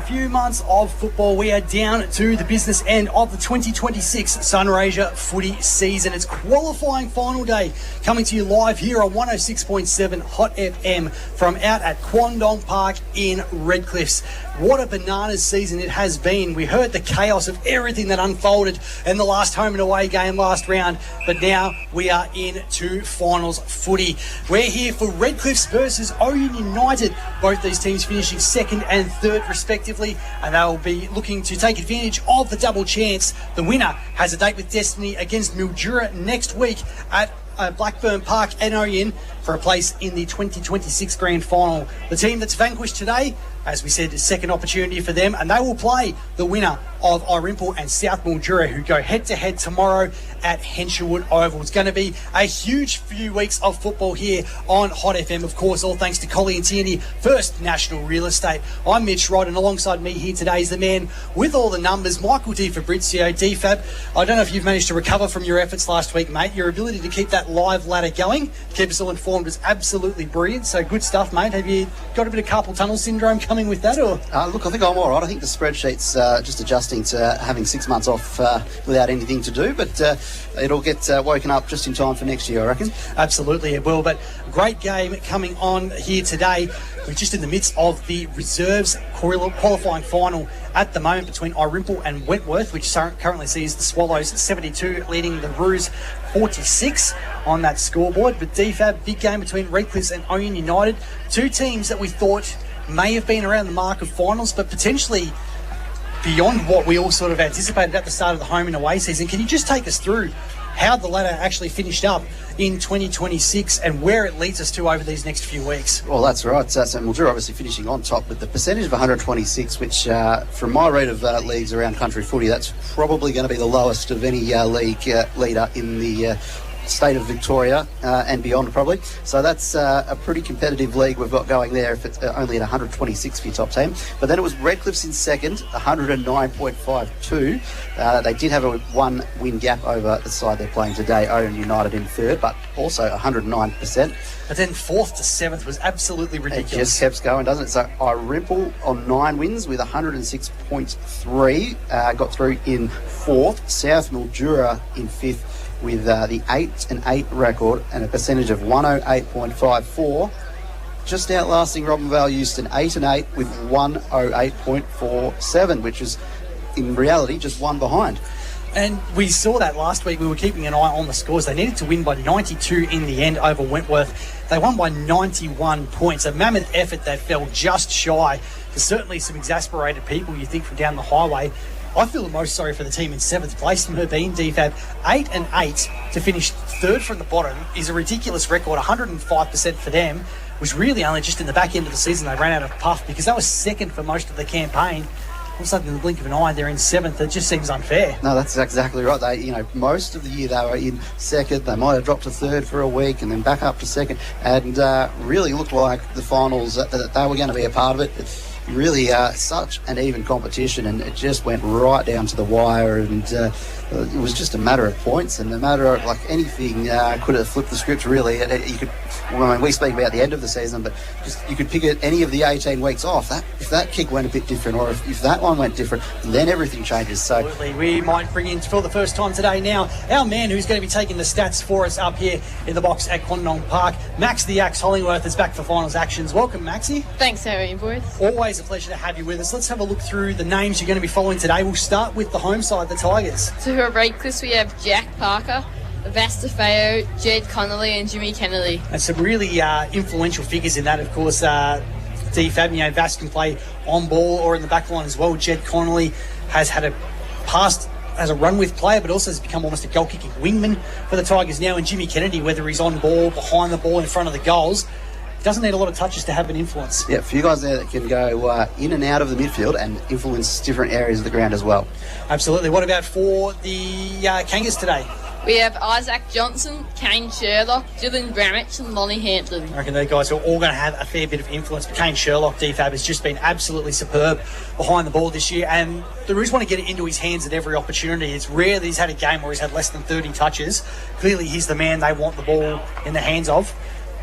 few months of football, we are down to the business end of the 2026 Sunraysia footy season. It's qualifying final day, coming to you live here on 106.7 Hot FM from out at Quandong Park in Redcliffs. What a bananas season it has been. We heard the chaos of everything that unfolded in the last home and away game last round, but now we are into finals footy. We're here for Redcliffs versus Ouyen Utd, both these teams finishing second and third respectively, and they will be looking to take advantage of the double chance. The winner has a date with Destiny against Mildura next week at Blackburn Park and Ouyen for a place in the 2026 Grand Final. The team that's vanquished today, as we said, a second opportunity for them, and they will play the winner of Irimple and South Mildura, who go head-to-head tomorrow at Hensherwood Oval. It's going to be a huge few weeks of football here on Hot FM, of course, all thanks to Collie and Tierney, First National Real Estate. I'm Mitch Rod, and alongside me here today is the man with all the numbers, Michael Di Fabrizio. DFab, I don't know if you've managed to recover from your efforts last week, mate. Your ability to keep that live ladder going, keep us all informed, is absolutely brilliant. So good stuff, mate. Have you got a bit of carpal tunnel syndrome coming with that? Or Look, I think I'm all right. I think the spreadsheet's just adjusting to having 6 months off without anything to do, but it'll get woken up just in time for next year, I reckon. Absolutely it will, but a great game coming on here today. We're just in the midst of the reserves qualifying final at the moment between Irimple and Wentworth, which currently sees the Swallows 72 leading the Roos 46 on that scoreboard. But DFAB, big game between Redcliffs and Ouyen Utd, two teams that we thought may have been around the mark of finals, but potentially beyond what we all sort of anticipated at the start of the home and away season. Can you just take us through how the ladder actually finished up in 2026 and where it leads us to over these next few weeks? Well, that's right. So Mildura obviously finishing on top with the percentage of 126, which from my read of leagues around country footy, that's probably going to be the lowest of any league leader in the state of Victoria and beyond, probably. So that's a pretty competitive league we've got going there if it's only at 126 for your top team. But then it was Redcliffs in second, 109.52. They did have a one win gap over the side they're playing today, Ouyen Utd in third, but also 109%. But then fourth to seventh was absolutely ridiculous. It just kept going, doesn't it? So Irimple on 9 wins with 106.3 got through in fourth. South Mildura in fifth with the 8-8 record and a percentage of 108.54, just outlasting Robinvale Euston 8-8 with 108.47, which is in reality just one behind. And we saw that last week. We were keeping an eye on the scores. They needed to win by 92 in the end over Wentworth. They won by 91 points. A mammoth effort that fell just shy. There's certainly some exasperated people, you think, from down the highway. I feel the most sorry for the team in seventh place, Merbeen. DFAB 8-8 to finish third from the bottom is a ridiculous record. 105% for them was really only just in the back end of the season they ran out of puff, because that was second for most of the campaign. All of a sudden, in the blink of an eye, they're in seventh. It just seems unfair. No, that's exactly right. They, most of the year they were in second. They might have dropped to third for a week and then back up to second, and really looked like the finals that they were going to be a part of it. Really such an even competition, and it just went right down to the wire, and it was just a matter of points, and a matter of like anything could have flipped the script, really. You could, we speak about the end of the season, but just you could pick any of the 18 weeks off. If that kick went a bit different, or if that one went different, then everything changes. So absolutely. We might bring in for the first time today now our man who's going to be taking the stats for us up here in the box at Quandong Park. Max the Axe Hollingworth is back for finals actions. Welcome, Maxie. Thanks, how are you, boys? Always a pleasure to have you with us. Let's have a look through the names you're going to be following today. We'll start with the home side, the Tigers. So who are Redcliffs, we have Jack Parker, Vasta Feo, Jed Connolly and Jimmy Kennedy. And some really influential figures in that, of course. DFAB, Vast can play on ball or in the back line as well. Jed Connolly has had a past as a run-with player, but also has become almost a goal-kicking wingman for the Tigers now. And Jimmy Kennedy, whether he's on ball, behind the ball, in front of the goals, doesn't need a lot of touches to have an influence. Yeah, a few guys there that can go in and out of the midfield and influence different areas of the ground as well. Absolutely. What about for the Kangas today? We have Isaac Johnson, Kane Sherlock, Dylan Bramich and Lonnie Hampton. I reckon those guys are all going to have a fair bit of influence. But Kane Sherlock, DFAB, has just been absolutely superb behind the ball this year, and the Roos want to get it into his hands at every opportunity. It's rare that he's had a game where he's had less than 30 touches. Clearly he's the man they want the ball in the hands of.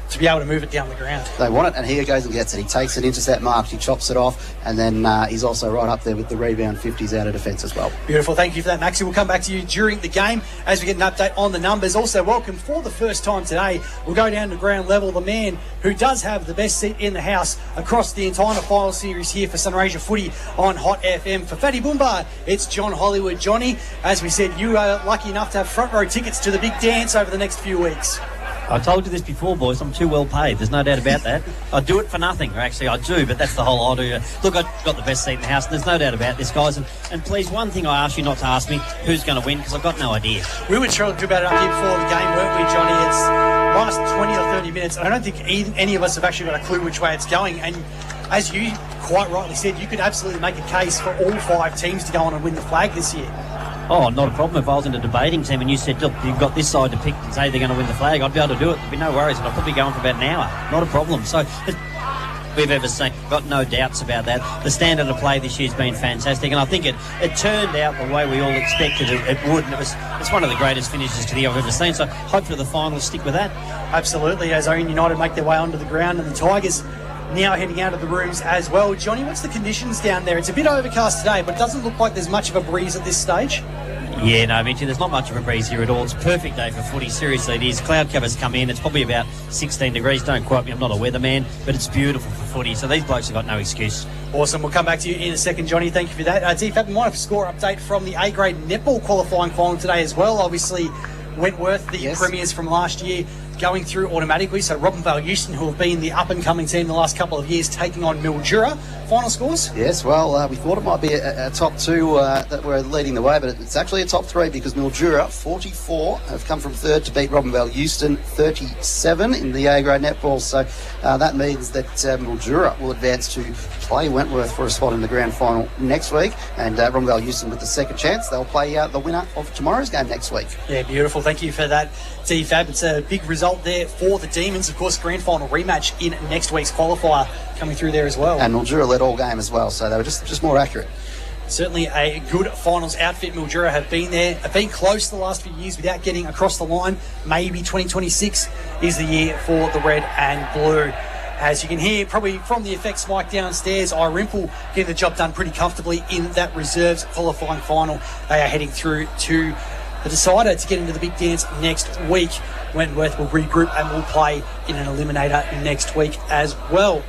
to be able to move it down the ground. They want it, and here he goes and gets it. He takes it, intercept mark, he chops it off, and then he's also right up there with the rebound 50s out of defence as well. Beautiful. Thank you for that, Maxie. We'll come back to you during the game as we get an update on the numbers. Also, welcome for the first time today. We'll go down to ground level. The man who does have the best seat in the house across the entire final series here for Sunraysia Footy on Hot FM. For Fatty Boomba, it's John Hollywood. Johnny, as we said, you are lucky enough to have front row tickets to the big dance over the next few weeks. I told you this before, boys. I'm too well paid. There's no doubt about that. I do it for nothing. Or actually, I do, but that's the whole idea. Look, I've got the best seat in the house. There's no doubt about this, guys. And please, one thing I ask you not to ask me, who's going to win, because I've got no idea. We were trying to do about it up here before the game, weren't we, Johnny? It's last 20 or 30 minutes. I don't think any of us have actually got a clue which way it's going. And as you quite rightly said, you could absolutely make a case for all 5 teams to go on and win the flag this year. Oh, not a problem. If I was in a debating team and you said, look, you've got this side to pick and say they're going to win the flag, I'd be able to do it. There'd be no worries. And I'd probably go on for about an hour. Not a problem. So we've ever seen. Got no doubts about that. The standard of play this year's been fantastic, and I think it turned out the way we all expected it would. And it's one of the greatest finishes to the year I've ever seen. So hopefully the finals stick with that. Absolutely, as Ouyen Utd make their way onto the ground, and the Tigers now heading out of the rooms as well. Johnny, what's the conditions down there? It's a bit overcast today, but it doesn't look like there's much of a breeze at this stage. Yeah, no, Mitchy, there's not much of a breeze here at all. It's a perfect day for footy. Seriously, it is. Cloud covers come in. It's probably about 16 degrees. Don't quote me, I'm not a weatherman, but it's beautiful for footy. So these blokes have got no excuse. Awesome. We'll come back to you in a second, Johnny. Thank you for that. DFAB, we might have a score update from the A-grade netball qualifying final today as well. Obviously, Wentworth, the premiers from last year, going through automatically. So Robinvale Houston, who have been the up-and-coming team the last couple of years, taking on Mildura. Final scores? Yes, well, we thought it might be a top 2 that were leading the way, but it's actually a top 3 because Mildura, 44, have come from 3rd to beat Robinvale Houston, 37 in the A-grade netball. So that means that Mildura will advance to play Wentworth for a spot in the grand final next week, and Robinvale Houston with the second chance. They'll play the winner of tomorrow's game next week. Yeah, beautiful. Thank you for that, DFAB. It's a big result there for the Demons. Of course, grand final rematch in next week's qualifier coming through there as well. And Mildura led all game as well, so they were just more accurate. Certainly a good finals outfit. Mildura have been there, have been close the last few years without getting across the line. Maybe 2026 is the year for the red and blue. As you can hear, probably from the effects mic downstairs, Irimple getting the job done pretty comfortably in that reserves qualifying final. They are heading through to the decider to get into the big dance next week. Wentworth will regroup and will play in an eliminator next week as well.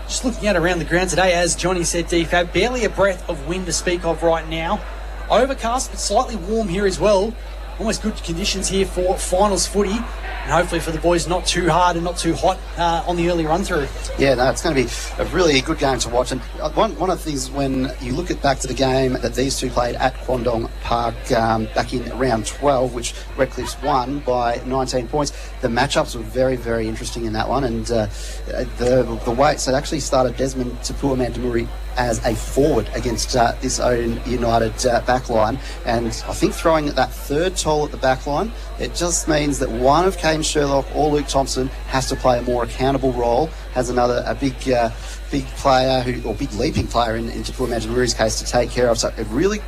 Just looking at around the ground today, as Johnny said, DFAB, barely a breath of wind to speak of right now. Overcast, but slightly warm here as well. Almost good conditions here for finals footy, and hopefully for the boys not too hard and not too hot on the early run through. Yeah, no, it's going to be a really good game to watch. And one of the things when you look back to the game that these two played at Kwandong Park back in round 12, which Redcliffe's won by 19 points, the matchups were very, very interesting in that one. And the way, so it actually started Desmond Tapua-Mandamuri as a forward against this Ouyen Utd backline, and I think throwing that third toll at the backline, it just means that one of Caden Sherlock or Luke Thompson has to play a more accountable role, has a big player or big leaping player in Tapua-Mandamuri's case to take care of. So it really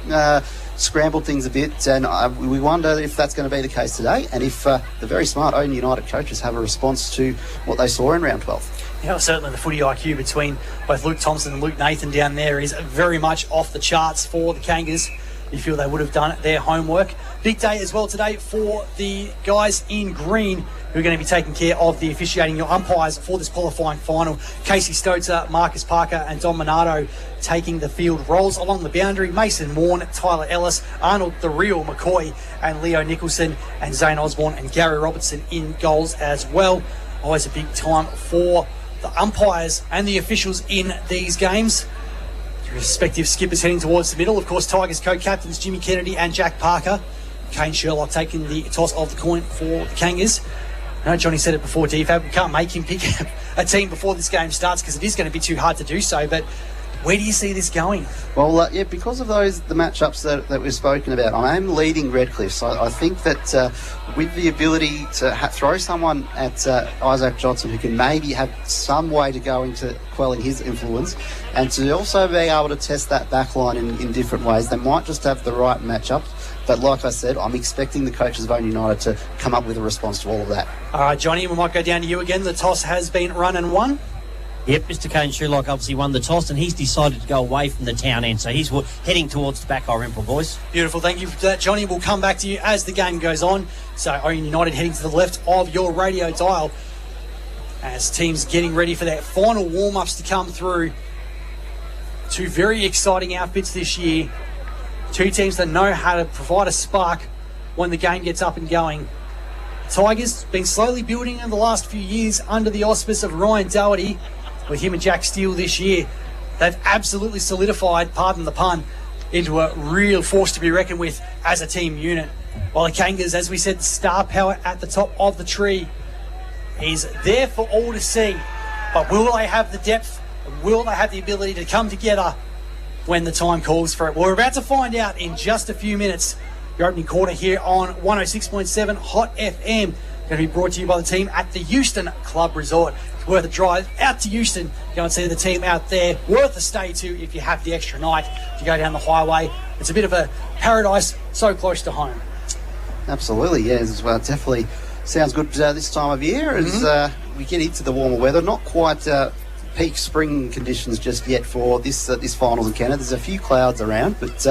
scrambled things a bit, and we wonder if that's going to be the case today, and if the very smart Ouyen Utd coaches have a response to what they saw in round 12. Yeah, certainly the footy IQ between both Luke Thompson and Luke Nathan down there is very much off the charts for the Kangas. You feel they would have done their homework. Big day as well today for the guys in green who are going to be taking care of the officiating. Your umpires for this qualifying final, Casey Stotzer, Marcus Parker and Don Minato taking the field roles along the boundary. Mason Warren, Tyler Ellis, Arnold the Real McCoy and Leo Nicholson, and Zane Osborne and Gary Robertson in goals as well. Always a big time for the umpires and the officials in these games. The respective skippers heading towards the middle. Of course, Tigers co-captains Jimmy Kennedy and Jack Parker. Kane Sherlock taking the toss of the coin for the Kangas. I know Johnny said it before, DFAB, we can't make him pick a team before this game starts because it is going to be too hard to do so, but where do you see this going? Well, yeah, because of the matchups that we've spoken about, I am leading Redcliffe. So I think that with the ability to throw someone at Isaac Johnson who can maybe have some way to go into quelling his influence, and to also be able to test that back line in different ways, they might just have the right matchup But like I said, I'm expecting the coaches of Ouyen United to come up with a response to all of that. All right, Johnny, we might go down to you again. The toss has been run and won. Yep, Mr. Kane Sherlock obviously won the toss, and he's decided to go away from the town end, so he's heading towards the back Rimple, boys. Beautiful, thank you for that, Johnny. We'll come back to you as the game goes on. So Ouyen United heading to the left of your radio dial as teams getting ready for their final warm-ups to come through. Two very exciting outfits this year. Two teams that know how to provide a spark when the game gets up and going. Tigers been slowly building in the last few years under the auspice of Ryan Doherty. With him and Jack Steele this year, they've absolutely solidified, pardon the pun, into a real force to be reckoned with as a team unit. While the Kangas, as we said, the star power at the top of the tree is there for all to see. But will they have the depth? Will they have the ability to come together when the time calls for it? Well, we're about to find out in just a few minutes. Your opening quarter here on 106.7 Hot FM. Going to be brought to you by the team at the Euston Club Resort. It's worth a drive out to Euston. Go and see the team out there. Worth a stay too if you have the extra night to go down the highway. It's a bit of a paradise so close to home. Absolutely, yeah. Well, definitely sounds good this time of year as we get into the warmer weather. Not quite peak spring conditions just yet for this finals in Canada. There's a few clouds around, but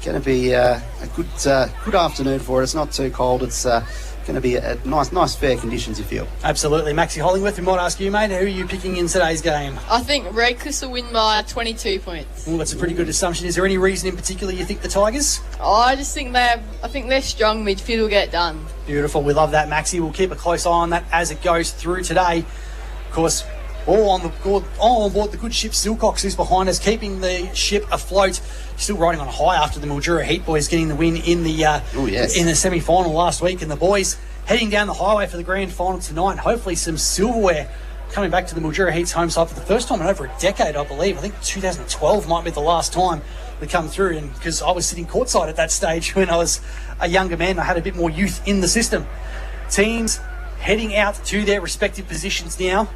going to be a good afternoon for it. It's not too cold. It's going to be a nice fair conditions, you feel. Absolutely. Maxie Hollingworth, we might ask you, mate, who are you picking in today's game? I think Redcliffe will win by 22 points. Well, that's a pretty good assumption. Is there any reason in particular you think the Tigers? I just think I think their strong midfield will get it done. Beautiful. We love that, Maxie. We'll keep a close eye on that as it goes through today. Of course, all on board the good ship Silcox, who's behind us, keeping the ship afloat. Still riding on a high after the Mildura Heat boys getting the win in the in the semi-final last week, and the boys heading down the highway for the grand final tonight. Hopefully some silverware coming back to the Mildura Heat's home side for the first time in over a decade, I believe. I think 2012 might be the last time we come through, and because I was sitting courtside at that stage when I was a younger man, I had a bit more youth in the system. Teams heading out to their respective positions now.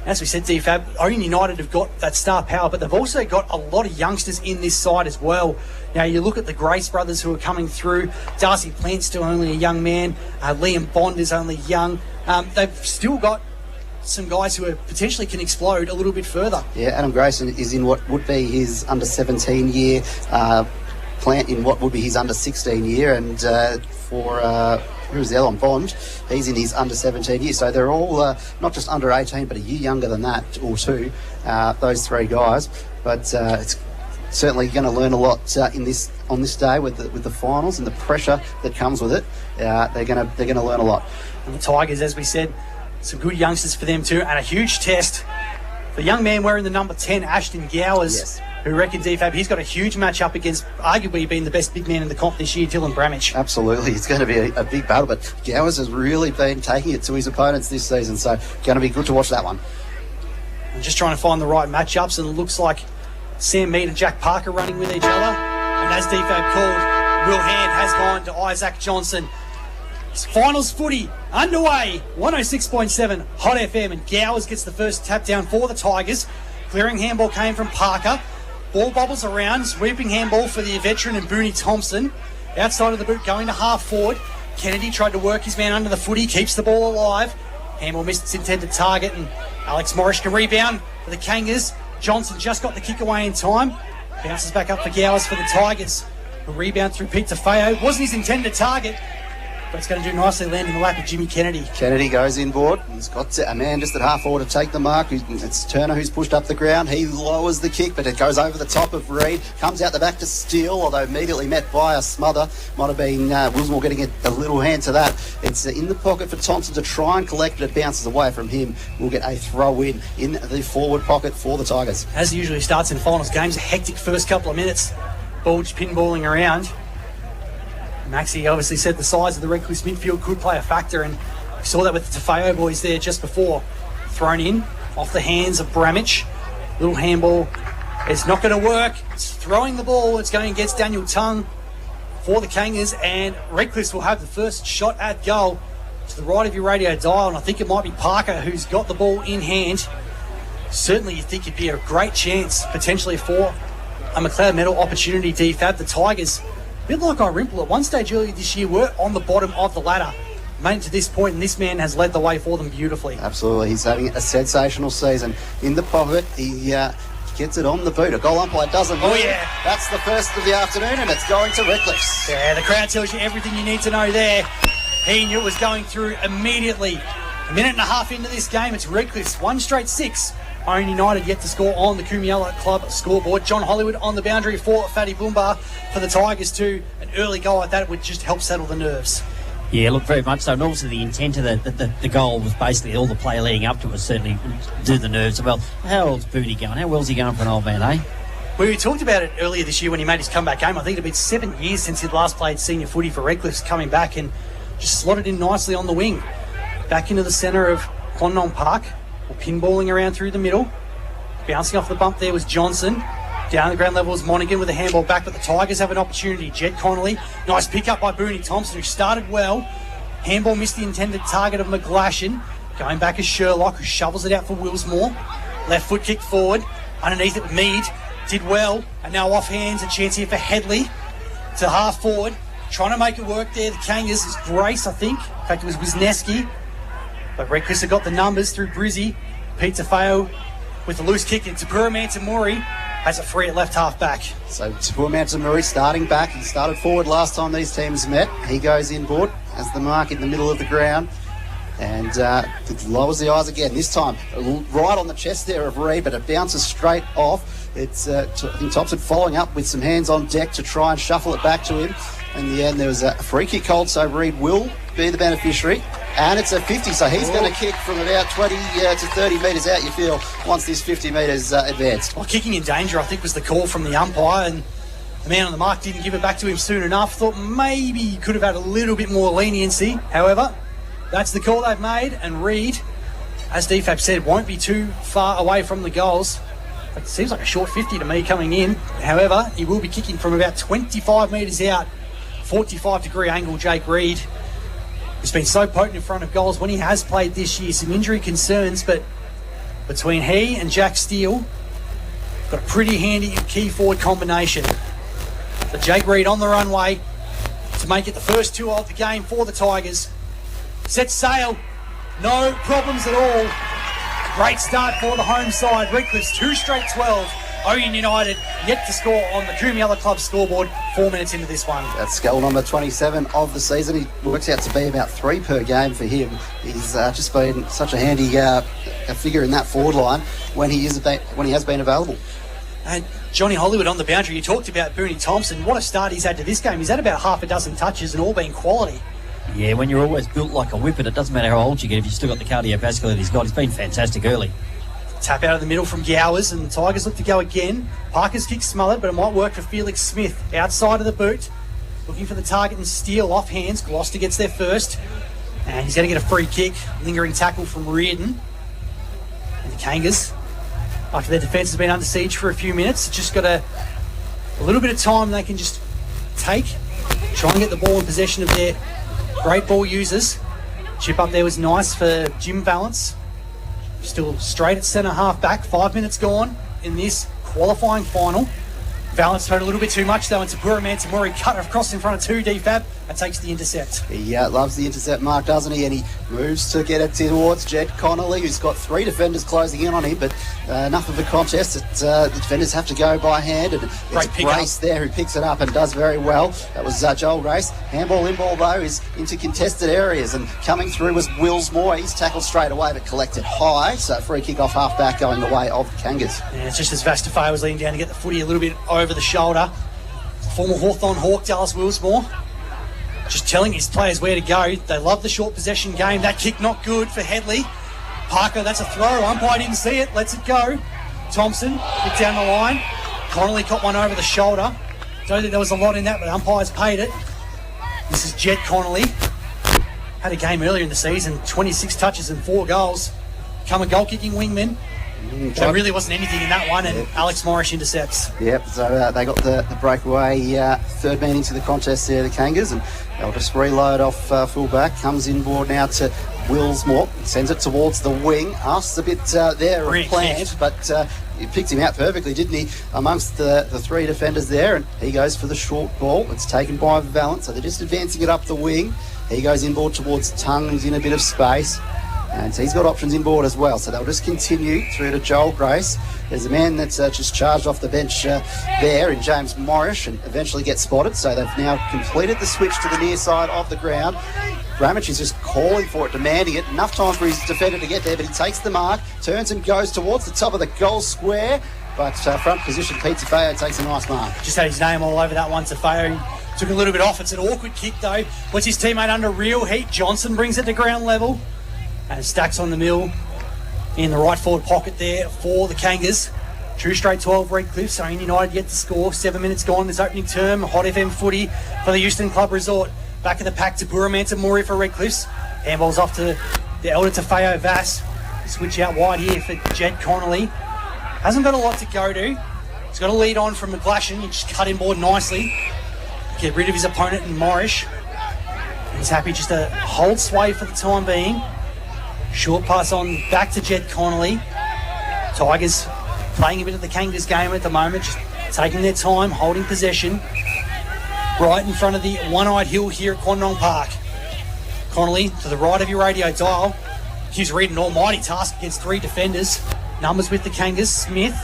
As we said, DFAB, Ouyen United have got that star power, but they've also got a lot of youngsters in this side as well. Now, you look at the Grace brothers who are coming through. Darcy Plant's still only a young man. Liam Bond is only young. They've still got some guys who potentially can explode a little bit further. Yeah, Adam Grayson is in what would be his under 17 year. Plant in what would be his under 16 year, and who's Elon Bond, he's in his under 17 years. So they're all not just under 18, but a year younger than that or two, those three guys. But it's certainly going to learn a lot on this day with the finals and the pressure that comes with it. They're going to learn a lot. And the Tigers, as we said, some good youngsters for them too, and a huge test. The young man wearing the number 10, Ashton Gowers. Yes. Who reckon DFAB, he's got a huge match up against arguably being the best big man in the comp this year, Dylan Bramage. Absolutely, it's going to be a big battle, but Gowers has really been taking it to his opponents this season, so going to be good to watch that one. I'm just trying to find the right matchups, and it looks like Sam Mead and Jack Parker running with each other. And as DFAB called, Will Hand has gone to Isaac Johnson. Finals footy underway, 106.7 Hot FM, and Gowers gets the first tap down for the Tigers. Clearing handball came from Parker. Ball bobbles around, sweeping handball for the veteran and Booney Thompson. Outside of the boot, going to half forward. Kennedy tried to work his man under the footy, keeps the ball alive. Handball missed its intended target, and Alex Morris can rebound for the Kangas. Johnson just got the kick away in time. Bounces back up for Gowers for the Tigers. A rebound through Pete Tafeo. Wasn't his intended target, but it's going to do nicely, land in the lap of Jimmy Kennedy. Kennedy goes inboard. He's got a man just at half forward to take the mark. It's Turner who's pushed up the ground. He lowers the kick, but it goes over the top of Reid. Comes out the back to Steele, although immediately met by a smother. Might have been Wilsmore getting a little hand to that. It's in the pocket for Thompson to try and collect, but it bounces away from him. We'll get a throw in the forward pocket for the Tigers. As it usually starts in finals games, a hectic first couple of minutes. Ball just pinballing around. Maxie obviously said the size of the Redcliffe midfield could play a factor, and we saw that with the Tafeo boys there just before. Thrown in off the hands of Bramage. Little handball. It's not going to work. It's throwing the ball. It's going against Daniel Tongue for the Kangas, and Redcliffe will have the first shot at goal to the right of your radio dial, and I think it might be Parker who's got the ball in hand. Certainly you think it'd be a great chance potentially for a McLeod medal opportunity, DFAB. The Tigers a bit like Irimple at one stage earlier this year, were on the bottom of the ladder. Made it to this point, and this man has led the way for them beautifully. Absolutely. He's having a sensational season. In the pocket, he gets it on the boot. A goal umpire doesn't move. Oh, yeah. That's the first of the afternoon, and it's going to Redcliffe's. Yeah, the crowd tells you everything you need to know there. He knew it was going through immediately. A minute and a half into this game, it's Redcliffe's 1 straight 6. Ouyen United yet to score on the Kumiella Club scoreboard. John Hollywood on the boundary for Fatty Boomba for the Tigers too. An early goal like that would just help settle the nerves. Yeah, look, very much so. And also the intent of the goal was basically all the play leading up to it was certainly do the nerves. Well, how old's Booty going? How well's he going for an old man, eh? We talked about it earlier this year when he made his comeback game. I think it had been 7 years since he'd last played senior footy for Redcliffe's, coming back and just slotted in nicely on the wing. Back into the centre of Clondon Park, or pinballing around through the middle. Bouncing off the bump there was Johnson. Down the ground level was Monaghan with a handball back, but the Tigers have an opportunity. Jed Connolly, nice pick up by Booney Thompson, who started well. Handball missed the intended target of McGlashan. Going back is Sherlock, who shovels it out for Willsmore. Left foot kick forward. Underneath it, Mead did well. And now off hands, a chance here for Headley to half forward. Trying to make it work there. The Kangas is Grace, I think. In fact, it was Wisniewski. But Redcliffe have got the numbers through Brizzy. Pizza Feo with the loose kick. And Tapura Mantamuri has it free at left half back. So Tapua Mantamuri starting back. He started forward last time these teams met. He goes inboard as the mark in the middle of the ground. And lowers the eyes again. This time, right on the chest there of Reed, but it bounces straight off. It's I think Thompson following up with some hands on deck to try and shuffle it back to him. In the end, there was a free kick called, so Reed will be the beneficiary. And it's a 50, so he's going to kick from about 20 to 30 metres out, you feel, once this 50 metres advanced. Well, kicking in danger, I think, was the call from the umpire, and the man on the mark didn't give it back to him soon enough. Thought maybe he could have had a little bit more leniency. However, that's the call they've made, and Reed, as DFAB said, won't be too far away from the goals. It seems like a short 50 to me coming in. However, he will be kicking from about 25 metres out. 45-degree angle, Jake Reed. He's been so potent in front of goals when he has played this year. Some injury concerns, but between he and Jack Steele, got a pretty handy key forward combination. But Jake Reed on the runway to make it the first 2 of the game for the Tigers. Set sail. No problems at all. Great start for the home side. Redcliffe's 2 straight 12. Ouyen United yet to score on the Kumiella Club scoreboard 4 minutes into this one. That's goal number 27 of the season. He works out to be about 3 per game for him. He's just been such a handy figure in that forward line when he has been available. And Johnny Hollywood on the boundary. You talked about Booney Thompson. What a start he's had to this game. He's had about half a dozen touches and all being quality. Yeah, when you're always built like a whippet, it doesn't matter how old you get if you've still got the cardiovascular that he's got. He's been fantastic early. Tap out of the middle from Gowers, and the Tigers look to go again. Parker's kick smothered, but it might work for Felix Smith. Outside of the boot, looking for the target and steal off hands. Gloucester gets there first, and he's going to get a free kick. Lingering tackle from Reardon. And the Kangas, after their defence has been under siege for a few minutes, just got a little bit of time they can just take, try and get the ball in possession of their great ball users. Chip up there was nice for Jim Valance. Still straight at centre half back. 5 minutes gone in this qualifying final. Valance heard a little bit too much though, and Tapura Mantamuri cut across in front of 2 DFAB and takes the intercept. He loves the intercept mark, doesn't he? And he moves to get it towards Jed Connolly, who's got 3 defenders closing in on him, but enough of a contest. The defenders have to go by hand, and it's Grace there who picks it up and does very well. That was Joel Race. Handball in ball though is into contested areas, and coming through was Willsmore. He's tackled straight away but collected high, so free kick off half back going the way of the Kangas. Yeah, it's just as Vastafay was leaning down to get the footy a little bit over the shoulder. Former Hawthorn Hawk, Dallas Willsmore, just telling his players where to go. They love the short possession game. That kick not good for Headley. Parker, that's a throw. Umpire didn't see it. Lets it go. Thompson, kick down the line. Connolly caught one over the shoulder. Don't think there was a lot in that, but umpires paid it. This is Jed Connolly. Had a game earlier in the season, 26 touches and 4 goals. Become a goal-kicking wingman. There really wasn't anything in that one, and Alex Morris intercepts. Yep, so they got the breakaway third man into the contest there, the Kangas, and they'll just reload off full-back. Comes inboard now to Willsmore, sends it towards the wing. Asks a bit there of plant, but he picked him out perfectly, didn't he, amongst the three defenders there, and he goes for the short ball. It's taken by Valent, so they're just advancing it up the wing. He goes inboard towards Tongue, who's in a bit of space. And so he's got options inboard as well. So they'll just continue through to Joel Grace. There's a man that's just charged off the bench there in James Morris and eventually gets spotted. So they've now completed the switch to the near side of the ground. Bramich is just calling for it, demanding it. Enough time for his defender to get there, but he takes the mark, turns and goes towards the top of the goal square. But front position, Pete Tafeo takes a nice mark. Just had his name all over that one. Tafeo took a little bit off. It's an awkward kick though. Puts his teammate under real heat. Johnson brings it to ground level. And stacks on the mill in the right forward pocket there for the Kangas. 2 straight 12 Redcliffe. Ouyen United yet to score. 7 minutes gone this opening term. Hot FM footy for the Euston Club Resort. Back of the pack to Buramansa Mori for Redcliffe's. Handball's off to the elder Tafeo Vass. Switch out wide here for Jed Connolly. Hasn't got a lot to go to. He's got a lead on from McGlashan. He just cut inboard nicely. Get rid of his opponent in Morris. He's happy just to hold sway for the time being. Short pass on back to Jed Connolly. Tigers playing a bit of the Kangas game at the moment, just taking their time, holding possession. Right in front of the one-eyed hill here at Quandong Park. Connolly to the right of your radio dial. He's reading an almighty task against 3 defenders. Numbers with the Kangas. Smith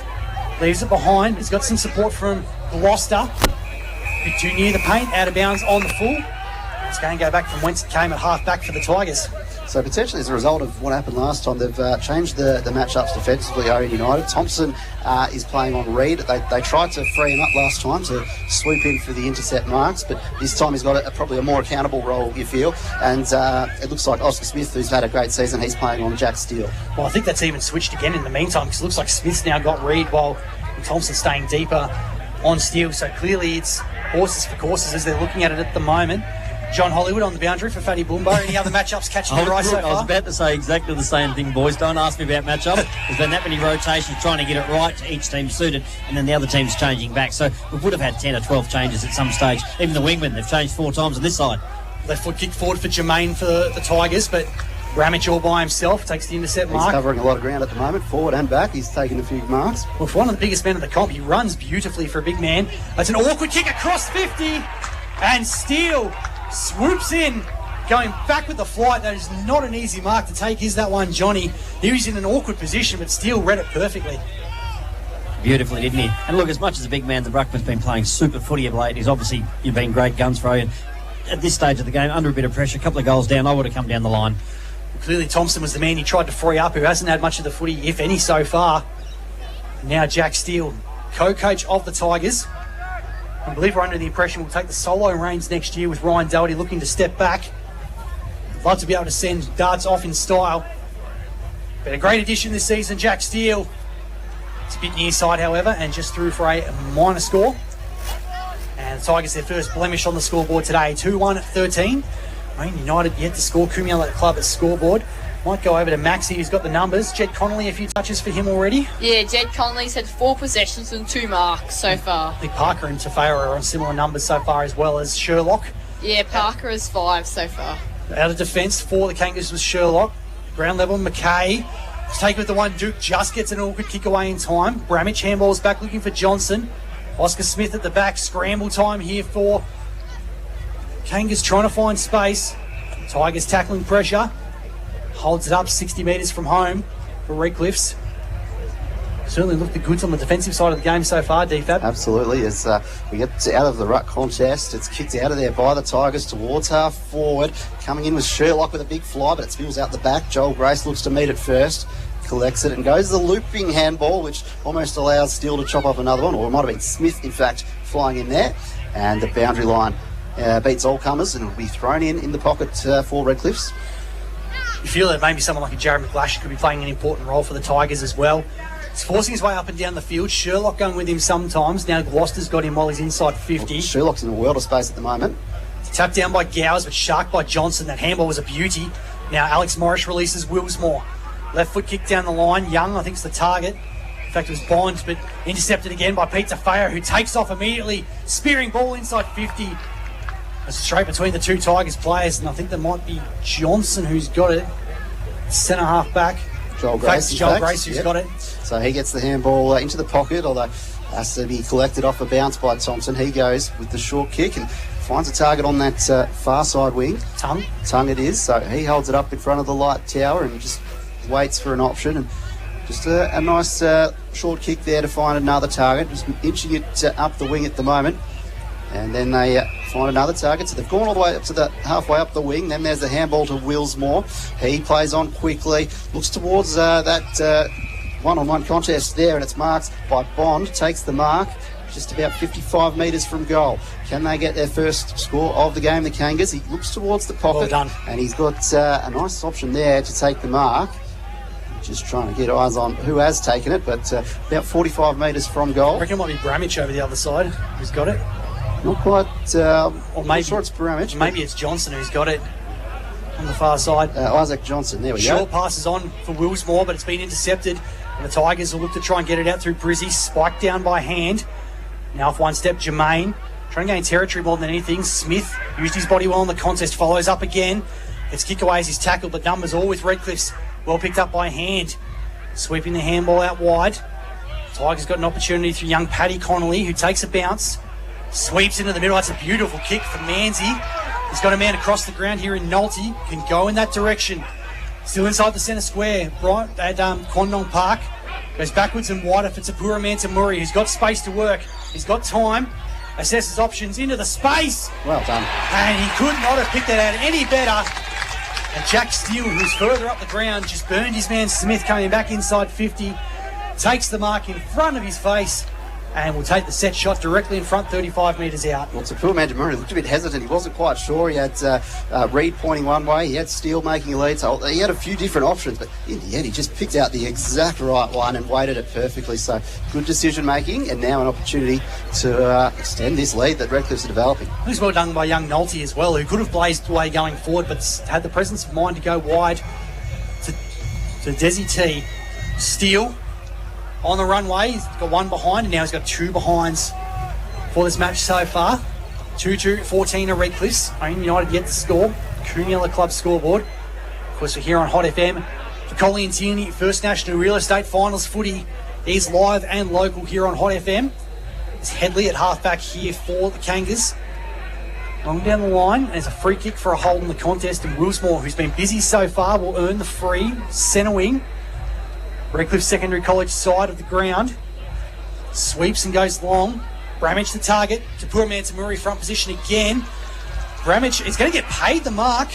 leaves it behind. He's got some support from Gloucester. A bit too near the paint, out of bounds on the full. It's going to go back from whence it came at half back for the Tigers. So potentially as a result of what happened last time, they've changed the matchups defensively, Ouyen United. Thompson is playing on Reed. They tried to free him up last time to swoop in for the intercept marks, but this time he's got probably a more accountable role, you feel. And it looks like Oscar Smith, who's had a great season, he's playing on Jack Steele. Well, I think that's even switched again in the meantime, because it looks like Smith's now got Reed while Thompson's staying deeper on Steele. So clearly it's horses for courses as they're looking at it at the moment. John Hollywood on the boundary for Fatty Boomba. Any other matchups catching your eye so far? I was about to say exactly the same thing, boys. Don't ask me about matchups. There's been that many rotations trying to get it right to each team suited, and then the other team's changing back. So we would have had 10 or 12 changes at some stage. Even the wingmen, they've changed 4 times on this side. Left foot kick forward for Jermaine for the Tigers, but Ramage all by himself takes the intercept mark. He's covering a lot of ground at the moment, forward and back. He's taking a few marks. Well, for one of the biggest men in the comp, he runs beautifully for a big man. That's an awkward kick across 50, and Steele swoops in, going back with the flight. That is not an easy mark to take, is that one, Johnny? He was in an awkward position, but Steele read it perfectly. Beautifully, didn't he? And look, as much as the big man, the Ruckman's been playing super footy of late. You've been great guns for you. At this stage of the game, under a bit of pressure, a couple of goals down, I would have come down the line. Clearly Thompson was the man he tried to free up, who hasn't had much of the footy, if any, so far. Now Jack Steele, co-coach of the Tigers. I believe we're under the impression we'll take the solo reins next year with Ryan Doherty looking to step back. I'd love to be able to send darts off in style. But a great addition this season, Jack Steele. It's a bit near side, however, and just through for a minor score. And the Tigers, their first blemish on the scoreboard today, 2-1 at 13. Ouyen United yet to score. Kumia at the club at scoreboard. Might go over to Maxie, who's got the numbers. Jed Connolly, a few touches for him already. Yeah, Jed Connolly's had 4 possessions and 2 marks so far. I think Parker and Tafeo are on similar numbers so far, as well as Sherlock. Yeah, Parker has 5 so far. Out of defence for the Kangas was Sherlock. Ground level, McKay. Let's take it with the one. Duke just gets an awkward kick away in time. Bramich handballs back looking for Johnson. Oscar Smith at the back. Scramble time here for Kangas trying to find space. Tigers tackling pressure. Holds it up 60 metres from home for Redcliffe's. Certainly looked the goods on the defensive side of the game so far, DFAB. Absolutely. As we get out of the ruck contest, it's kicked out of there by the Tigers towards half forward. Coming in with Sherlock with a big fly, but it spills out the back. Joel Grace looks to meet it first. Collects it and goes the looping handball, which almost allows Steele to chop up another one, or it might have been Smith, in fact, flying in there. And the boundary line beats all comers and will be thrown in the pocket for Redcliffe's. You feel that maybe someone like a Jared McGlash could be playing an important role for the Tigers as well. He's forcing his way up and down the field. Sherlock going with him sometimes. Now Gloucester's got him while he's inside 50. Well, Sherlock's in a world of space at the moment. It's tapped down by Gowers, but sharked by Johnson. That handball was a beauty. Now Alex Morris releases Willsmore. Left foot kick down the line. Young, I think, is the target. In fact, it was Bonds, but intercepted again by Pete Tafeo, who takes off immediately. Spearing ball inside 50. It's straight between the 2 Tigers players, and I think there might be Johnson who's got it. Centre half back. Joel In fact, Grace. it's Joel Grace who's got it. So he gets the handball into the pocket, although has to be collected off a bounce by Thompson. He goes with the short kick and finds a target on that far side wing. Tongue it is. So he holds it up in front of the light tower and just waits for an option. And just a nice short kick there to find another target. Just inching it up the wing at the moment. And then they find another target. So they've gone all the way up to the halfway up the wing. Then there's the handball to Willsmore. He plays on quickly, looks towards that one-on-one contest there, and it's marked by Bond. Takes the mark just about 55 metres from goal. Can they get their first score of the game, the Kangas? He looks towards the pocket. Well done. And he's got a nice option there to take the mark. Just trying to get eyes on who has taken it, but about 45 metres from goal. I reckon it might be Bramage over the other side who's got it. Not quite. Or I'm maybe sure it's Bramage. Maybe it's Johnson who's got it on the far side. Isaac Johnson, there we go. Short passes on for Willsmore, but it's been intercepted. And the Tigers will look to try and get it out through Brizzy. Spiked down by hand. Now off one step, Jermaine. Trying to gain territory more than anything. Smith used his body well in the contest. Follows up again. It's kick away as he's tackled, but numbers all with Redcliffe's. Well picked up by hand. Sweeping the handball out wide. Tigers got an opportunity through young Paddy Connolly, who takes a bounce. Sweeps into the middle. That's a beautiful kick from Manzi. He's got a man across the ground here in Nolte. Can go in that direction. Still inside the centre square, right at Kwandong Park. Goes backwards and wider for Tapura Mantamuri, who's got space to work. He's got time. Assesses options into the space. Well done. And he could not have picked that out any better. And Jack Steele, who's further up the ground, just burned his man Smith coming back inside 50. Takes the mark in front of his face. And will take the set shot directly in front, 35 metres out. Well, Tapua Mantamuri looked a bit hesitant. He wasn't quite sure. He had Reed pointing one way. He had Steele making a lead. So he had a few different options. But in the end, he just picked out the exact right one and weighted it perfectly. So good decision making. And now an opportunity to extend this lead that Redcliffe's are developing. It was well done by young Nolte as well, who could have blazed away going forward, but had the presence of mind to go wide to Desi T. Steele on the runway. He's got one behind, and now he's got two behinds for this match so far. 2-2, 14 are Redcliffe's. Ouyen Utd yet to score. Coonella Club scoreboard. Of course, we're here on Hot FM for Collie and Tierney First National Real Estate Finals footy is live and local here on Hot FM. It's Headley at halfback here for the Kangas. Long down the line, and there's a free kick for a hold in the contest, and Willsmore, who's been busy so far, will earn the free centre wing. Redcliffe Secondary College side of the ground. Sweeps and goes long. Bramage the target. Tapura Mantamuri front position again. Bramage is going to get paid the mark.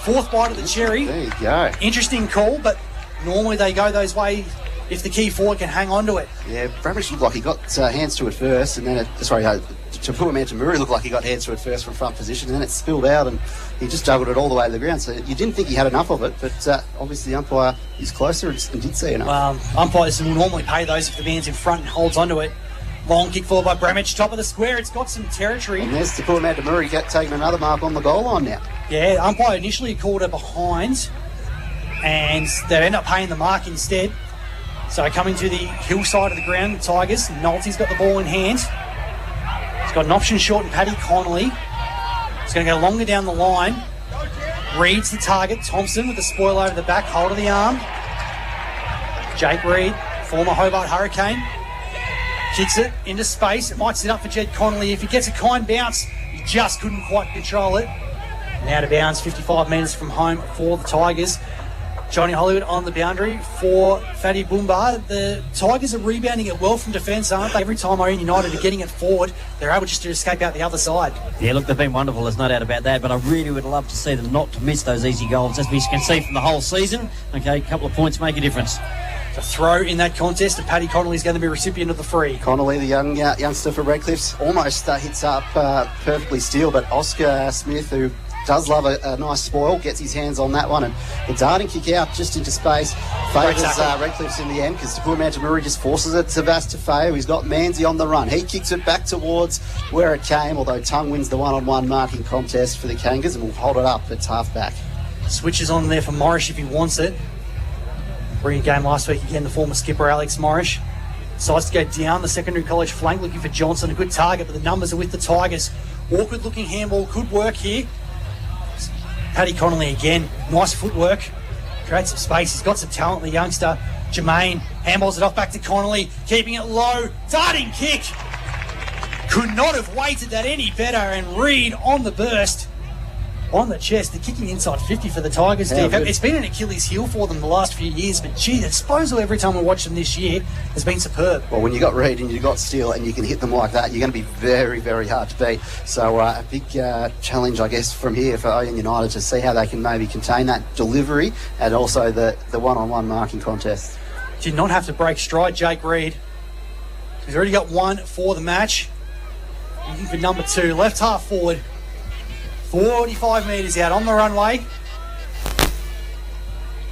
Fourth bite of the cherry. There you go. Interesting call, but normally they go those ways if the key forward can hang on to it. Yeah, Bramage looked like he got hands to it first, and then Tapua Mantamuri looked like he got hands to it first from front position, and then it spilled out, and he just juggled it all the way to the ground. So you didn't think he had enough of it, but obviously the umpire is closer and did see enough. Umpires will normally pay those if the man's in front and holds onto it. Long kick forward by Bramage, top of the square. It's got some territory. And there's Tapua Mantamuri taking another mark on the goal line now. Yeah, the umpire initially called her behind, and they end up paying the mark instead. So coming to the hillside of the ground, the Tigers. Nolte's got the ball in hand. He's got an option short and Paddy Connolly. He's going to go longer down the line. Reed's the target. Thompson with the spoil over the back, hold of the arm. Jake Reed, former Hobart Hurricane. Kicks it into space. It might sit up for Jed Connolly. If he gets a kind bounce, he just couldn't quite control it. And out of bounds, 55 metres from home for the Tigers. Johnny Hollywood on the boundary for Fatty Boomba. The Tigers are rebounding it well from defence, aren't they? Every time Ouyen Utd are getting it forward, they're able just to escape out the other side. Yeah, look, they've been wonderful, there's no doubt about that, but I really would love to see them not to miss those easy goals, as we can see from the whole season. Okay, a couple of points make a difference. The throw in that contest, and Paddy Connolly is going to be recipient of the free. Connolly, the youngster for Redcliffe's, almost hits up perfectly Steele, but Oscar Smith, who does love a nice spoil, gets his hands on that one, and the darting kick out just into space favours Redcliffe's in the end, because Tapua Mantamuri just forces it to Vastafeu. He's got Manzi on the run. He kicks it back towards where it came, although Tongue wins the one-on-one marking contest for the Kangas and will hold it up at half-back. Switches on there for Morris if he wants it. Brilliant game last week again, the former skipper Alex Morris. Decides to go down the secondary college flank looking for Johnson. A good target, but the numbers are with the Tigers. Awkward looking handball could work here. Paddy Connolly again. Nice footwork. Creates some space. He's got some talent, the youngster. Jermaine handballs it off back to Connolly, keeping it low. Darting kick. Could not have weighted that any better. And Reed on the burst. On the chest, the kicking inside 50 for the Tigers, Steve. It's been an Achilles heel for them the last few years, but gee, the disposal every time we watch them this year has been superb. Well, when you got Reed and you got Steele and you can hit them like that, you're going to be very, very hard to beat. So a big challenge, I guess, from here for Ouyen United to see how they can maybe contain that delivery and also the one-on-one marking contest. Did not have to break stride, Jake Reed. He's already got one for the match. Looking for number 2, left half forward. 45 metres out on the runway.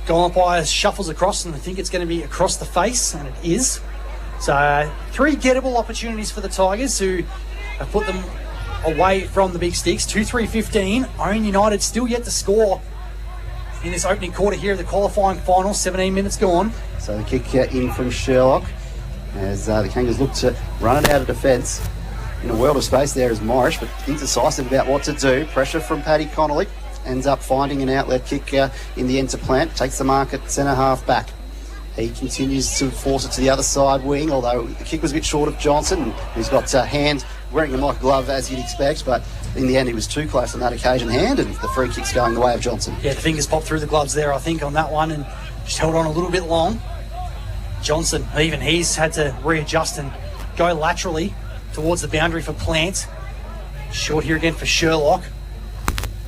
Goal umpire shuffles across, and I think it's going to be across the face, and it is. So 3 gettable opportunities for the Tigers, who have put them away from the big sticks. 2-3-15. Ouyen United still yet to score in this opening quarter here of the qualifying final. 17 minutes gone. So the kick in from Sherlock as the Kangas look to run it out of defence. In a world of space there is Morris, but indecisive about what to do. Pressure from Paddy Connolly. Ends up finding an outlet kick in the end to Plant. Takes the mark at centre half back. He continues to force it to the other side wing, although the kick was a bit short of Johnson, who's got hand wearing him like a glove as you'd expect, but in the end he was too close on that occasion. Hand, and the free kick's going the way of Johnson. Yeah, the fingers popped through the gloves there, I think, on that one, and just held on a little bit long. Johnson, even he's had to readjust and go laterally towards the boundary for Plant. Short here again for Sherlock.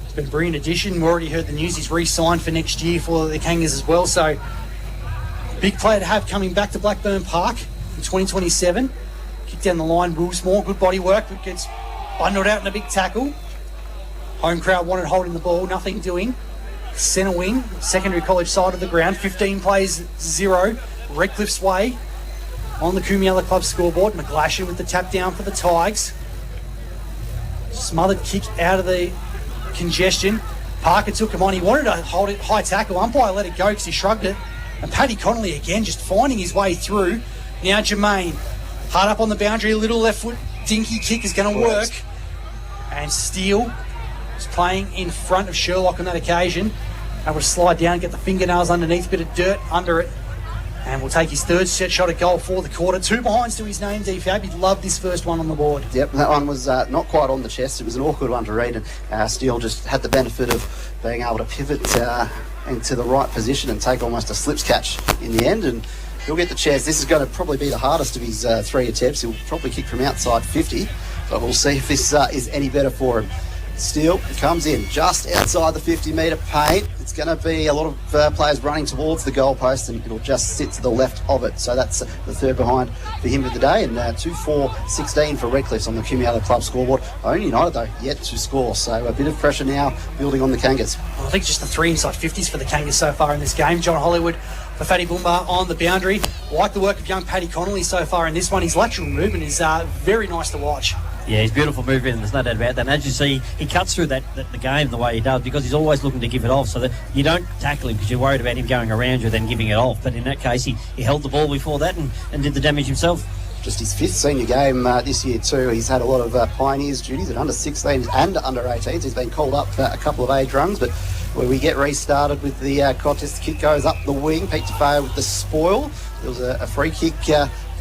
It's been a brilliant addition. We already heard the news he's re-signed for next year for the Kangas as well. So big player to have coming back to Blackburn Park in 2027. Kick down the line, Will Small. Good body work, but gets bundled out in a big tackle. Home crowd wanted holding the ball, nothing doing. Centre wing, secondary college side of the ground. 15 plays 0. Redcliffe's way. On the Kumiela Club scoreboard, McGlasher with the tap down for the Tigers. Smothered kick out of the congestion. Parker took him on. He wanted to hold it high tackle. Umpire let it go because he shrugged it. And Paddy Connolly again just finding his way through. Now Jermaine, hard up on the boundary, a little left foot dinky kick is going to work. And Steele is playing in front of Sherlock on that occasion. Able to slide down, get the fingernails underneath, bit of dirt under it. And will take his third set shot at goal for the quarter. 2 behinds to his name, D-Fab. He'd love this first one on the board. Yep, that one was not quite on the chest. It was an awkward one to read, and Steele just had the benefit of being able to pivot into the right position and take almost a slips catch in the end, and he'll get the chance. This is going to probably be the hardest of his 3 attempts. He'll probably kick from outside 50, but we'll see if this is any better for him. Steele comes in just outside the 50-metre paint. It's going to be a lot of players running towards the goalpost, and it'll just sit to the left of it. So that's the third behind for him of the day, and 2-4-16 for Redcliffe's on the Kumiela Club scoreboard. Ouyen United, though, yet to score. So a bit of pressure now building on the Kangas. Well, I think just the 3 inside 50s for the Kangas so far in this game. John Hollywood for Fatty Boomba on the boundary. Like the work of young Paddy Connolly so far in this one. His lateral movement is very nice to watch. Yeah, he's beautiful movement, there's no doubt about that. And as you see, he cuts through the game the way he does because he's always looking to give it off, so that you don't tackle him because you're worried about him going around you then giving it off. But in that case, he held the ball before that and did the damage himself. Just his 5th senior game this year too. He's had a lot of pioneers duties at under 16s and under 18s. He's been called up for a couple of age runs, but where we get restarted with the contest, the kick goes up the wing. Pete DeFeo with the spoil. There was a free kick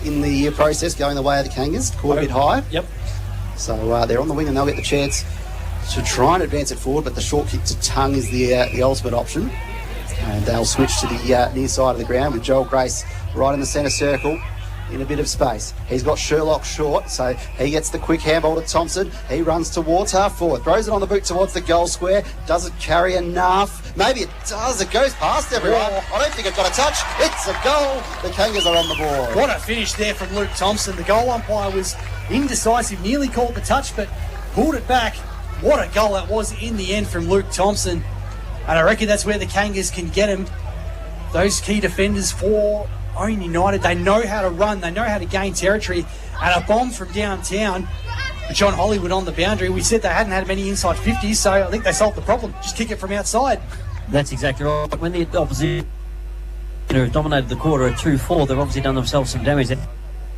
in the process going the way of the Kangas, caught a bit high. Yep. So they're on the wing and they'll get the chance to try and advance it forward, but the short kick to tongue is the ultimate option. And they'll switch to the near side of the ground with Joel Grace right in the centre circle in a bit of space. He's got Sherlock short, so he gets the quick handball to Thompson. He runs towards half forward, throws it on the boot towards the goal square. Does it carry enough? Maybe it does. It goes past everyone. I don't think it got a touch. It's a goal. The Kangas are on the board. What a finish there from Luke Thompson. The goal umpire was indecisive, nearly called the touch, but pulled it back. What a goal that was in the end from Luke Thompson. And I reckon that's where the Kangas can get him. Those key defenders for Ouyen United, they know how to run, they know how to gain territory, and a bomb from downtown. John Hollywood on the boundary. We said they hadn't had many inside 50s, so I think they solved the problem. Just kick it from outside. That's exactly right. When the opposition dominated the quarter at 2-4, they've obviously done themselves some damage. They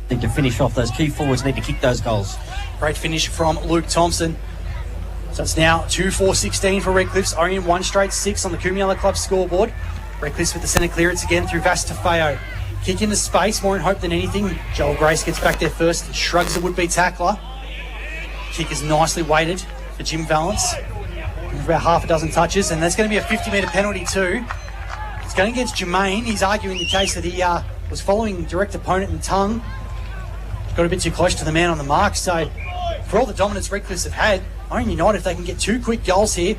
need to finish off. Those key forwards need to kick those goals. Great finish from Luke Thompson. So it's now 2-4-16 for Redcliffe's. Ouyen 1 straight 6 on the Kumiela Club scoreboard. Redcliffe with the centre clearance again through Vastafeo. Kick into space, more in hope than anything. Joel Grace gets back there first and shrugs the would-be tackler. Kick is nicely weighted for Jim Valance. About half a dozen touches, and there's going to be a 50-metre penalty too. It's going against Jermaine. He's arguing the case that he was following direct opponent in tongue. Got a bit too close to the man on the mark. So for all the dominance Redcliffe have had, Ouyen Utd, if they can get 2 quick goals here,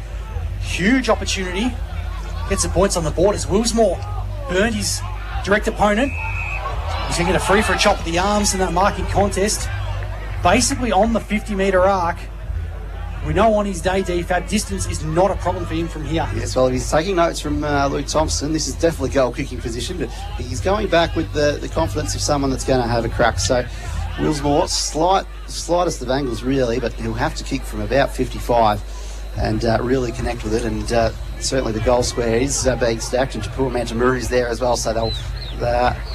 huge opportunity. Gets the points on the board as Willsmore burned his direct opponent. He's going to get a free for a chop of the arms in that marking contest. Basically on the 50-metre arc. We know on his day, DFAB, distance is not a problem for him from here. Yes, well, if he's taking notes from Luke Thompson, this is definitely goal-kicking position, but he's going back with the confidence of someone that's going to have a crack. So Willsmore, slightest of angles really, but he'll have to kick from about 55 and really connect with it. And certainly the goal square is being stacked, and Japur Mantamuri is there as well, so they'll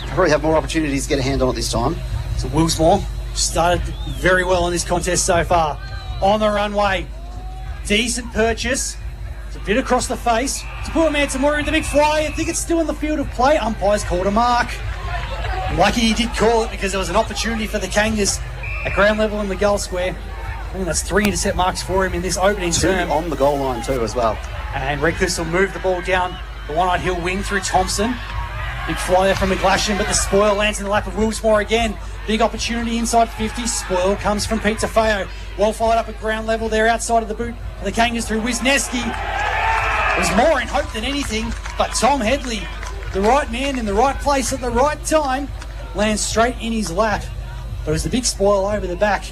probably have more opportunities to get a hand on it this time. So Willsmore started very well in this contest so far. On the runway, decent purchase. It's a bit across the face. Japur Mantamuri with the big fly. I think it's still in the field of play. Umpires called a mark. Lucky he did call it because there was an opportunity for the Kangas at ground level in the goal square. I think that's 3 intercept marks for him in this opening 2 term. on the goal line too as well. And Redcliffe will move the ball down the one-eyed hill wing through Thompson. Big fly there from McGlashan, but the spoil lands in the lap of Willsmore again. Big opportunity inside 50. Spoil comes from Pete Tafeo. Well fired up at ground level there outside of the boot. The Kangas through Wisniewski. It was more in hope than anything, but Tom Headley, the right man in the right place at the right time, lands straight in his lap. But it was the big spoil over the back.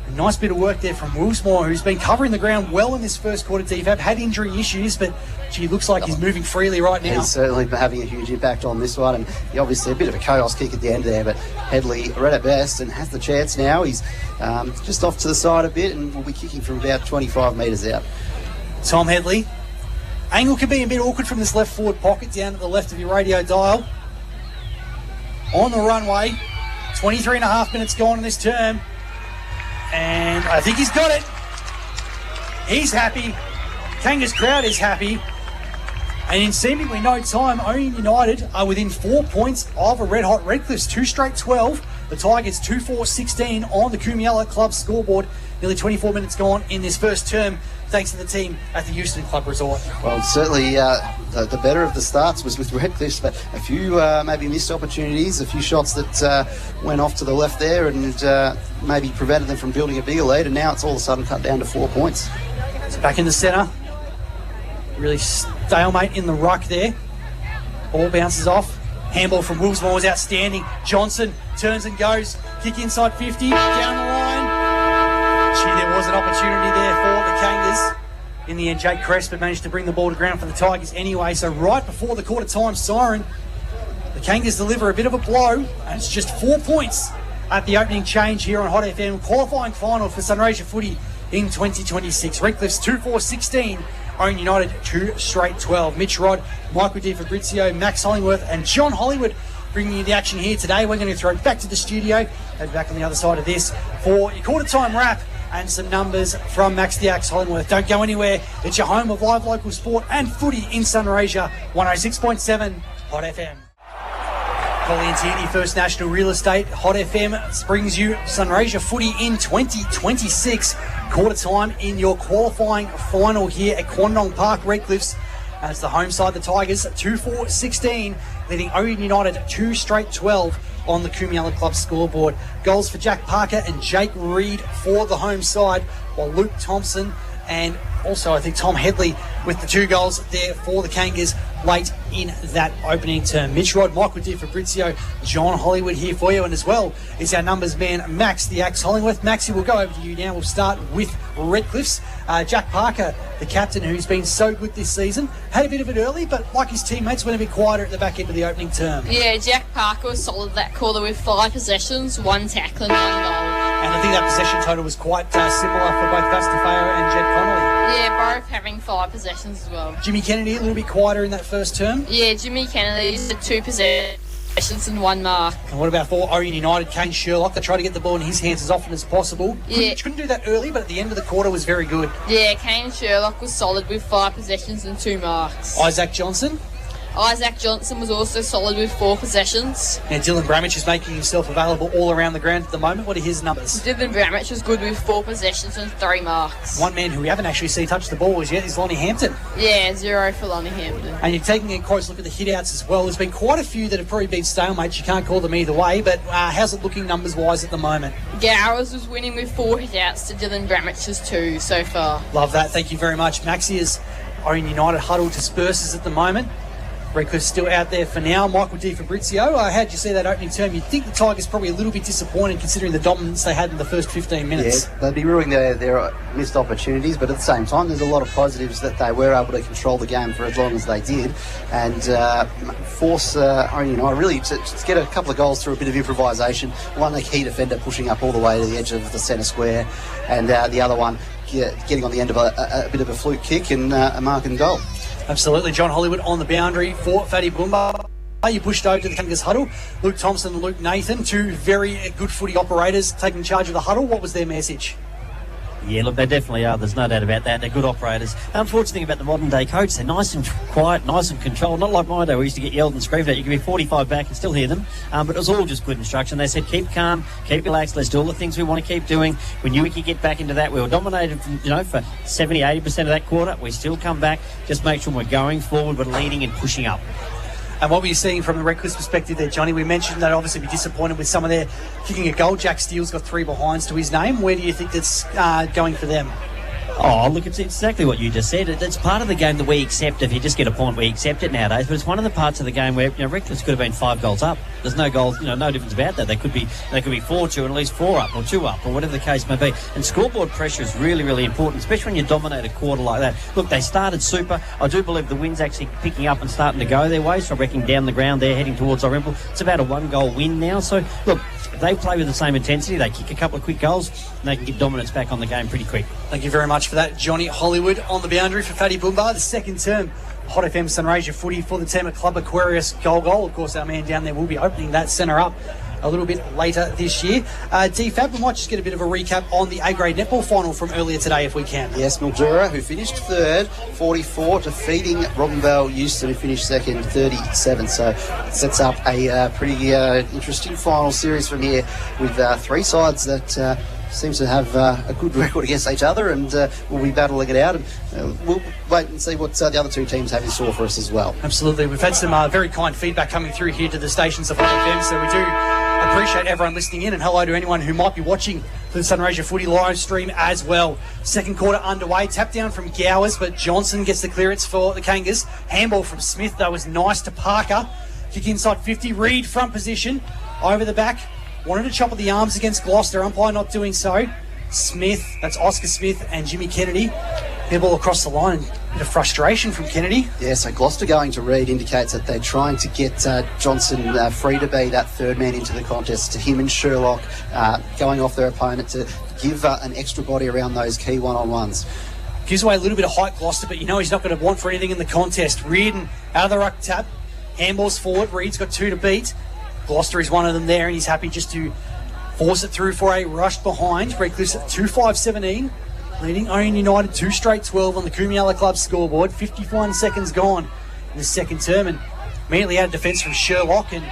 A nice bit of work there from Willsmore, who's been covering the ground well in this first quarter. DFAB had injury issues, but gee, looks like he's moving freely right now. He's certainly having a huge impact on this one, and obviously a bit of a chaos kick at the end there, but Headley read it best and has the chance now. He's just off to the side a bit and will be kicking from about 25 metres out. Tom Headley. Angle can be a bit awkward from this left forward pocket down at the left of your radio dial. On the runway, 23 and a half minutes gone in this term. And I think he's got it. He's happy. Kangas crowd is happy. And in seemingly no time, Ouyen Utd are within 4 points of a red-hot Redcliffe's 2 straight 12. The Tigers 2-4-16 on the Kumiala Club scoreboard. Nearly 24 minutes gone in this first term, thanks to the team at the Houston Club Resort. Well, certainly the better of the starts was with Redcliffe, but a few maybe missed opportunities, a few shots that went off to the left there and maybe prevented them from building a bigger lead, and now it's all of a sudden cut down to 4 points. So back in the centre. Really stalemate in the ruck there. Ball bounces off. Handball from Willsmore was outstanding. Johnson turns and goes. Kick inside 50. Down the line. Gee, there was an opportunity there for the Kangas. In the end, Jake Cresp managed to bring the ball to ground for the Tigers anyway. So right before the quarter time siren, the Kangas deliver a bit of a blow. And it's just 4 points at the opening change here on Hot FM. Qualifying final for Sunraysia Footy in 2026. Redcliffe's 2-4-16. Ouyen Utd 2 straight 12. Mitch Rod, Michael Di Fabrizio, Max Hollingworth and John Hollywood bringing you the action here today. We're going to throw it back to the studio and back on the other side of this for your quarter time wrap and some numbers from Max the Axe Hollingworth. Don't go anywhere. It's your home of live local sport and footy in Sunraysia. 106.7 Hot FM. Ouyen Utd, First National Real Estate. Hot FM brings you Sunraysia Footy in 2026. Quarter time in your qualifying final here at Quandong Park. Redcliffe's as the home side, the Tigers 2-4-16, leading Ouyen Utd 2 straight 12 on the Kumiala Club scoreboard. Goals for Jack Parker and Jake Reid for the home side, while Luke Thompson and also I think Tom Headley with the 2 goals there for the Kangas late in that opening term. Mitch Rod, Michael Di Fabrizio, John Hollywood here for you, and as well is our numbers man Max the Axe Hollingworth. Maxie, we'll go over to you now. We'll start with Redcliffe's. Jack Parker, the captain who's been so good this season, had a bit of it early, but like his teammates, went a bit quieter at the back end of the opening term. Yeah, Jack Parker was solid that quarter with 5 possessions, 1 tackle and 1 goal. And I think that possession total was quite similar for both Vastafeo and Jed Connolly. Yeah, both having 5 possessions as well. Jimmy Kennedy a little bit quieter in that first term. Yeah, Jimmy Kennedy had 2 possessions and 1 mark. And what about for Ouyen Utd, Kane Sherlock? They tried to get the ball in his hands as often as possible. Couldn't do that early, but at the end of the quarter was very good. Yeah, Kane Sherlock was solid with 5 possessions and 2 marks. Isaac Johnson? Isaac Johnson was also solid with 4 possessions. Now, Dylan Bramich is making himself available all around the ground at the moment. What are his numbers? Dylan Bramich was good with 4 possessions and 3 marks. One man who we haven't actually seen touch the ball as yet is Lonnie Hampton. Yeah, 0 for Lonnie Hampton. And you're taking a close look at the hit-outs as well. There's been quite a few that have probably been stalemates. You can't call them either way, but how's it looking numbers-wise at the moment? Gowers was winning with 4 hit-outs to Dylan Bramich's 2 so far. Love that. Thank you very much. Maxia's Ouyen Utd huddle disperses at the moment. Redcliffe's still out there for now. Michael Di Fabrizio, how'd you see that opening term? You'd think the Tigers probably a little bit disappointed considering the dominance they had in the first 15 minutes. Yeah, they'd be ruining their missed opportunities, but at the same time, there's a lot of positives that they were able to control the game for as long as they did and force Ouyen Utd really to get a couple of goals through a bit of improvisation. One, a key defender pushing up all the way to the edge of the centre square, and the other one getting on the end of a bit of a fluke kick and a mark and goal. Absolutely. John Hollywood on the boundary for Fatty Boomba. You pushed over to the Kangas huddle. Luke Thompson and Luke Nathan, 2 very good footy operators taking charge of the huddle. What was their message? Yeah, look, they definitely are. There's no doubt about that. They're good operators. Unfortunate thing about the modern day coach, they're nice and quiet, nice and controlled. Not like my day, we used to get yelled and screamed at. You could be 45 back and still hear them. But it was all just good instruction. They said, keep calm, keep relaxed, let's do all the things we want to keep doing. We knew we could get back into that. We were dominated for 70, 80% of that quarter. We still come back. Just make sure we're going forward, we're leading and pushing up. And what were you seeing from the Redcliffe's perspective there, Johnny? We mentioned they'd obviously be disappointed with some of their kicking a goal. Jack Steele's got 3 behinds to his name. Where do you think that's going for them? Oh, look, it's exactly what you just said. It's part of the game that we accept. If you just get a point, we accept it nowadays. But it's one of the parts of the game where Redcliffe could have been 5 goals up. There's no goals, no difference about that. They could be 4-2 and at least 4 up or 2 up or whatever the case may be. And scoreboard pressure is really, really important, especially when you dominate a quarter like that. Look, they started super. I do believe the wind's actually picking up and starting to go their way. So I'm reckoning down the ground there, heading towards Orimple. It's about a 1-goal win now. So look, if they play with the same intensity, they kick a couple of quick goals, and they can get dominance back on the game pretty quick. Thank you very much for that, Johnny Hollywood on the boundary for Fatty Boomba. The second term Hot FM Sunraysia footy for the team at Club Aquarius goal. Of course, our man down there will be opening that centre up a little bit later this year. D-Fab, we might just get a bit of a recap on the A-grade netball final from earlier today if we can. Yes, Mildura, who finished third, 44, defeating Robinvale Euston, who finished second, 37. So it sets up a pretty interesting final series from here with 3 sides that seems to have a good record against each other, and we'll be battling it out, and we'll wait and see what the other 2 teams have in store for us as well. Absolutely. We've had some very kind feedback coming through here to the stations of Hot FM, so we do appreciate everyone listening in, and hello to anyone who might be watching the Sunraysia footy live stream as well. Second quarter underway, tap down from Gowers, but Johnson gets the clearance for the Kangas. Handball from Smith, though, was nice to Parker. Kick inside 50, Reed front position, over the back. Wanted to chop at the arms against Gloucester, umpire not doing so. Smith, that's Oscar Smith and Jimmy Kennedy. Handball across the line, bit of frustration from Kennedy. Yeah, so Gloucester going to Reed indicates that they're trying to get Johnson free to be that third man into the contest. To him and Sherlock going off their opponent to give an extra body around those key one-on-ones. Gives away a little bit of height, Gloucester, but he's not going to want for anything in the contest. Reardon out of the ruck tap, handballs forward. Reed's got 2 to beat. Gloucester is one of them there, and he's happy just to force it through for a rush behind. Redcliffe's at 2-5-17, leading Ouyen Utd 2 straight 12 on the Kumiala Club scoreboard. 51 seconds gone in the second term, and immediately out of defence from Sherlock, and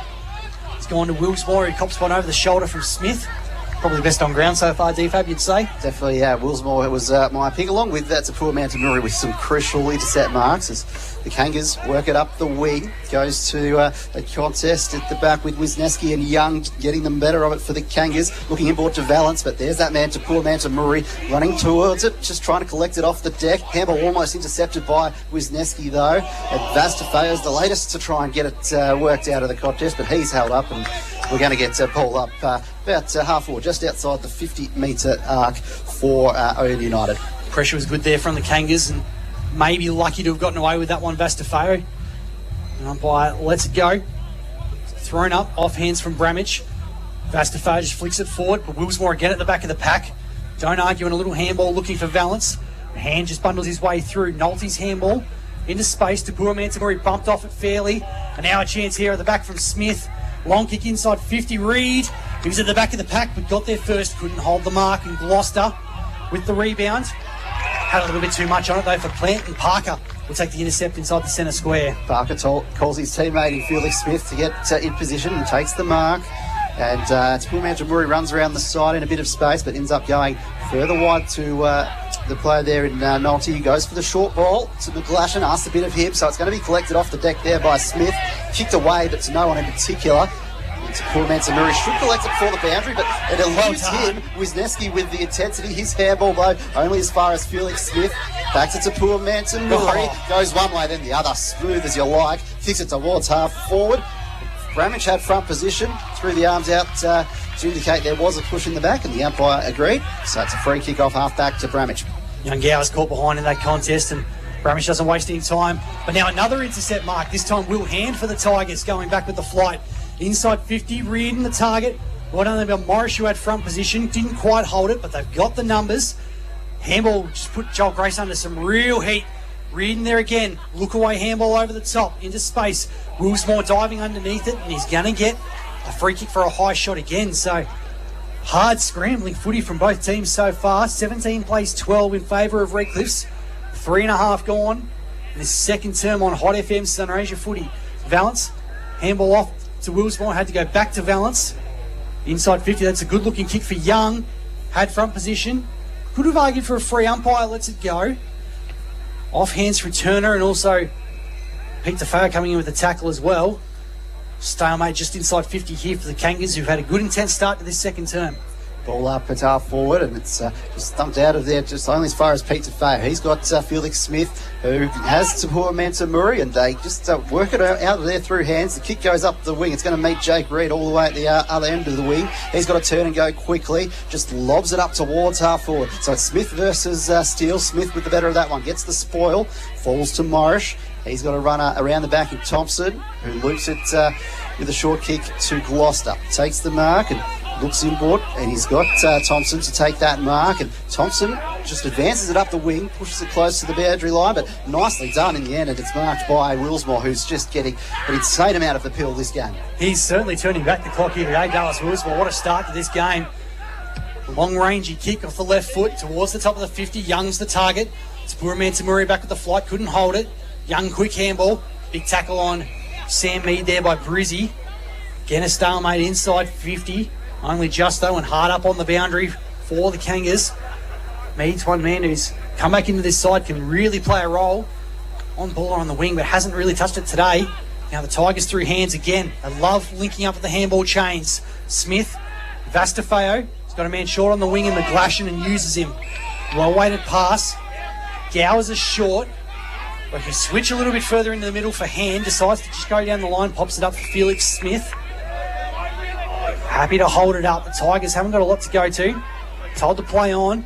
he's gone to Willsmore, who cops one over the shoulder from Smith. Probably the best on ground so far, D-Fab, you'd say? Definitely, yeah. Willsmore was my pick, along with Tapua Mantamuri with some crucial intercept marks as the Kangas work it up the wing. Goes to a contest at the back with Wisniewski and Young getting them better of it for the Kangas. Looking inboard to Valance, but there's that man, Tapua Mantamuri, running towards it, just trying to collect it off the deck. Handball almost intercepted by Wisniewski, though. And Vastafeo's the latest to try and get it worked out of the contest, but he's held up, and we're going to get pulled up about half forward, just outside the 50-metre arc for Ouyen Utd. Pressure was good there from the Kangas, and maybe lucky to have gotten away with that one, Vastafeo. And umpire lets it go. Thrown up, off hands from Bramich. Vastafeo just flicks it forward, but Willsmore again at the back of the pack. Don't argue, in a little handball looking for Valance. Hand just bundles his way through. Nolte's handball into space. Tapua Mantamuri bumped off it fairly. And now a chance here at the back from Smith. Long kick inside 50. Reed, he was at the back of the pack but got there first, couldn't hold the mark, and Gloucester with the rebound. Had a little bit too much on it though for Plant, and Parker will take the intercept inside the centre square. Parker calls his teammate in Felix Smith to get in position and takes the mark. And Pullman Murray runs around the side in a bit of space, but ends up going further wide to the player there in Nolte. He goes for the short ball to McGlashan, asks a bit of him, so it's going to be collected off the deck there by Smith. Kicked away, but to no one in particular. It's Pullman Murray should collect it before the boundary, but it eludes him. Wisniewski with the intensity. His handball, though, only as far as Felix Smith. Back to Tapua Manton Murray. Goes one way, then the other. Smooth as you like. Kicks it towards half forward. Bramich had front position, threw the arms out to indicate there was a push in the back, and the umpire agreed. So it's a free kick off half back to Bramich. Young Gower's caught behind in that contest, and Bramich doesn't waste any time. But now another intercept mark, this time Will Hand for the Tigers, going back with the flight. Inside 50, Reardon the target. Well done about Morris, who had front position. Didn't quite hold it, but they've got the numbers. Handball just put Joel Grace under some real heat. Reardon there again. Look away handball over the top into space. Willsmore diving underneath it, and he's going to get a free kick for a high shot again. So hard scrambling footy from both teams so far. 17 plays 12 in favour of Redcliffe's. 3.5 gone. This second term on Hot FM Sunraysia footy. Valance, handball off to Willsmore, had to go back to Valance. Inside 50, that's a good looking kick for Young. Had front position. Could have argued for a free, umpire lets it go. Off hands for Turner, and also Pete DeFeo coming in with a tackle as well. Stalemate just inside 50 here for the Kangas, who've had a good intense start to this second term. Ball up at half forward, and it's just thumped out of there just only as far as Pete DeFeo. He's got Felix Smith, who has Tapua Manton Murray, and they just work it out of there through hands. The kick goes up the wing. It's going to meet Jake Reed all the way at the other end of the wing. He's got to turn and go quickly. Just lobs it up towards half forward. So it's Smith versus Steele. Smith with the better of that one. Gets the spoil. Falls to Morris. He's got a runner around the back of Thompson, who loops it with a short kick to Gloucester. Takes the mark and looks inboard, and he's got Thompson to take that mark, and Thompson just advances it up the wing, pushes it close to the boundary line, but nicely done in the end, and it's marked by Willsmore, who's just getting an insane amount of the pill this game. He's certainly turning back the clock here today, Dallas Willsmore. What a start to this game. Long-rangey kick off the left foot towards the top of the 50. Young's the target. It's Manton Murray back with the flight, couldn't hold it. Young quick handball, big tackle on Sam Mead there by Brizzy. Again a stalemate inside 50. Only just though, and hard up on the boundary for the Kangas. Mead's one man who's come back into this side, can really play a role on ball or on the wing, but hasn't really touched it today. Now the Tigers through hands again. They love linking up with the handball chains. Smith, Vastafeo, he's got a man short on the wing in McGlashan and uses him. Well-weighted pass. Gowers is short. But he switch a little bit further into the middle for Hand, decides to just go down the line, pops it up for Felix Smith. Happy to hold it up. The Tigers haven't got a lot to go to. Told to play on.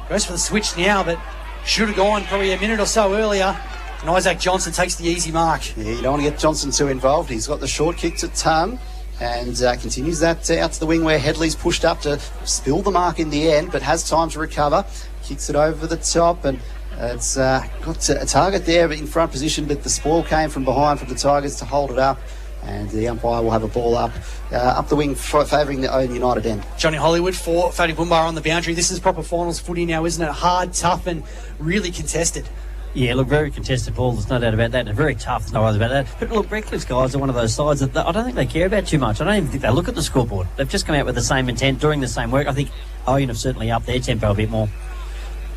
Goes for the switch now, but should have gone probably a minute or so earlier. And Isaac Johnson takes the easy mark. Yeah, you don't want to get Johnson too involved. He's got the short kick to Tum and continues that out to the wing where Headley's pushed up to spill the mark in the end, but has time to recover. Kicks it over the top, and it's got a target there in front position, but the spoil came from behind from the Tigers to hold it up. And the umpire will have a ball up the wing favouring the Ouyen Utd end. Johnny Hollywood for Fadi Boombar on the boundary. This is proper finals footy now, isn't it? Hard, tough, and really contested. Yeah, look, very contested ball. There's no doubt about that. And very tough, no worries about that. But look, Redcliffe's guys are one of those sides that I don't think they care about too much. I don't even think they look at the scoreboard. They've just come out with the same intent, doing the same work. I think Ouyen have certainly upped their tempo a bit more.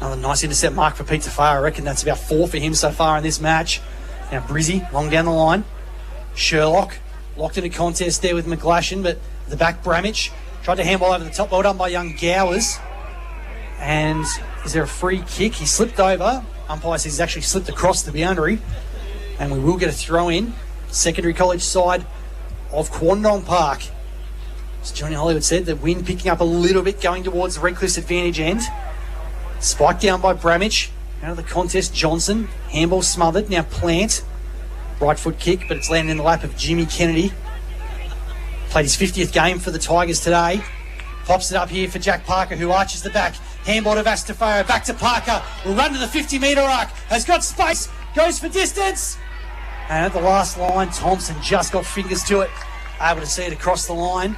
Another nice intercept mark for Pete DeFeo. I reckon that's about 4 for him so far in this match. Now Brizzy, long down the line. Sherlock, locked in a contest there with McGlashan, but the back Bramich tried to handball over the top. Well done by young Gowers. And is there a free kick? He slipped over. Umpire says he's actually slipped across the boundary. And we will get a throw in. Secondary college side of Quandong Park. As Johnny Hollywood said, the wind picking up a little bit going towards the Redcliffe's advantage end. Spiked down by Bramich. Out of the contest, Johnson. Handball smothered. Now Plant. Right foot kick, but it's landed in the lap of Jimmy Kennedy. Played his 50th game for the Tigers today. Pops it up here for Jack Parker, who arches the back. Handball to Vastafeo. Back to Parker. Will run to the 50-metre arc. Has got space. Goes for distance. And at the last line, Thompson just got fingers to it. Able to see it across the line.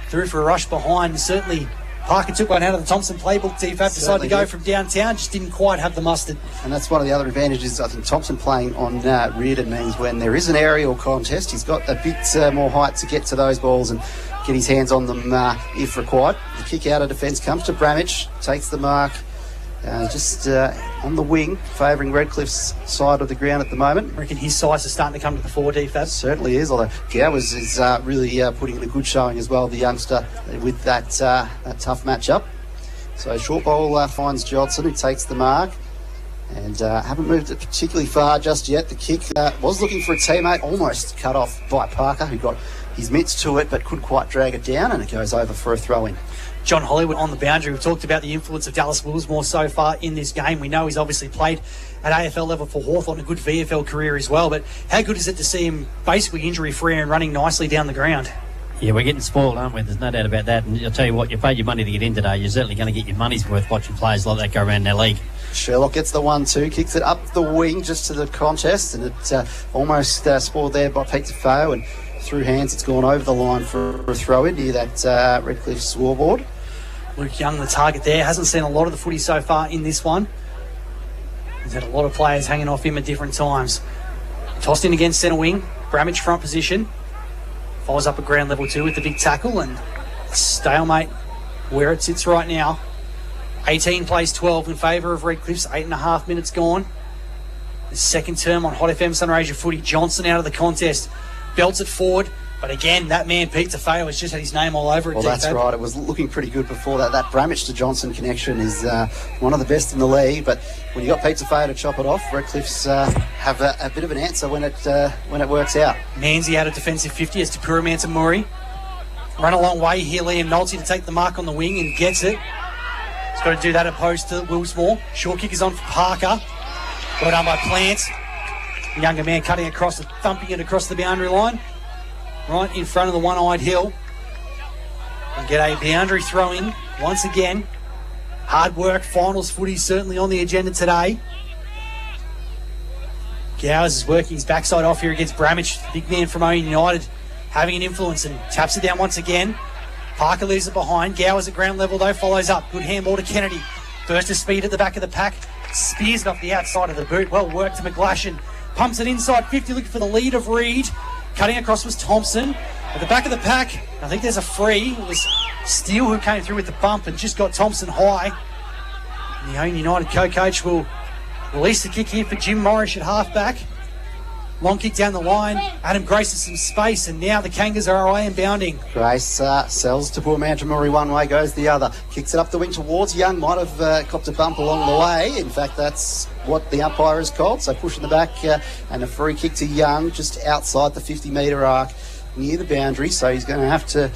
Through for a rush behind. Certainly Parker took one out of the Thompson playbook. DFAB decided to go from downtown, just didn't quite have the mustard. And that's one of the other advantages. I think Thompson playing on Reardon means when there is an aerial contest, he's got a bit more height to get to those balls and get his hands on them if required. The kick out of defence comes to Bramage, takes the mark. Just on the wing, favouring Redcliffe's side of the ground at the moment. I reckon his size is starting to come to the fore, DFAB. Certainly is, although Gowers is really putting in a good showing as well, the youngster, with that tough matchup. So short bowl finds Johnson, who takes the mark. And haven't moved it particularly far just yet. The kick was looking for a teammate, almost cut off by Parker, who got his mitts to it but couldn't quite drag it down, and it goes over for a throw-in. John Hollywood on the boundary. We've talked about the influence of Dallas Willsmore so far in this game. We know he's obviously played at AFL level for Hawthorn, a good VFL career as well. But how good is it to see him basically injury-free and running nicely down the ground? Yeah, we're getting spoiled, aren't we? There's no doubt about that. And I'll tell you what, you paid your money to get in today. You're certainly going to get your money's worth watching players like that go around their league. Sherlock gets the 1-2, kicks it up the wing just to the contest, and it almost spoiled there by Pete DeFeo, and through hands it's gone over the line for a throw-in near that Redcliffe scoreboard. Luke Young, the target there, hasn't seen a lot of the footy so far in this one. He's had a lot of players hanging off him at different times. Tossed in against centre wing, Bramage front position. Follows up at ground level 2 with the big tackle, and stalemate where it sits right now. 18 plays 12 in favour of Redcliffe's, 8.5 minutes gone. The second term on Hot FM Sunraysia footy. Johnson out of the contest, belts it forward. But again, that man, Pete DeFeo, has just had his name all over it. Well, that's right. It was looking pretty good before that. That Bramage to Johnson connection is one of the best in the league. But when you got Pete DeFeo to chop it off, Redcliffe's have a bit of an answer when it works out. Manzi out of defensive 50 as Tapura Mantamuri. Run a long way here, Liam Nolte to take the mark on the wing and gets it. He's got to do that opposed to Willsmore. Short kick is on for Parker. Well done by Plant. The younger man cutting across, thumping it across the boundary line. Right in front of the one-eyed Hill. And get a boundary throw in once again. Hard work, finals footy certainly on the agenda today. Gowers is working his backside off here against Bramage. Big man from Ouyen Utd having an influence and taps it down once again. Parker leaves it behind. Gowers at ground level though, follows up. Good handball to Kennedy. Burst of speed at the back of the pack. Spears it off the outside of the boot. Well worked to McGlashan. Pumps it inside 50, looking for the lead of Reed. Cutting across was Thompson. At the back of the pack, I think there's a free. It was Steele who came through with the bump and just got Thompson high. And the Ouyen Utd co-coach will release the kick here for Jim Morris at halfback. Long kick down the line. Adam Grace has some space, and now the Kangas are away and bounding. Grace sells to poor Mantamuri one way, goes the other. Kicks it up the wing towards Young. Might have copped a bump along the way. In fact, that's what the umpire has called. So pushing the back and a free kick to Young just outside the 50-metre arc near the boundary. So he's going to have to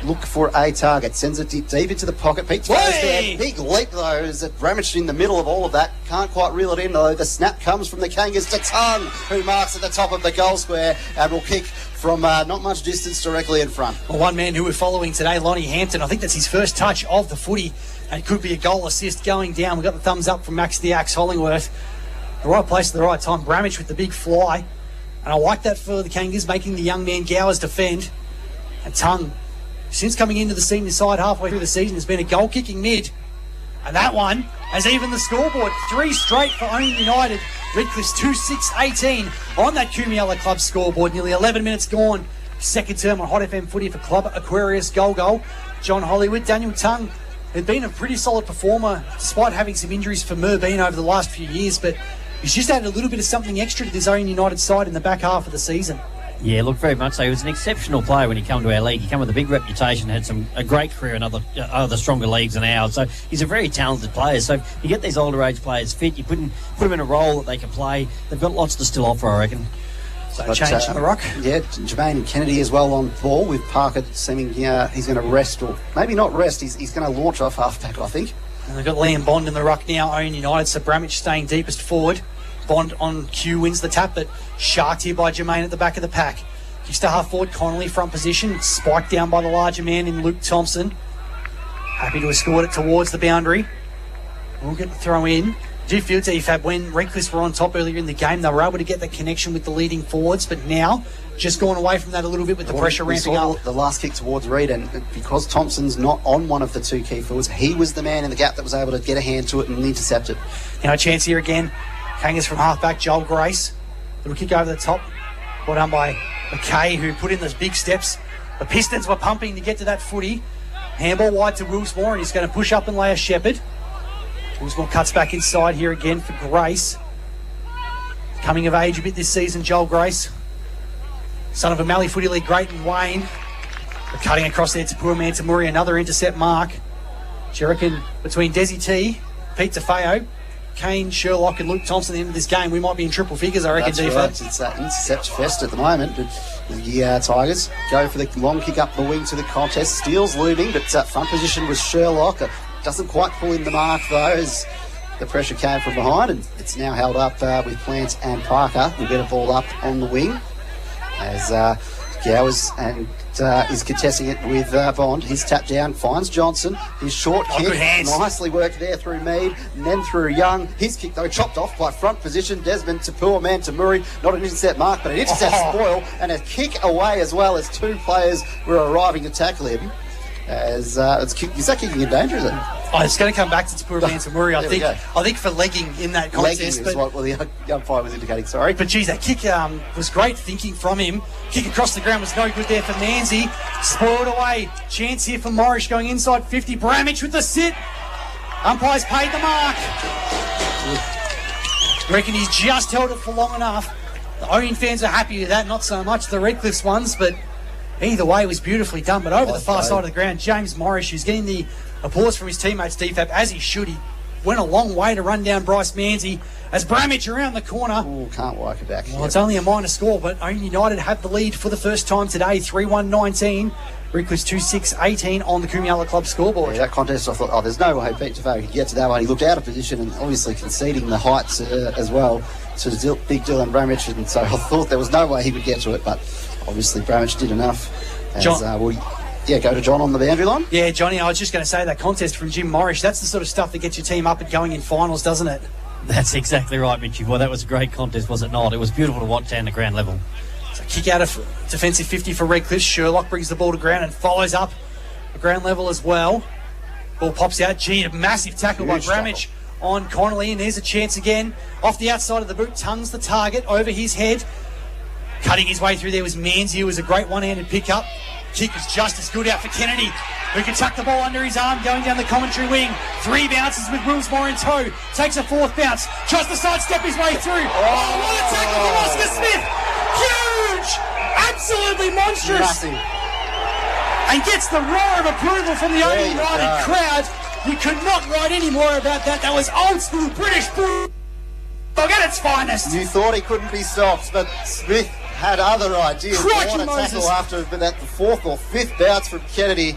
look for a target. Sends it deep into the pocket. Pete goes there. Big leap though, as it Bramage in the middle of all of that. Can't quite reel it in though. The snap comes from the Kangas to Tung, who marks at the top of the goal square and will kick from not much distance directly in front. Well, one man who we're following today, Lonnie Hampton. I think that's his first touch of the footy. And it could be a goal assist going down. We got the thumbs up from Max the Axe Hollingworth. The right place at the right time. Bramage with the big fly. And I like that for the Kangas, making the young man Gowers defend. And Tung, since coming into the senior side halfway through the season, has been a goal-kicking mid. And that one has even the scoreboard. 3 straight for Ouyen Utd. Redcliffe's 2-6-18 on that Kumiella Club scoreboard. Nearly 11 minutes gone. Second term on Hot FM footy for Club Aquarius goal. John Hollywood. Daniel Tung had been a pretty solid performer despite having some injuries for Merbean over the last few years, but he's just added a little bit of something extra to this Ouyen Utd side in the back half of the season. Yeah, look, very much so. He was an exceptional player when he came to our league. He came with a big reputation, had a great career in other stronger leagues than ours. So he's a very talented player. So you get these older age players fit, you put them in a role that they can play. They've got lots to still offer, I reckon. So change in the ruck. Yeah, Jermaine Kennedy as well on ball, with Parker seeming he's going to rest, or maybe not rest. He's going to launch off halfback, I think. And they've got Liam Bond in the ruck now. Ouyen Utd. So Bramage staying deepest forward. Bond on cue wins the tap, but sharked here by Jermaine at the back of the pack. Kicks to half forward, Connolly front position, spiked down by the larger man in Luke Thompson. Happy to escort it towards the boundary. We'll get the throw in. Do you feel, Fab, when Redcliffe were on top earlier in the game, they were able to get the connection with the leading forwards, but now just gone away from that a little bit with the pressure ramping up? The last kick towards Reid, and because Thompson's not on one of the two key forwards, he was the man in the gap that was able to get a hand to it and intercept it. Now a chance here again. Kangas from halfback, Joel Grace. Little kick over the top. Well done by McKay, who put in those big steps. The Pistons were pumping to get to that footy. Handball wide to Willsmore, and he's going to push up and lay a Shepherd. Willsmore cuts back inside here again for Grace. Coming of age a bit this season, Joel Grace. Son of a Mallee Footy League great in Wayne. But cutting across there to poor man to Murray, another intercept mark. Do you reckon between Desi T, Pete DeFeo, Kane, Sherlock and Luke Thompson at the end of this game, we might be in triple figures, I reckon, That's right. It's that intercept fest at the moment. The Tigers go for the long kick up the wing to the contest. Steele's looming, but front position was Sherlock. Doesn't quite pull in the mark, though, as the pressure came from behind, and it's now held up with Plant and Parker. We'll get a ball up on the wing as Gowers and is contesting it with Bond. He's tapped down, finds Johnson. His short kick, nicely worked there through Mead and then through Young. His kick, though, chopped off by front position. Desmond to poor man to Murray. Not an intercept mark, but an intercept spoil and a kick away as well as two players were arriving to tackle him. Is that kicking in danger, is it? Oh, it's going to come back to poor man to Murray, I think for legging in that contest. Legging is what the umpire was indicating, sorry. But geez, that kick was great thinking from him. Kick across the ground was no good there for Manzi. Spoiled away. Chance here for Morris going inside 50. Bramich with the sit. Umpires paid the mark. Reckon he's just held it for long enough. The Ouyen fans are happy with that, not so much the Redcliffe's ones, but either way, it was beautifully done. But over the far side of the ground, James Morris, who's getting the applause from his teammates, DFAB, as he should. He went a long way to run down Bryce Manzi as Bramich around the corner. Oh, can't work it back. Well, it's only a minor score, but Ouyen United have the lead for the first time today, 3-1-19. Redcliffe's 2-6-18 on the Coomialla Club scoreboard. Yeah, that contest, I thought, there's no way Pete DeFeo could get to that one. He looked out of position and obviously conceding the heights as well to big Dylan Bramich, and so I thought there was no way he would get to it, but obviously Bramich did enough. As, go to John on the boundary line. Yeah, Johnny, I was just going to say that contest from Jim Morris, that's the sort of stuff that gets your team up and going in finals, doesn't it? That's exactly right, Mitchie. Well, that was a great contest, was it not? It was beautiful to watch down the ground level. So kick out of defensive 50 for Redcliffe. Sherlock brings the ball to ground and follows up the ground level as well. Ball pops out. Gee, a massive tackle by Bramich on Connolly, and there's a chance again. Off the outside of the boot, tongues the target over his head. Cutting his way through there was Manzi, who was a great one-handed pickup. Kick was just as good out for Kennedy, who can tuck the ball under his arm going down the commentary wing. 3 bounces with Willsmore in tow. Takes a 4th bounce. Tries to sidestep his way through. Oh, what a tackle from Oscar Smith! Huge! Absolutely monstrous! Massive. And gets the roar of approval from the Ouyen United crowd. You could not write any more about that. That was old school British bulldog at its finest. You thought he couldn't be stopped, but Smith had other ideas. Crikey, what a tackle after that 4th or 5th bounce from Kennedy.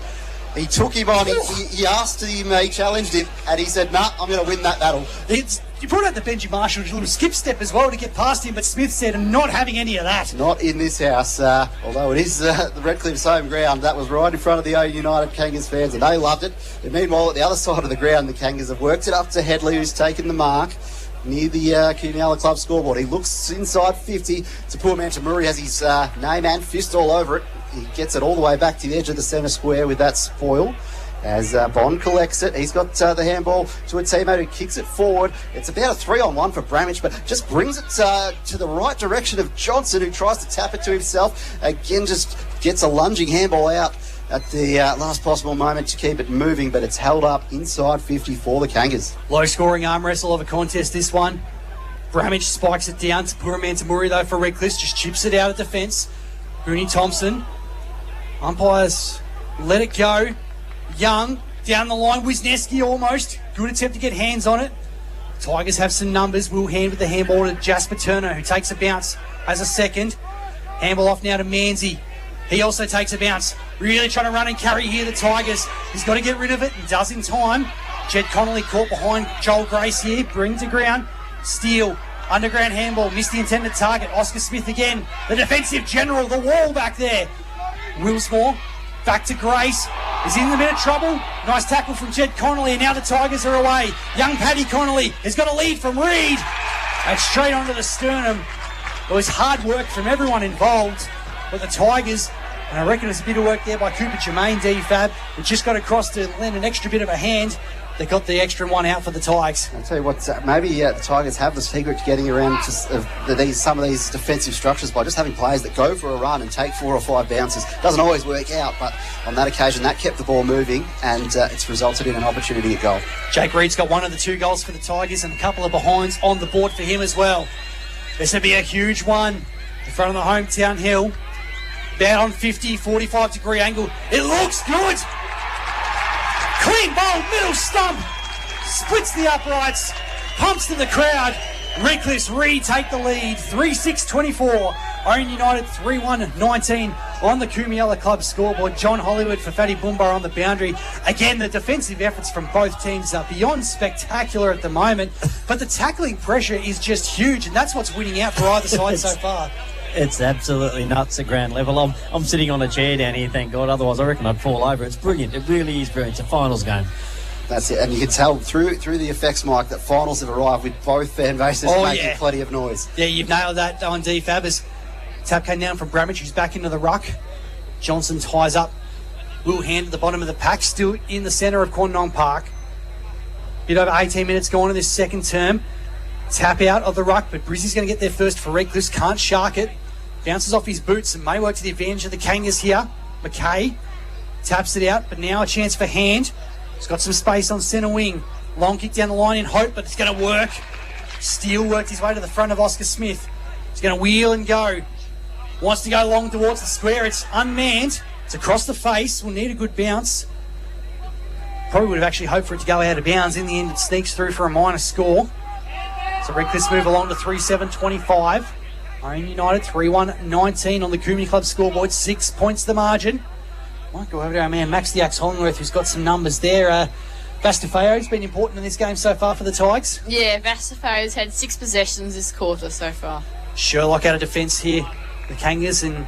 He took him on, he asked him, he challenged him, and he said, nah, I'm going to win that battle. You brought out the Benji Marshall little skip step as well to get past him, but Smith said, I'm not having any of that. Not in this house, although it is the Redcliffe's home ground. That was right in front of the Ouyen United Kangas fans, and they loved it. And meanwhile, at the other side of the ground, the Kangas have worked it up to Headley, who's taken the mark near the Coomialla Club scoreboard. He looks inside 50 to poor man to Murray, has his name and fist all over it. He gets it all the way back to the edge of the centre square with that spoil. As Bond collects it, he's got the handball to a teammate who kicks it forward. It's about a 3-on-1 for Bramich, but just brings it to the right direction of Johnson, who tries to tap it to himself. Again, just gets a lunging handball out at the last possible moment to keep it moving, but it's held up inside 50 for the Kangas. Low-scoring arm wrestle of a contest, this one. Bramich spikes it down to poor man to Murray, though, for Redcliffe. Just chips it out of defence. Rooney Thompson. Umpires let it go. Young down the line. Wisniewski almost. Good attempt to get hands on it. Tigers have some numbers. Will Hand with the handball to Jasper Turner, who takes a bounce as a second. Handball off now to Manzi. He also takes a bounce. Really trying to run and carry here, the Tigers. He's got to get rid of it and does in time. Jed Connolly caught behind Joel Grace here. Bring to ground. Steele. Underground handball. Missed the intended target. Oscar Smith again. The defensive general. The wall back there. Willsmore. Back to Grace. Is he in a bit of trouble? Nice tackle from Jed Connolly, and now the Tigers are away. Young Paddy Connolly has got a lead from Reed. And straight onto the sternum. It was hard work from everyone involved, but the Tigers, and I reckon it's a bit of work there by Cooper Jermaine, DFAB, who just got across to lend an extra bit of a hand. They got the extra one out for the Tigers. I'll tell you what, maybe the Tigers have the secret to getting around to some of these defensive structures by just having players that go for a run and take 4 or 5 bounces. Doesn't always work out, but on that occasion, that kept the ball moving, and it's resulted in an opportunity at goal. Jake Reed's got one of the 2 goals for the Tigers and a couple of behinds on the board for him as well. This will be a huge one in front of the hometown hill. About on 50, 45 degree angle. It looks good. Clean ball, middle stump. Splits the uprights. Pumps to the crowd. Redcliffe's retake the lead. 3-6-24. Ouyen United 3-1-19 on the Kumiella Club scoreboard. John Hollywood for Fatty Boombar on the boundary. Again, the defensive efforts from both teams are beyond spectacular at the moment, but the tackling pressure is just huge, and that's what's winning out for either side so far. It's absolutely nuts at ground level. I'm sitting on a chair down here, thank God. Otherwise, I reckon I'd fall over. It's brilliant. It really is brilliant. It's a finals game. That's it. And you can tell through the effects, Mike, that finals have arrived with both fan bases making plenty of noise. Yeah, you've nailed that on DFAB. As tap came down from Bramage, who's back into the ruck. Johnson ties up. Will Hand at the bottom of the pack, still in the centre of Quandong Park. Bit over 18 minutes gone in this second term. Tap out of the ruck, but Brizzy's going to get there first for Redcliffe. Can't shark it. Bounces off his boots and may work to the advantage of the Kangas here. McKay taps it out, but now a chance for Hand. He's got some space on centre wing. Long kick down the line in hope, but it's going to work. Steele worked his way to the front of Oscar Smith. He's going to wheel and go. Wants to go long towards the square. It's unmanned. It's across the face. Will need a good bounce. Probably would have actually hoped for it to go out of bounds. In the end, it sneaks through for a minor score. So Redcliffe move along to 3-7-25. Ouyen United 3-1-19 on the Coombe Club scoreboard. 6 points the margin. Might go over to our man Max the Axe Hollingworth, who's got some numbers there. Vastafeo's been important in this game so far for the Tigers. Yeah, Vastafeo's had 6 possessions this quarter so far. Sherlock out of defence here. The Kangas, and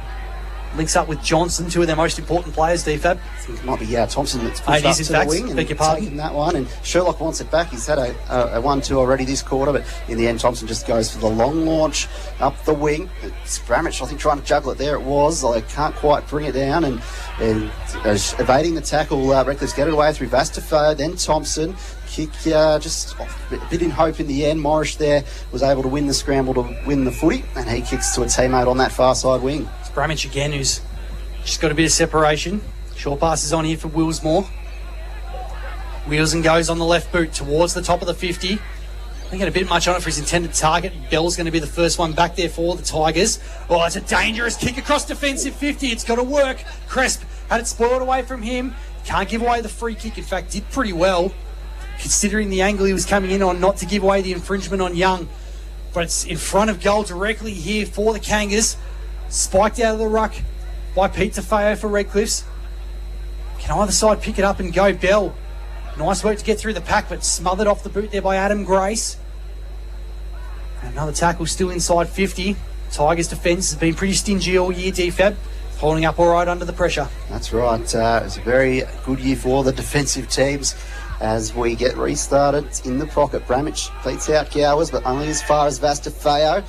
links up with Johnson, 2 of their most important players, DFAB. I think it might be Thompson that's pushed up to the wing and taken that one, and Sherlock wants it back. He's had a 1-2 already this quarter, but in the end Thompson just goes for the long launch up the wing. It's Bramage, I think, trying to juggle it there. It was, they can't quite bring it down, and evading the tackle. Redcliffe's get it away through Vastafeo, then Thompson. Kick just a bit in hope in the end. Morris there was able to win the scramble to win the footy, and he kicks to a teammate on that far side wing. It's Bramage again, who's just got a bit of separation. Short passes on here for Willsmore. Wheels and goes on the left boot towards the top of the 50. I think had a bit much on it for his intended target. Bell's going to be the first one back there for the Tigers. Oh, it's a dangerous kick across defensive 50. It's got to work. Cresp had it spoiled away from him. Can't give away the free kick. In fact, did pretty well, considering the angle he was coming in on, not to give away the infringement on Young. But it's in front of goal directly here for the Kangas. Spiked out of the ruck by Pete Tafeo for Redcliffe's. Can either side pick it up and go? Bell. Nice work to get through the pack, but smothered off the boot there by Adam Grace. Another tackle still inside 50. Tigers' defence has been pretty stingy all year, DFAB. Holding up all right under the pressure. That's right. It's a very good year for the defensive teams as we get restarted in the pocket. Bramage beats out Gowers, but only as far as Vastafeo.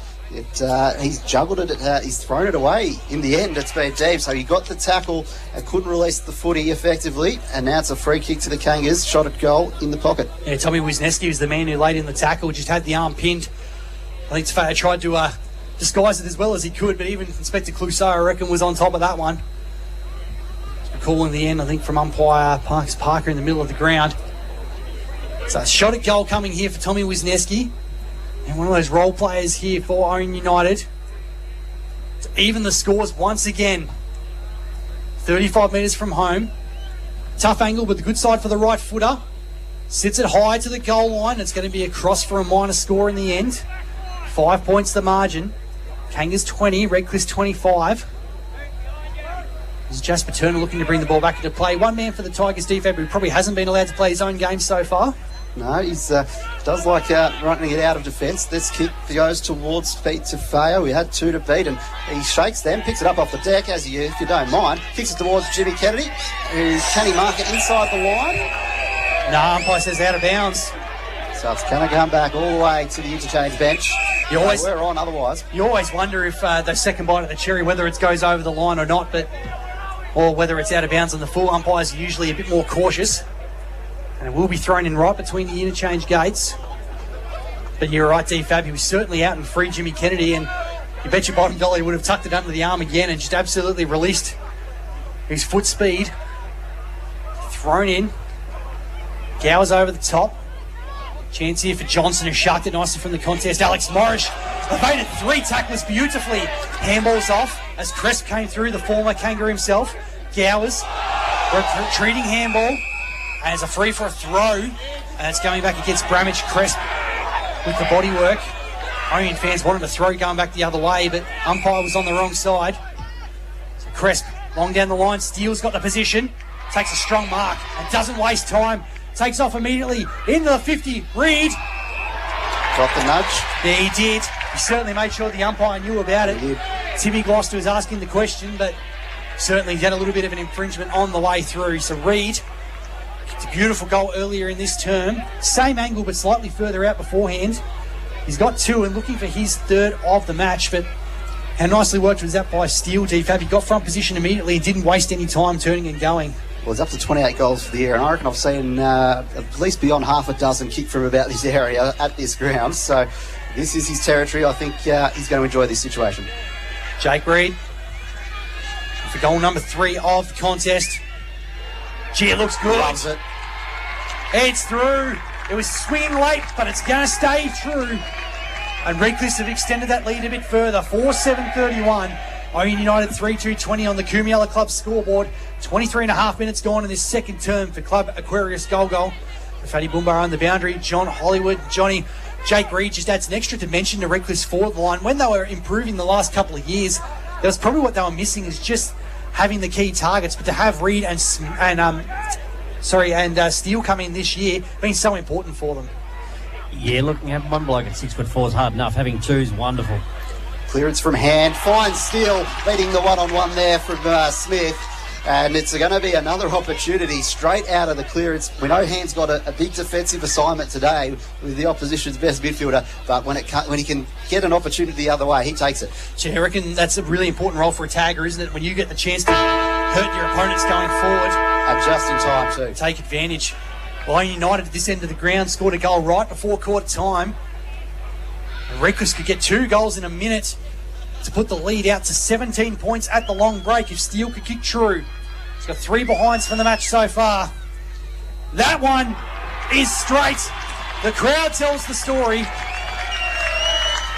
He's juggled it, he's thrown it away. In the end, it's been deep, so he got the tackle and couldn't release the footy effectively, and now it's a free kick to the Kangas, shot at goal in the pocket. Yeah, Tommy Wisniewski was the man who laid in the tackle, just had the arm pinned. I think Tafeo tried to disguise it as well as he could, but even Inspector Clouseau, I reckon, was on top of that one. A call in the end, I think, from umpire Parker in the middle of the ground. So a shot at goal coming here for Tommy Wisniewski. And one of those role players here for Ouyen United. To even the scores once again. 35 metres from home. Tough angle, but the good side for the right footer. Sits it high to the goal line. It's going to be a cross for a minor score in the end. 5 points the margin. Kangas 20, Redcliffe 25. This is Jasper Turner looking to bring the ball back into play. One man for the Tigers, DFAB, who probably hasn't been allowed to play his own game so far. No, he's does like running it out of defence. This kick goes towards Pete Tafeo. We had 2 to beat, and he shakes them, picks it up off the deck, if you don't mind, kicks it towards Jimmy Kennedy. Can he mark it inside the line? No, umpire says out of bounds. So it's going to come back all the way to the interchange bench. We're on otherwise. You always wonder if the second bite of the cherry, whether it goes over the line or not, or whether it's out of bounds on the full. Umpires are usually a bit more cautious. And it will be thrown in right between the interchange gates. But you're right, D-Fab, he was certainly out and free Jimmy Kennedy, and you bet your bottom dollar he would have tucked it under the arm again and just absolutely released his foot speed. Thrown in. Gowers over the top. Chance here for Johnson, who sharked it nicely from the contest. Alex Morris evaded 3 tacklers beautifully. Handballs off as Cresp came through, the former Kangaroo himself. Gowers, retreating handball. And it's a free for a throw. And it's going back against Bramage. Cresp with the body work. Ouyen fans wanted to throw going back the other way, but umpire was on the wrong side. So Cresp, long down the line. Steele's got the position. Takes a strong mark and doesn't waste time. Takes off immediately into the 50. Reed. Got the nudge. Yeah, he did. He certainly made sure the umpire knew about it. He did. Timmy Gloucester was asking the question, but certainly he had a little bit of an infringement on the way through. So Reed, it's a beautiful goal earlier in this term. Same angle, but slightly further out beforehand. He's got 2 and looking for his 3rd of the match, but how nicely worked was that by Steele, D-Fab. He got front position immediately and didn't waste any time turning and going. Well, it's up to 28 goals for the year, and I reckon I've seen at least beyond half a dozen kick from about this area at this ground. So this is his territory. I think he's going to enjoy this situation. Jake Reed for goal number 3 of the contest. Gee, it looks good. Loves it. It's through. It was swinging late, but it's going to stay true. And Redcliffe have extended that lead a bit further. 4-7-31. Ouyen United 3-2-20 on the Coomella Club scoreboard. 23 and a half minutes gone in this second term for Club Aquarius Golgol. Fatty Boombar on the boundary. John Hollywood. Jake Reed just adds an extra dimension to Redcliffe's forward line. When they were improving the last couple of years, that was probably what they were missing, is just having the key targets. But to have Reed and Steele come in this year been so important for them. Yeah, look, having one bloke at 6'4" is hard enough. Having 2 is wonderful. Clearance from Hand. Finds Steele beating the one-on-one there from Smith. And it's going to be another opportunity straight out of the clearance. We know Hand's got a big defensive assignment today with the opposition's best midfielder, but when he can get an opportunity the other way, he takes it. I reckon that's a really important role for a tagger, isn't it? When you get the chance to hurt your opponents going forward. And just in time too. Take advantage. Ouyen United at this end of the ground scored a goal right before quarter time. And Redcliffe could get 2 goals in a minute to put the lead out to 17 points at the long break if Steele could kick true. He's got 3 behinds from the match so far. That one is straight. The crowd tells the story.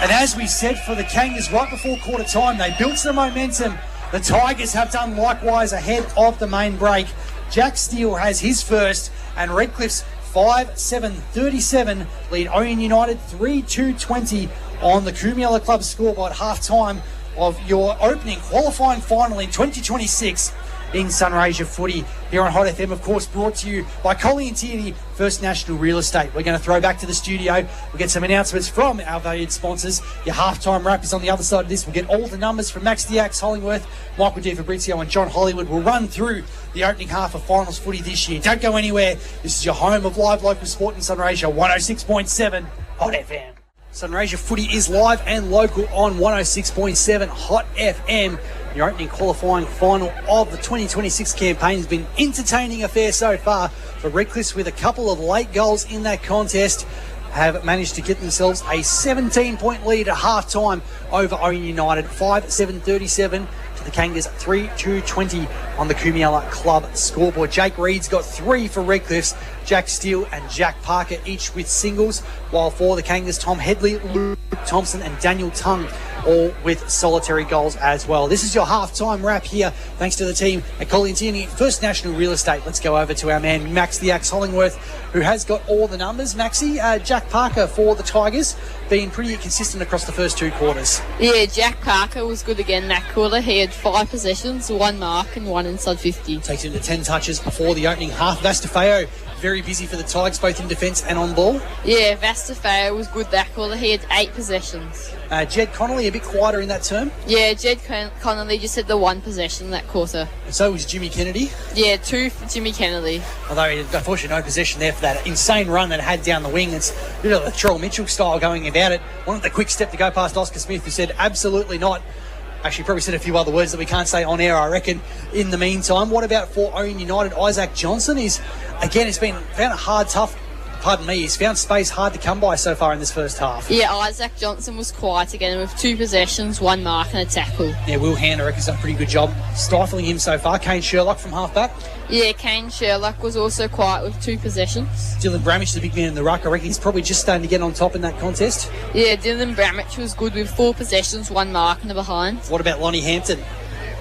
And as we said for the Kangas right before quarter time, they built some momentum. The Tigers have done likewise ahead of the main break. Jack Steele has his first, and Redcliffe's 5-7-37 lead Ouyen United 3-2-20 on the Coomella Club scoreboard half-time of your opening qualifying final in 2026 in Sunraysia Footy. Here on Hot FM, of course, brought to you by Ouyen Utd First National Real Estate. We're going to throw back to the studio. We'll get some announcements from our valued sponsors. Your halftime wrap is on the other side of this. We'll get all the numbers from Max Diax, Hollingworth, Michael Di Fabrizio and John Hollywood. Will run through the opening half of finals footy this year. Don't go anywhere. This is your home of live local sport in Sunraysia, 106.7 Hot FM. Sunraysia Footy is live and local on 106.7 Hot FM. Your opening qualifying final of the 2026 campaign has been entertaining affair so far for Redcliffe, with a couple of late goals in that contest, have managed to get themselves a 17-point lead at half-time over Ouyen United, 5-7-37 to the Kangas, 3-2-20 on the Coomella Club scoreboard. Jake Reed's got 3 for Redcliffe's, Jack Steele and Jack Parker each with singles, while for the Kangas, Tom Headley, Luke Thompson and Daniel Tung all with solitary goals as well. This is your half-time wrap here, thanks to the team at Ouyen Utd First National Real Estate. Let's go over to our man Max the Axe Hollingworth, who has got all the numbers. Maxie, Jack Parker for the Tigers, being pretty consistent across the first 2 quarters. Yeah, Jack Parker was good again that quarter. He had 5 possessions, 1 mark and 1 inside 50. Takes him to 10 touches before the opening half. Vastafeo very busy for the Tigers, both in defence and on ball. Yeah, Vastafeo was good that quarter. He had 8 possessions. Jed Connolly a bit quieter in that term. Yeah, Jed Connolly just had the 1 possession that quarter. And so was Jimmy Kennedy. Yeah, 2 for Jimmy Kennedy. Although unfortunately no possession there for that insane run that had down the wing. It's a bit of the Terrell Mitchell style going about it. Wanted the quick step to go past Oscar Smith, who said absolutely not. Actually, probably said a few other words that we can't say on air, I reckon, in the meantime. What about for Ouyen United? Isaac Johnson is, again, he's found it hard, tough. Pardon me, he's found space hard to come by so far in this first half. Yeah, Isaac Johnson was quiet again with 2 possessions, 1 mark and a tackle. Yeah, Will Hand, I reckon, has done a pretty good job stifling him so far. Kane Sherlock from half-back. Yeah, Kane Sherlock was also quiet with 2 possessions. Dylan Bramich, the big man in the ruck, I reckon he's probably just starting to get on top in that contest. Yeah, Dylan Bramich was good with 4 possessions, 1 mark and a behind. What about Lonnie Hampton?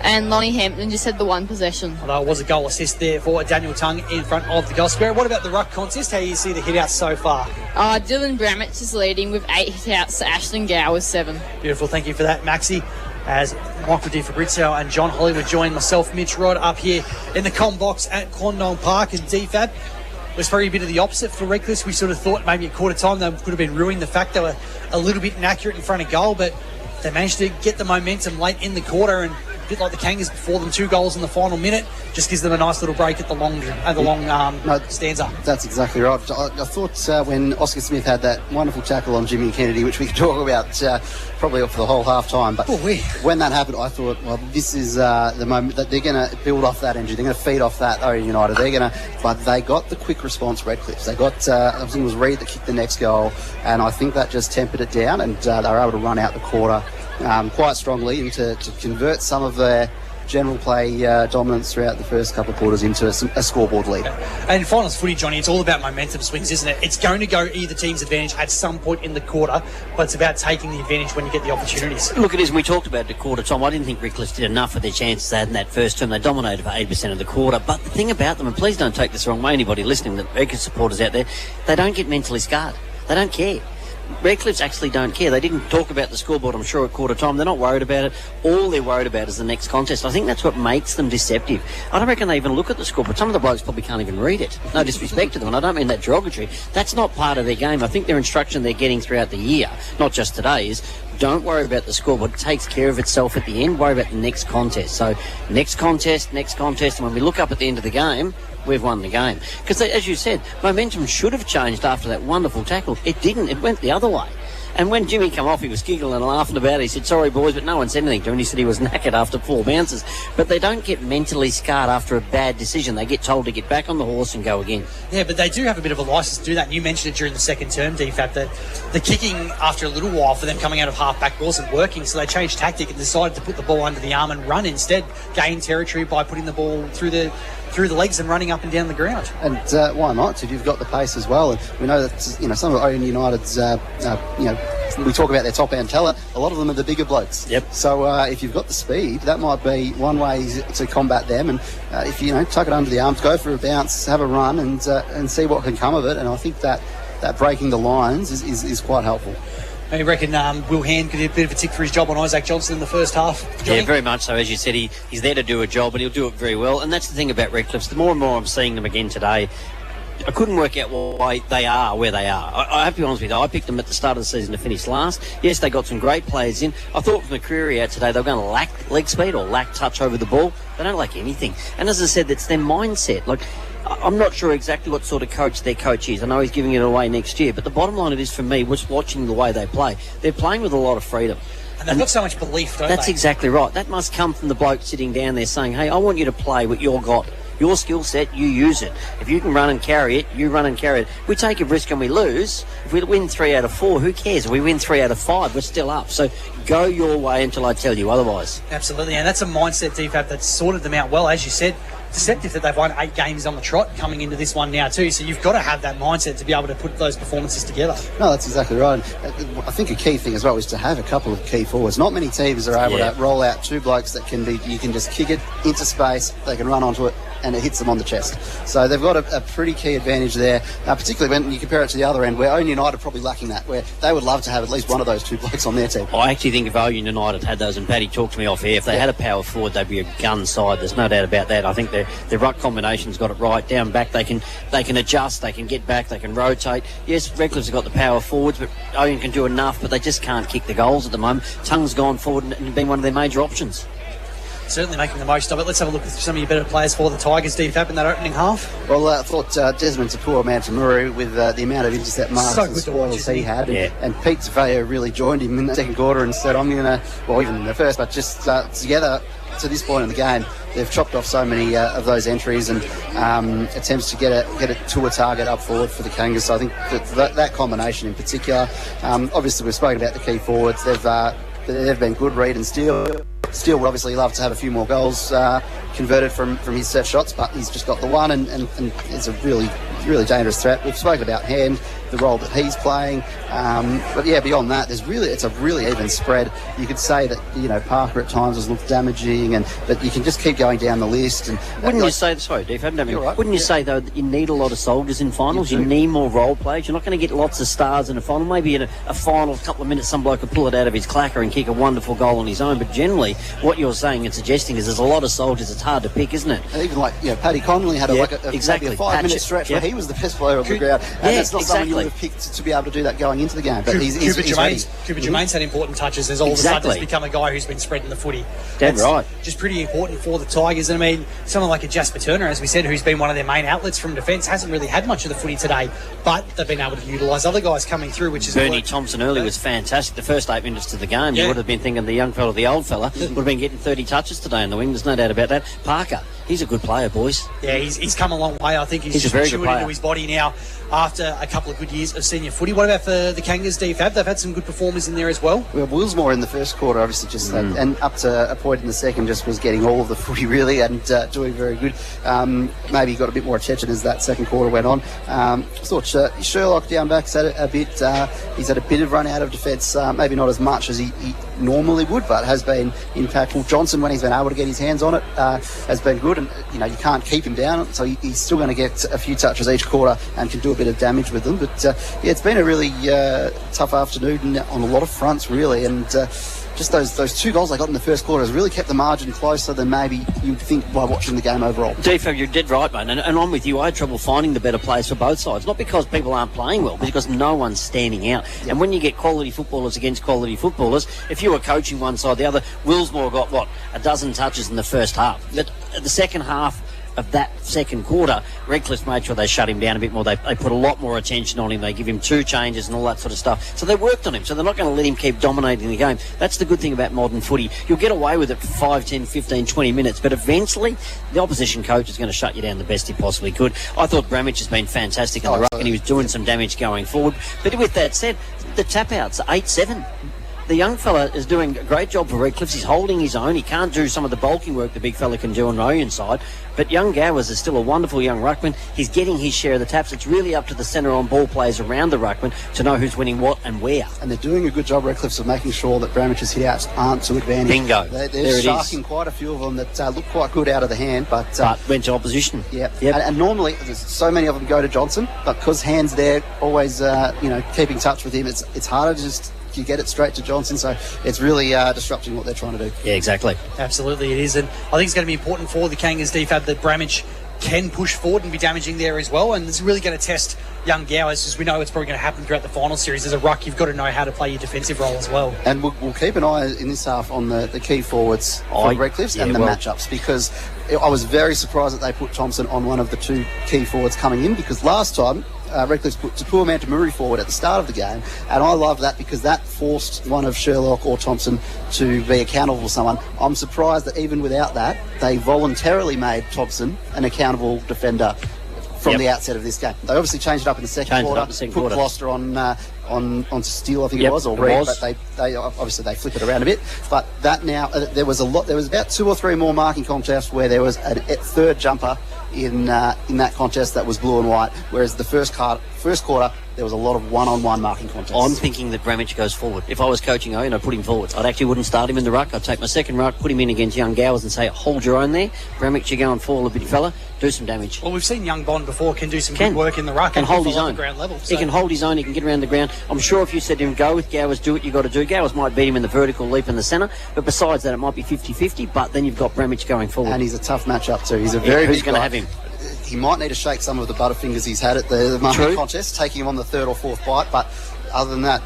And Lonnie Hampton just had the 1 possession. Although it was a goal assist there for Daniel Tongue in front of the goal square. What about the ruck contest? How do you see the hit-outs so far? Dylan Bramich is leading with 8 hit-outs to Ashton Gower's 7. Beautiful, thank you for that, Maxi. As Michael Di Fabrizio and John Hollywood join myself, Mitch Rod, up here in the Com Box at Quandong Park. And DFAB was probably a bit of the opposite for Redcliffe. We sort of thought maybe at quarter time they could have been ruining the fact they were a little bit inaccurate in front of goal, but they managed to get the momentum late in the quarter, and a bit like the Kangas before them, 2 goals in the final minute just gives them a nice little break at the long stanza. That's exactly right. I thought when Oscar Smith had that wonderful tackle on Jimmy Kennedy, which we could talk about probably for the whole half time, but when that happened, I thought, well, this is the moment that they're going to build off that engine. They're going to feed off that Ouyen United. But they got the quick response, Redcliffe. They got, I think it was Reid that kicked the next goal, and I think that just tempered it down, and they were able to run out the quarter quite strongly and to convert some of their general play dominance throughout the first couple of quarters into a scoreboard lead. And finals footy, Johnny, it's all about momentum swings, isn't it? It's going to go either team's advantage at some point in the quarter, but it's about taking the advantage when you get the opportunities. Look, it is, and we talked about the quarter time. I didn't think Redcliffe did enough of their chances they had in that first term. They dominated for 80% of the quarter. But the thing about them, and please don't take this the wrong way, anybody listening, the Redcliffe supporters out there, they don't get mentally scarred. They don't care. Redcliffs actually don't care. They didn't talk about the scoreboard, I'm sure, at quarter time. They're not worried about it. All they're worried about is the next contest. I think that's what makes them deceptive. I don't reckon they even look at the scoreboard. Some of the blokes probably can't even read it. No disrespect to them, and I don't mean that derogatory. That's not part of their game. I think their instruction they're getting throughout the year, not just today, is don't worry about the scoreboard. It takes care of itself at the end. Worry about the next contest. So next contest, and when we look up at the end of the game, we've won the game. Because, as you said, momentum should have changed after that wonderful tackle. It didn't. It went the other way. And when Jimmy came off, he was giggling and laughing about it. He said, sorry, boys, but no one said anything to him. He said he was knackered after 4 bounces. But they don't get mentally scarred after a bad decision. They get told to get back on the horse and go again. Yeah, but they do have a bit of a licence to do that. And you mentioned it during the second term, DFAT, that the kicking after a little while for them coming out of half-back wasn't working. So they changed tactic and decided to put the ball under the arm and run instead, gain territory by putting the ball through the legs and running up and down the ground. And why not? If you've got the pace as well. And we know that, some of Ouyen United's, we talk about their top end talent, a lot of them are the bigger blokes. Yep. So if you've got the speed, that might be one way to combat them. And if tuck it under the arms, go for a bounce, have a run, and see what can come of it. And I think that breaking the lines is quite helpful. I reckon Will Hand could get a bit of a tick for his job on Isaac Johnson in the first half. Johnny? Yeah, very much so. As you said, he's there to do a job, and he'll do it very well. And that's the thing about Redcliffe. The more and more I'm seeing them again today, I couldn't work out why they are where they are. I have to be honest with you, I picked them at the start of the season to finish last. Yes, they got some great players in. I thought from McCreary out today they were going to lack leg speed or lack touch over the ball. They don't lack anything. And as I said, that's their mindset. Like, I'm not sure exactly what sort of coach their coach is. I know he's giving it away next year, but the bottom line of it is for me was watching the way they play. They're playing with a lot of freedom. And they've got so much belief, don't they? That's exactly right. That must come from the bloke sitting down there saying, hey, I want you to play what you've got. Your skill set, you use it. If you can run and carry it, you run and carry it. We take a risk and we lose. If we win 3 out of 4, who cares? If we win 3 out of 5, we're still up. So go your way until I tell you otherwise. Absolutely, and that's a mindset, DFAB, that's sorted them out well. As you said, deceptive that they've won 8 games on the trot coming into this one now too. So you've got to have that mindset to be able to put those performances together. No, that's exactly right. I think a key thing as well is to have a couple of key forwards. Not many teams are able to roll out 2 blokes that you can just kick it into space, they can run onto it and it hits them on the chest. So they've got a pretty key advantage there, particularly when you compare it to the other end, where Ouyen Utd are probably lacking that, where they would love to have at least one of those two blokes on their team. I actually think if Ouyen Utd had those, and Paddy talked to me off air, if they had a power forward, they'd be a gun side. There's no doubt about that. I think their ruck combination's got it right. Down back, they can adjust, they can get back, they can rotate. Yes, Redcliffe's got the power forwards, but Ouyen can do enough, but they just can't kick the goals at the moment. Tung's gone forward and been one of their major options. Certainly making the most of it. Let's have a look at some of your better players for the Tigers, DFAB, in that opening half. Well, I thought Desmond Tapua Mantamuru, with the amount of intercept marks and spoils he had, and Pete Tafeo really joined him in the second quarter and said, I'm going to, well, even in the first, but just together to this point in the game, they've chopped off so many of those entries and attempts to get it to a target up forward for the Kangas. So I think that combination in particular, obviously we've spoken about the key forwards, they've been good. Reid and Steele would obviously love to have a few more goals converted from his set shots, but he's just got the one, and it's a really dangerous threat. We've spoken about Hand, the role that he's playing, but yeah, beyond that, it's a really even spread. You could say that Parker at times has looked damaging, but you can just keep going down the list. And wouldn't you say, sorry, Dave, right. Wouldn't you say though that you need a lot of soldiers in finals? You need more role players. You're not going to get lots of stars in a final. Maybe in a final, couple of minutes, some bloke could pull it out of his clacker and kick a wonderful goal on his own. But generally, what you're saying and suggesting is there's a lot of soldiers. It's hard to pick, isn't it? And even Paddy Connolly had maybe a 5-minute stretch where he was the best player on the ground, and that's not something you would have picked to be able to do that going into the game. But Cooper Germain's had important touches. There's all of a sudden has become a guy who's been spreading the footy. That's right. Just pretty important for the Tigers. And I mean, someone like a Jasper Turner, as we said, who's been one of their main outlets from defence, hasn't really had much of the footy today, but they've been able to utilise other guys coming through, which is Bernie Thompson early was fantastic. The first 8 minutes to the game, you would have been thinking the young fella, the old fella, would have been getting 30 touches today in the wing. There's no doubt about that. Parker, he's a good player, boys. Yeah, he's come a long way. I think he's just matured into his body now after a couple of good years of senior footy. What about for the Kangas, DFAB? They've had some good performers in there as well. Well, Willsmore in the first quarter obviously just and up to a point in the second just was getting all of the footy really and doing very good. Maybe he got a bit more attention as that second quarter went on. I thought Sherlock down back's had a bit. He's had a bit of run out of defence, maybe not as much as he normally would, but has been impactful. Johnson, when he's been able to get his hands on it, has been good, and you can't keep him down, so he's still going to get a few touches each quarter and can do a bit of damage with them. But it's been a really tough afternoon on a lot of fronts really, and just those two goals they got in the first quarter has really kept the margin closer than maybe you'd think by watching the game overall. Defo, you're dead right, mate, and I'm with you. I had trouble finding the better players for both sides, not because people aren't playing well, but because no one's standing out. Yep. And when you get quality footballers against quality footballers, if you were coaching one side, the other, Willsmore got, a dozen touches in the first half. But the second half of that second quarter, Redcliffe made sure they shut him down a bit more. They put a lot more attention on him. They give him 2 changes and all that sort of stuff. So they worked on him. So they're not going to let him keep dominating the game. That's the good thing about modern footy. You'll get away with it for 5, 10, 15, 20 minutes, but eventually the opposition coach is going to shut you down the best he possibly could. I thought Bramage has been fantastic in the ruck, and he was doing some damage going forward. But with that said, the tap-outs are 8-7. The young fella is doing a great job for Redcliffe. He's holding his own. He can't do some of the bulking work the big fella can do on Ouyen side. But young Gowers is still a wonderful young ruckman. He's getting his share of the taps. It's really up to the centre on ball players around the ruckman to know who's winning what and where. And they're doing a good job, Redcliffe's, of making sure that Bramage's hit-outs aren't to advantage. Bingo. They're sharking quite a few of them that look quite good out of the hand, but went to opposition. Yeah. Yep. And normally, there's so many of them go to Johnson, but because Hand's there, always keeping touch with him, it's harder to just you get it straight to Johnson, so it's really disrupting what they're trying to do. Yeah, exactly. Absolutely it is, and I think it's going to be important for the Kangas, DFAB, that Bramage can push forward and be damaging there as well, and it's really going to test young Gowers, as we know it's probably going to happen throughout the final series. As a ruck, you've got to know how to play your defensive role as well. And we'll keep an eye in this half on the key forwards for Redcliffe's and the matchups, because I was very surprised that they put Thompson on one of the 2 key forwards coming in, because last time Redcliffe put Tapua Mantamuru forward at the start of the game, and I love that because that forced one of Sherlock or Thompson to be accountable for someone. I'm surprised that even without that, they voluntarily made Thompson an accountable defender from the outset of this game. They obviously changed it up in the second quarter, put Gloucester on Steele, I think it was, or Reid, but they obviously they flip it around a bit. But that now, there was about 2 or 3 more marking contests where there was a third jumper in that contest that was blue and white, whereas the first first quarter, there was a lot of one-on-one marking contests. I'm thinking that Bramich goes forward. If I was coaching Ouyen, I'd put him forward. I actually wouldn't start him in the ruck. I'd take my second ruck, put him in against young Gowers and say, hold your own there. Bramich, you're going forward, big fella. Do some damage. Well, we've seen young Bond before can do some good work in the ruck and hold his own. Ground level, so. He can hold his own. He can get around the ground. I'm sure if you said to him, go with Gowers, do what you got to do. Gowers might beat him in the vertical leap in the centre, but besides that, it might be 50-50. But then you've got Bramich going forward, and he's a tough matchup too. He's a very who's big going to guy. have him? He might need to shake some of the butterfingers he's had at the marking contest, taking him on the third or fourth bite. But other than that,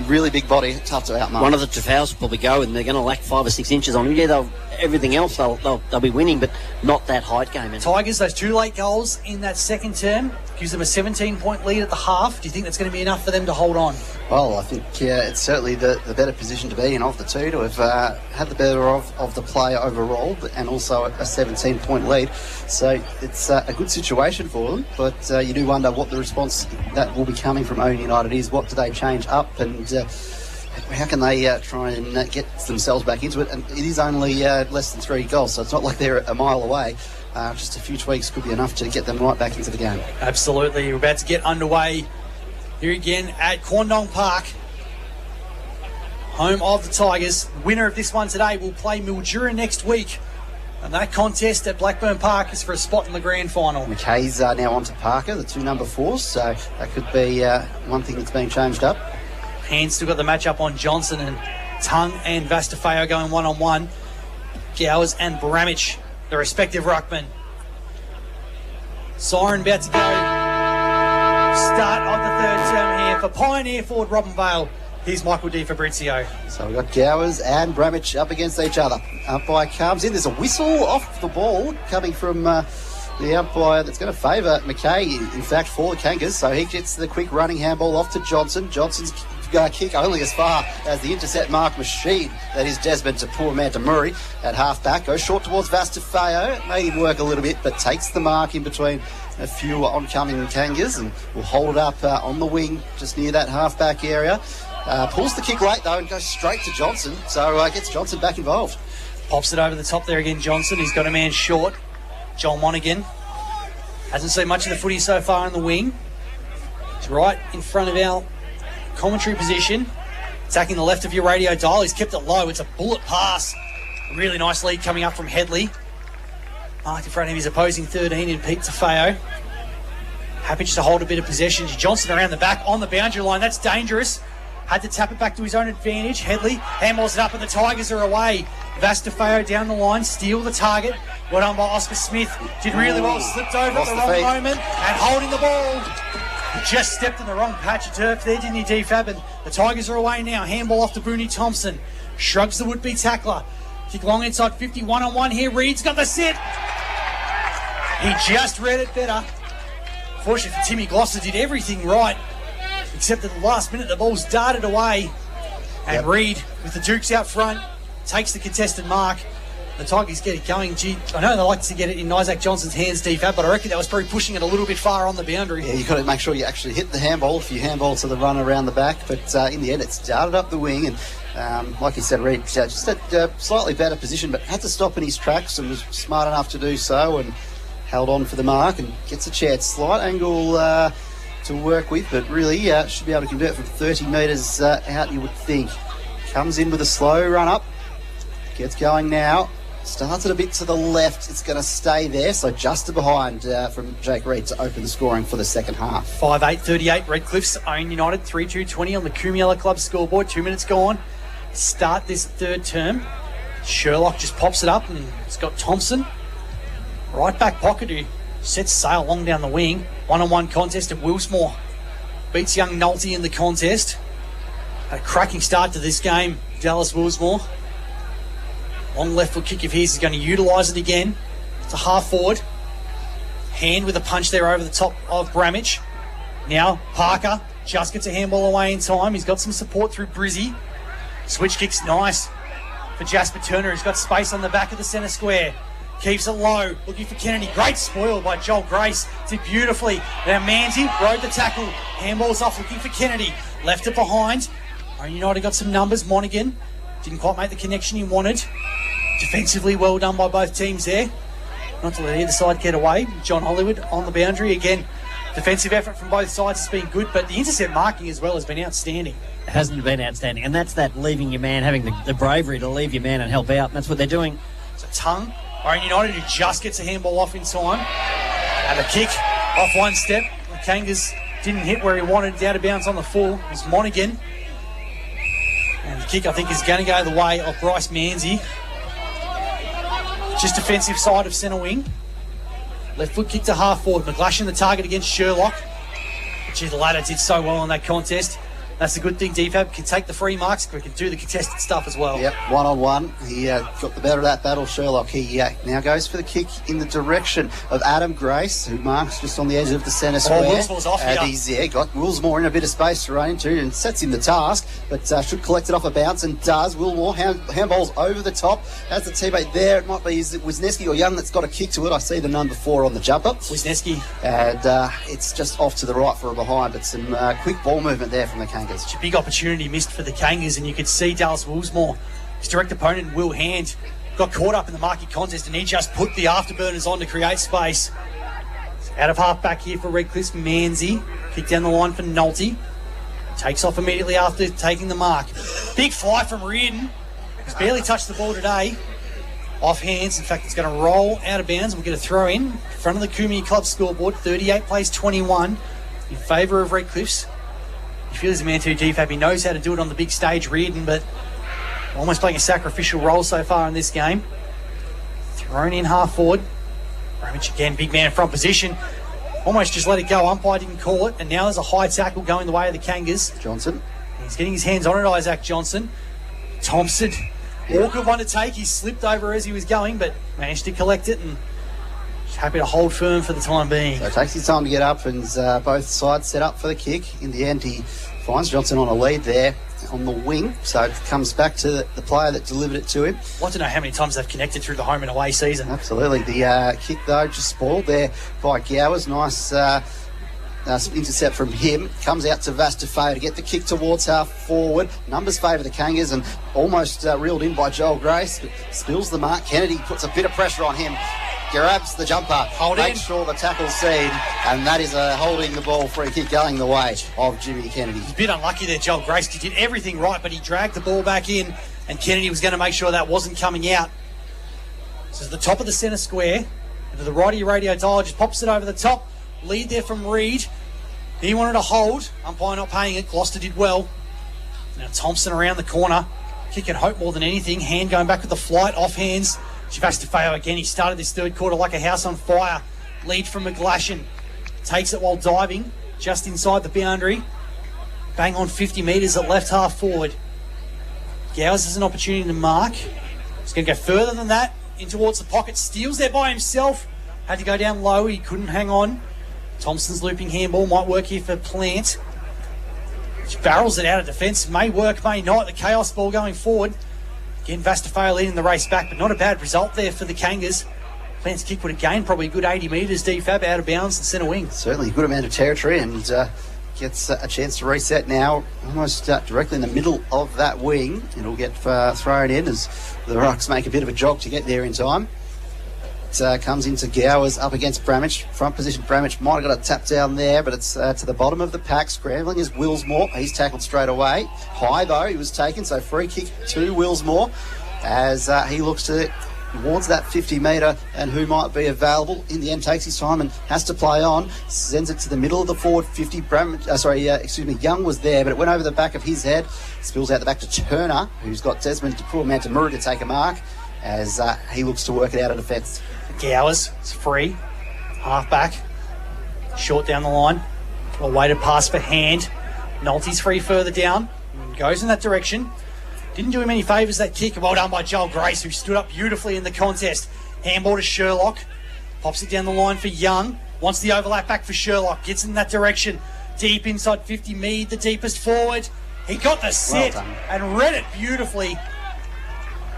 really big body, tough to outmark. One of the Tafals will probably go, and they're going to lack 5 or 6 inches on him. Yeah, everything else they'll be winning, but not that height game. And Tigers, those 2 late goals in that second term gives them a 17-point lead at the half. Do you think that's going to be enough for them to hold on? Well, I think it's certainly the better position to be in of the two, to have had the better of the play overall, and also a 17-point lead. So it's a good situation for them, but you do wonder what the response that will be coming from Ouyen United is. What do they change up, and how can they try and get themselves back into it? And it is only less than 3 goals, so it's not like they're a mile away. Just a few tweaks could be enough to get them right back into the game. Absolutely. We're about to get underway here again at Quandong Park, home of the Tigers. The winner of this one today will play Mildura next week, and that contest at Blackburn Park is for a spot in the grand final. McKay's now on to Parker, the 2 number 4s, so that could be one thing that's been changed up. Hands still got the matchup on Johnson, and Tung and Vastafeo going one-on-one. Gowers and Bramich, the respective ruckmen. Siren about to go. Start of the third term here for Pioneer forward Robin Vale. Here's Michael Di Fabrizio. So we've got Gowers and Bramich up against each other. Umpire comes in. There's a whistle off the ball coming from the umpire that's going to favour McKay, in fact, for the Kangas. So he gets the quick running handball off to Johnson. Johnson's kick only as far as the intercept mark machine. That is Desmond to poor man to Murray at half-back. Goes short towards Vastafeo. Made him work a little bit, but takes the mark in between a few oncoming Kangas and will hold it up on the wing just near that half-back area. Pulls the kick late, though, and goes straight to Johnson. So gets Johnson back involved. Pops it over the top there again, Johnson. He's got a man short. Joel Monaghan hasn't seen much of the footy so far in the wing. He's right in front of our commentary position, attacking the left of your radio dial. He's kept it low. It's a bullet pass. A really nice lead coming up from Headley. Marked in front of his opposing 13 in Pete Tafeo. Happy just to hold a bit of possession. Johnson around the back on the boundary line. That's dangerous. Had to tap it back to his own advantage. Headley handballs it up and the Tigers are away. Vastafeo down the line, steal the target. Well done by Oscar Smith. Did really well, slipped over at the wrong moment and holding the ball. Just stepped in the wrong patch of turf there, didn't he, D-Fab? And the Tigers are away now. Handball off to Booney Thompson. Shrugs the would-be tackler. Kick long inside 50, one-on-one here. Reed's got the sit. He just read it better. Fortunately for Timmy Gloucester, did everything right, except at the last minute the ball's darted away. And Reed, with the Dukes out front, takes the contested mark. The Tigers get it going. Gee, I know they like to get it in Isaac Johnson's hands, D-Fab, but I reckon that was probably pushing it a little bit far on the boundary. Yeah, you've got to make sure you actually hit the handball if you handball to the runner around the back. But in the end, it's darted up the wing. And like you said, Reed just had a slightly better position, but had to stop in his tracks and was smart enough to do so and held on for the mark and gets a chance. Slight angle to work with, but really should be able to convert from 30 metres out, you would think. Comes in with a slow run up. Gets going now. Starts it a bit to the left. It's going to stay there. So just behind from Jake Reed to open the scoring for the second half. 5-8-38. Redcliffe's Ouyen United 3-2-20 on the Kumiela Club scoreboard. 2 minutes gone. Start this third term. Sherlock just pops it up and it's got Thompson. Right back pocket who sets sail long down the wing. One-on-one contest at Willsmore. Beats young Nolte in the contest. A cracking start to this game. Dallas Willsmore. Long left foot kick of his. He's going to utilise it again. It's a half forward. Hand with a punch there over the top of Bramich. Now Parker just gets a handball away in time. He's got some support through Brizzy. Switch kick's nice for Jasper Turner. He's got space on the back of the centre square. Keeps it low, looking for Kennedy. Great spoil by Joel Grace. Did beautifully. Now Manzi rode the tackle. Handball's off, looking for Kennedy. Left it behind. Ouyen United got some numbers. Monaghan didn't quite make the connection he wanted. Defensively well done by both teams there. Not to let either side get away. John Hollywood on the boundary again. Defensive effort from both sides has been good, but the intercept marking as well has been outstanding. It hasn't been outstanding, and that's that leaving your man, having the bravery to leave your man and help out, and that's what they're doing. It's a tongue. Ouyen United who just gets a handball off in time. And a kick off one step. The Kangas didn't hit where he wanted. Out of bounds on the full. It was Monaghan. And the kick, I think, is going to go the way of Bryce Manzi. Just defensive side of centre wing. Left foot kick to half forward. McGlashan the target against Sherlock. Gee, the latter did so well in that contest. That's a good thing. DFAB can take the free marks, but can do the contested stuff as well. Yep, one-on-one. He got the better of that battle, Sherlock. He now goes for the kick in the direction of Adam Grace, who marks just on the edge of the centre square. Willsmore's off here. He's got Willsmore in a bit of space to run into and sets him the task, but should collect it off a bounce and does. Willmore handballs over the top. Has the teammate there. It might be Wisniewski or Young that's got a kick to it. I see the number 4 on the jumper. Wisniewski. And it's just off to the right for a behind, but some quick ball movement there from the Kangas. It's a big opportunity missed for the Kangas, and you could see Dallas Willsmore, his direct opponent Will Hand, got caught up in the marking contest, and he just put the afterburners on to create space. Out of half back here for Redcliffe's Manzi. Kick down the line for Nolte. Takes off immediately after taking the mark. Big fly from Reardon. He's barely touched the ball today. Off hands. In fact, it's going to roll out of bounds. We'll get a throw in front of the Coomera Club scoreboard. 38 plays 21 in favour of Redcliffe's. He feels the man too deep. He knows how to do it on the big stage, Reardon, but almost playing a sacrificial role so far in this game. Thrown in half forward. Ramage again, big man in front position. Almost just let it go. Umpire didn't call it, and now there's a high tackle going the way of the Kangas. Johnson. He's getting his hands on it, Isaac Johnson. Thompson. Awkward one to take. He slipped over as he was going, but managed to collect it and happy to hold firm for the time being. So it takes his time to get up, and both sides set up for the kick. In the end, he finds Johnson on a lead there on the wing, so it comes back to the player that delivered it to him. I'd like to know how many times they've connected through the home and away season. Absolutely. The kick, though, just spoiled there by Gowers. Nice intercept from him. Comes out to Vastafeo to get the kick towards half forward. Numbers favour the Kangas and almost reeled in by Joel Grace, but spills the mark. Kennedy puts a bit of pressure on him. Grabs the jumper, makes sure the tackle's seen, and that is a holding the ball free kick going the way of Jimmy Kennedy. He's a bit unlucky there, Joel Grace. He did everything right, but he dragged the ball back in, and Kennedy was going to make sure that wasn't coming out. So at the top of the centre square, and to the right of your radio dial, just pops it over the top. Lead there from Reed. He wanted to hold. Umpire not paying it. Gloucester did well. Now Thompson around the corner. Kick and hope more than anything. Hand going back with the flight, off hands. Vastafeo again. He started this third quarter like a house on fire. Lead from McGlashan. Takes it while diving just inside the boundary. Bang on 50 metres at left half forward. Gowers has an opportunity to mark. He's going to go further than that. In towards the pocket. Steals there by himself. Had to go down low. He couldn't hang on. Thompson's looping handball might work here for Plant. Which barrels it out of defence. May work, may not. The chaos ball going forward. Again, Vastafeo leading the race back, but not a bad result there for the Kangas. Plant's kick would have gained probably a good 80 metres. DFAB out of bounds and centre wing. Certainly a good amount of territory, and gets a chance to reset now almost directly in the middle of that wing. It'll get thrown in as the Rocks make a bit of a jog to get there in time. It comes into Gowers up against Bramage. Front position, Bramage might have got a tap down there, but it's to the bottom of the pack. Scrambling is Willsmore. He's tackled straight away. High, though, he was taken, so free kick to Willsmore as he looks towards that 50 metre and who might be available. In the end, takes his time and has to play on. Sends it to the middle of the forward 50. Young was there, but it went over the back of his head. Spills out the back to Turner, who's got Desmond Mantamura to take a mark as he looks to work it out of defence. Gowers, it's free. Half back. Short down the line. A weighted pass for Hand. Nolte's free further down. Goes in that direction. Didn't do him any favours, that kick. Well done by Joel Grace, who stood up beautifully in the contest. Handball to Sherlock. Pops it down the line for Young. Wants the overlap back for Sherlock. Gets in that direction. Deep inside 50. Mead, the deepest forward. He got the set and read it beautifully.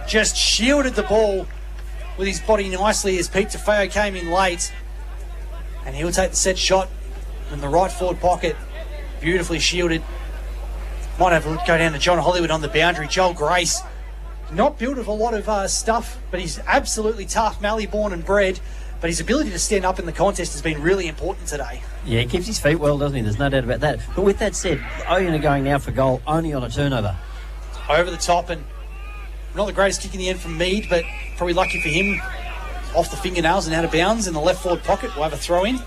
Just shielded the ball with his body nicely as Pete Tafeo came in late. And he'll take the set shot in the right forward pocket. Beautifully shielded. Might have a look go down to John Hollywood on the boundary. Joel Grace, not built of a lot of stuff, but he's absolutely tough. Mallee born and bred. but his ability to stand up in the contest has been really important today. Yeah, he keeps his feet well, doesn't he? There's no doubt about that. But with that said, Ouyen are going now for goal only on a turnover. Over the top, and not the greatest kick in the end from Mead, but probably lucky for him, off the fingernails and out of bounds in the left forward pocket. We'll have a throw in.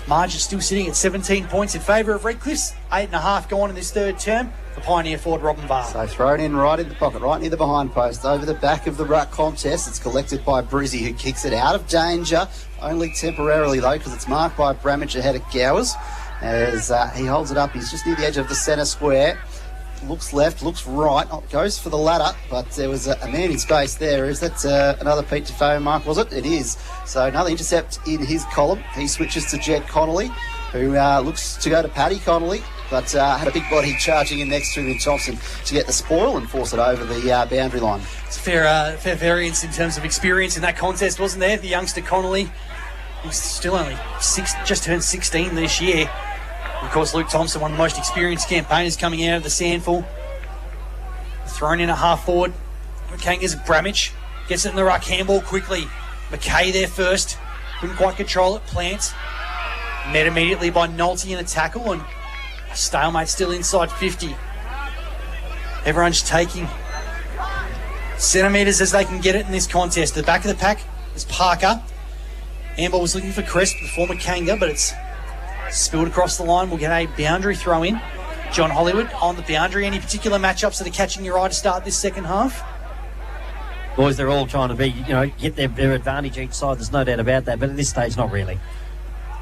Margin still sitting at 17 points in favour of Redcliffe's. 8.5 gone in this third term for Pioneer forward Robin Barr. So thrown in right in the pocket, right near the behind post, over the back of the ruck contest. It's collected by Brizzy, who kicks it out of danger, only temporarily though, because it's marked by Bramage ahead of Gowers. As he holds it up, he's just near the edge of the centre square. Looks left, looks right, goes for the ladder, but there was a man in space there. Is that another Pete Tafao mark, was it? It is. So another intercept in his column. He switches to Jed Connolly, who looks to go to Paddy Connolly, but had a big body charging in next to him in Thompson to get the spoil and force it over the boundary line. It's a fair variance in terms of experience in that contest, wasn't there? The youngster Connolly, he's still only just turned 16 this year. Of course, Luke Thompson, one of the most experienced campaigners coming out of the Sandful. Thrown in a half forward. Kangas Bramage gets it in the ruck, handball quickly. McKay there first. Couldn't quite control it. Plants. Met immediately by Nolte in a tackle, and a stalemate still inside 50. Everyone's taking centimetres as they can get it in this contest. The back of the pack is Parker. Handball was looking for Crisp, the former Kanga, but it's spilled across the line. We'll get a boundary throw in. John Hollywood on the boundary. Any particular matchups that are catching your eye to start this second half? Boys, they're all trying to get their advantage each side. There's no doubt about that. But at this stage, not really.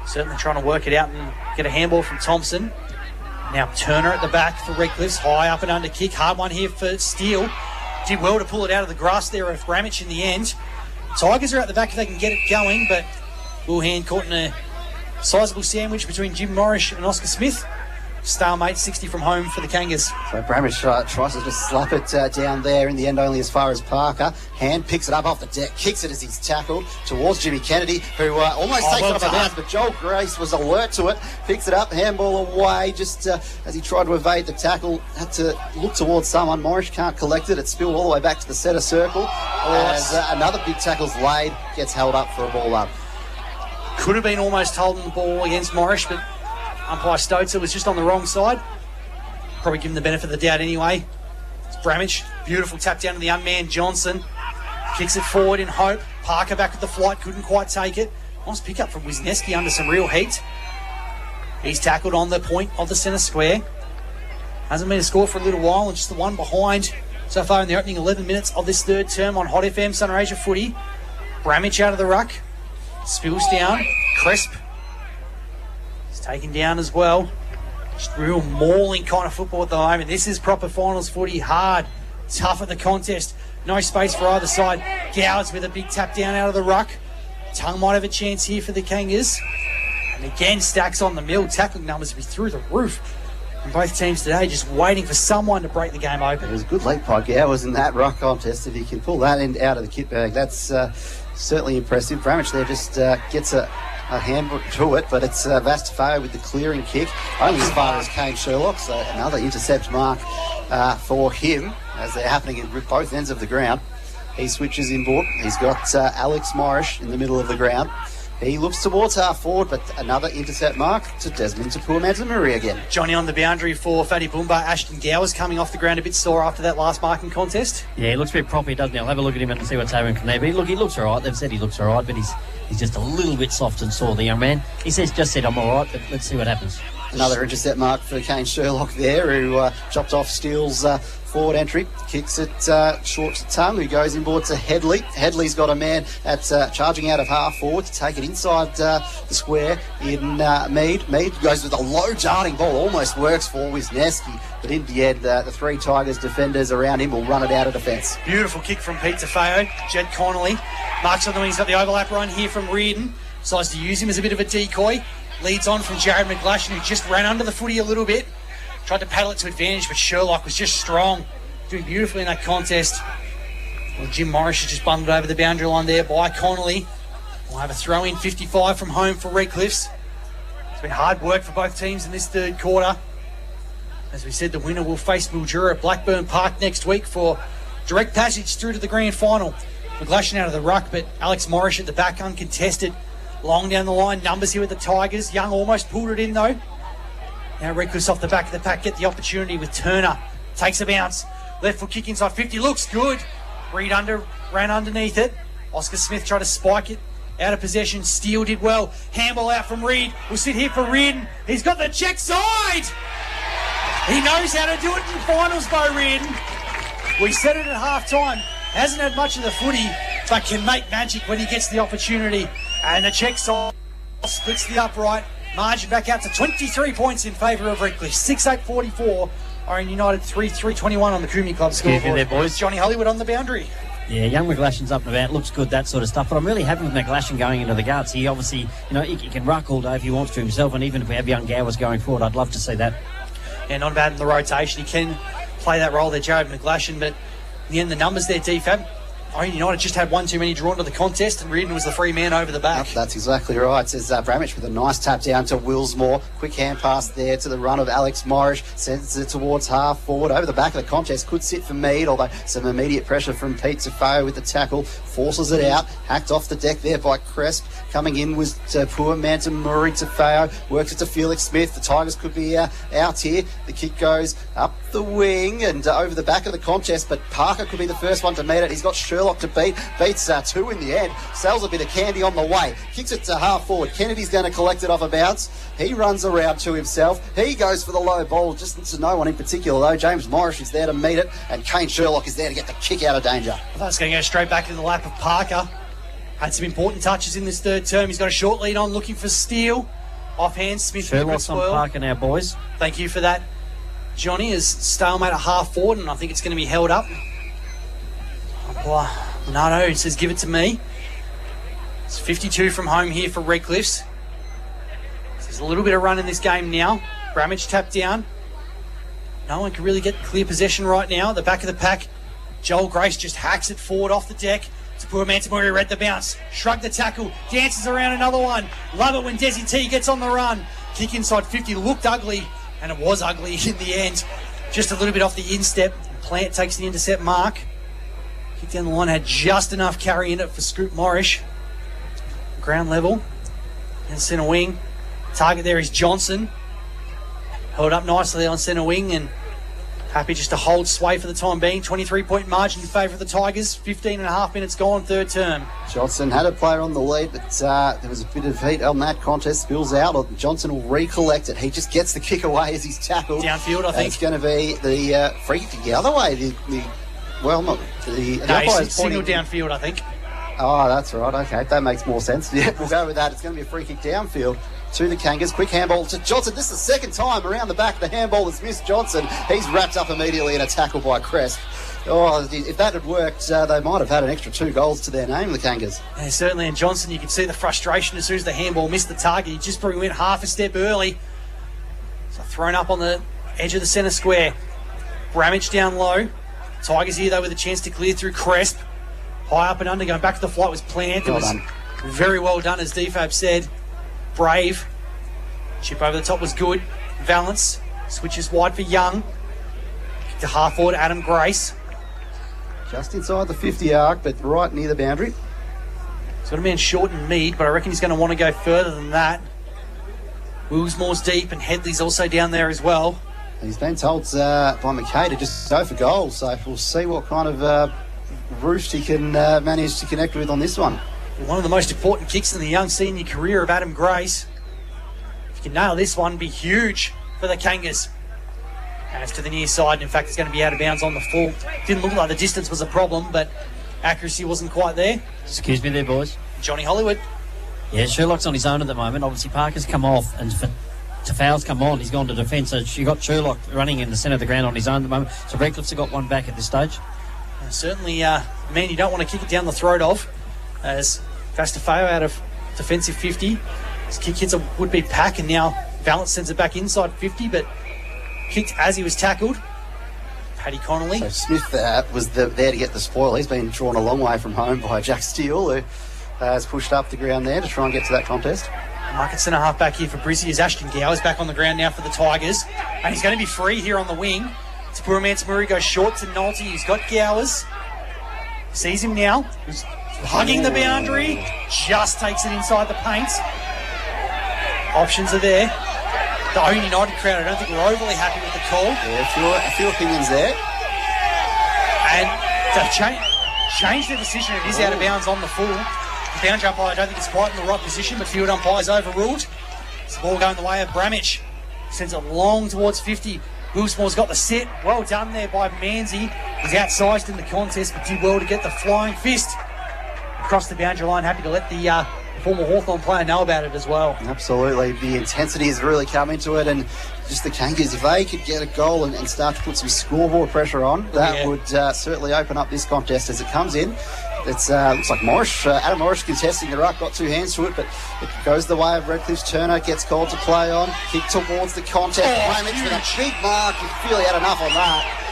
Certainly trying to work it out and get a handball from Thompson. Now Turner at the back for Redcliffe's. High up and under kick. Hard one here for Steele. Did well to pull it out of the grass there of Bramage in the end. Tigers are at the back if they can get it going, but Will Hand caught in a sizable sandwich between Jim Morris and Oscar Smith. Stalemate, 60 from home for the Kangas. So Bramage tries to just slap it down there, in the end only as far as Parker. Hand picks it up off the deck, kicks it as he's tackled towards Jimmy Kennedy, who almost takes it off the bounce, but Joel Grace was alert to it, picks it up, handball away, just as he tried to evade the tackle, had to look towards someone. Morris can't collect it, it's spilled all the way back to the centre circle, as another big tackle's laid, gets held up for a ball up. Could have been almost holding the ball against Morris, but umpire Stotzer was just on the wrong side. Probably give him the benefit of the doubt anyway. It's Bramage. Beautiful tap down to the unmanned Johnson. Kicks it forward in hope. Parker back with the flight. Couldn't quite take it. Nice pick up from Wisniewski under some real heat. He's tackled on the point of the centre square. Hasn't been a score for a little while, and just the one behind so far in the opening 11 minutes of this third term on Hot FM Sunraysia Footy. Bramage out of the ruck. Spills down. Crisp. Taken down as well. Just real mauling kind of football at the moment. This is proper finals footy. Hard, tough at the contest. No space for either side. Gowers with a big tap down out of the ruck. Tongue might have a chance here for the Kangas. And again, Stacks on the mill. Tackling numbers will be through the roof. And both teams today just waiting for someone to break the game open. It was a good late by Gowers in that ruck contest. If he can pull that end out of the kit bag, that's certainly impressive. Bramage there just gets a hand to it, but it's Vastafao with the clearing kick, only as far as Kane Sherlock, so another intercept mark for him as they're happening at both ends of the ground. He switches inboard. He's got Alex Morris in the middle of the ground. He looks towards half forward, but another intercept mark to Desmond Tapua-Mantamuri again. Johnny on the boundary for Fatty Boomba. Ashton Gowers coming off the ground a bit sore after that last marking contest. Yeah, he looks a bit proper, doesn't he? I'll have a look at him and see what's happening from there. But he looks all right. They've said he looks all right, but he's just a little bit soft and sore, the young man. He just said, I'm all right, but let's see what happens. Another intercept mark for Kane Sherlock there, who chopped off Steele's forward entry, kicks it short to Tongue, who goes inboard to Headley. Headley's got a man that's charging out of half forward to take it inside the square in Mead. Mead goes with a low darting ball, almost works for Wisniewski, but in the end, the three Tigers defenders around him will run it out of defence. Beautiful kick from Pete Tafao. Jed Connolly marks on the wing. He's got the overlap run here from Reardon. Decides to use him as a bit of a decoy. Leads on from Jared McGlashan, who just ran under the footy a little bit. Tried to paddle it to advantage, but Sherlock was just strong. Doing beautifully in that contest. Well, Jim Morris has just bundled over the boundary line there by Connolly. We'll have a throw-in 55 from home for Redcliffe's. It's been hard work for both teams in this third quarter. As we said, the winner will face Mildura at Blackburn Park next week for direct passage through to the grand final. McGlashan out of the ruck, but Alex Morris at the back uncontested. Long down the line, numbers here with the Tigers. Young almost pulled it in though. Now Redcliffe's off the back of the pack, get the opportunity with Turner. Takes a bounce. Left foot kick inside 50, looks good. Reed ran underneath it. Oscar Smith tried to spike it. Out of possession, Steele did well. Handball out from Reed. We'll sit here for Reed. He's got the check side. He knows how to do it in finals, Bo Reed. We said it at half-time. Hasn't had much of the footy, but can make magic when he gets the opportunity. And the check side splits the upright. Margin back out to 23 points in favour of Redcliffe. 6-8-44. Ouyen United 3-3-21 on the Koomy Club scoreboard. There, boys. Johnny Hollywood on the boundary. Yeah, young McGlashan's up and about, looks good, that sort of stuff. But I'm really happy with McGlashan going into the guts. He obviously, he can ruck all day if he wants to himself. And even if we have young Gowers going forward, I'd love to see that. Yeah, not bad in the rotation. He can play that role there, Jared McGlashan. But in the end, the numbers there, DFAB. Ouyen United just had one too many drawn to the contest, and Reardon was the free man over the back. Yep, that's exactly right. Says Bramich with a nice tap down to Willsmore. Quick hand pass there to the run of Alex Morris. Sends it towards half forward. Over the back of the contest. Could sit for Mead, although some immediate pressure from Pete Tafao with the tackle. Forces it out. Hacked off the deck there by Cresp. Coming in was poor man to Murray Tafao. Works it to Felix Smith. The Tigers could be out here. The kick goes up the wing and over the back of the contest, but Parker could be the first one to meet it. He's got Sherlock to beat. Beats two in the end. Sells a bit of candy on the way. Kicks it to half forward. Kennedy's going to collect it off a bounce. He runs around to himself. He goes for the low ball, just to no one in particular though. James Morris is there to meet it, and Kane Sherlock is there to get the kick out of danger. Well, that's going to go straight back into the lap of Parker. Had some important touches in this third term. He's got a short lead on, looking for Steele. Offhand, Smith. Sherlock's on Parker now, boys. Thank you for that. Johnny is stalemate at half forward, and I think it's going to be held up. Nardo says, give it to me. It's 52 from home here for Redcliffe's. There's a little bit of run in this game now. Bramage tapped down. No one can really get clear possession right now. At the back of the pack, Joel Grace just hacks it forward off the deck. To poor Mantamuri, read the bounce. Shrugged the tackle. Dances around another one. Love it when Desi T gets on the run. Kick inside 50. Looked ugly, and it was ugly in the end. Just a little bit off the instep. Plant takes the intercept mark. Kick down the line, had just enough carry in it for Scoop Morris. Ground level. And centre wing. Target there is Johnson. Held up nicely on centre wing and happy just to hold sway for the time being. 23-point margin in favour of the Tigers. 15 and a half minutes gone, third term. Johnson had a player on the lead, but there was a bit of heat on that contest. Spills out. Johnson will recollect it. He just gets the kick away as he's tackled. Downfield, I think. It's going to be the free kick the other way. Single downfield, I think. Oh, that's right. Okay, that makes more sense. Yeah, we'll go with that. It's going to be a free kick downfield to the Kangas. Quick handball to Johnson. This is the second time around the back. The handball has missed Johnson. He's wrapped up immediately in a tackle by Cresp. Oh, if that had worked, they might have had an extra 2 goals to their name, the Kangas. Yeah, certainly. And Johnson, you can see the frustration as soon as the handball missed the target. He just probably went half a step early. So thrown up on the edge of the centre square. Bramage down low. Tigers here, though, with a chance to clear through Cresp. High up and under, going back to the flight was Plant. It was very well done, as DFAB said. Brave. Chip over the top was good. Valance switches wide for Young. Kick to half forward, Adam Grace. Just inside the 50 arc, but right near the boundary. He's got a man short and Mead, but I reckon he's going to want to go further than that. Willsmore's deep, and Headley's also down there as well. He's been told by McKay to just go for goal, so we'll see what kind of roost he can manage to connect with on this one. One of the most important kicks in the young senior career of Adam Grace. If you can nail this one, be huge for the Kangas. As to the near side, and in fact, it's going to be out of bounds on the full. Didn't look like the distance was a problem, but accuracy wasn't quite there. Excuse me there, boys. Johnny Hollywood. Yeah, Sherlock's on his own at the moment. Obviously, Parker's come off, and Tafau's come on. He's gone to defence, so you got Sherlock running in the centre of the ground on his own at the moment. So Redcliffe's got one back at this stage. Certainly, man, you don't want to kick it down the throat of. As Vastafeo out of defensive 50. His kick hits a would-be pack, and now Valance sends it back inside 50, but kicked as he was tackled. Paddy Connolly. So Smith was there to get the spoil. He's been drawn a long way from home by Jack Steele, who has pushed up the ground there to try and get to that contest. Market centre half back here for Brizzy is Ashton Gowers back on the ground now for the Tigers. And he's going to be free here on the wing. Tapura Mantamuri goes short to Nolte. He's got Gowers. Sees him now. He's hugging the boundary, just takes it inside the paint. Options are there. The Ouyen United crowd, I don't think we're overly happy with the call. Yeah, a few opinions there. And they've changed their decision. It is out of bounds on the full. The boundary umpire, I don't think it's quite in the right position, but field umpire's overruled. It's the ball going the way of Bramich. Sends it long towards 50. Wilsmore's got the set. Well done there by Manzi. He's outsized in the contest, but did well to get the flying fist across the boundary line. Happy to let the former Hawthorn player know about it as well. Absolutely. The intensity has really come into it, and just the Kangas, if they could get a goal and start to put some scoreboard pressure on, that would certainly open up this contest as it comes in. It's looks like Morris, Adam Morris contesting the ruck, got two hands to it, but it goes the way of Redcliffe's Turner, gets called to play on, kick towards the contest. Bramich with a big mark. You feel he had enough on that.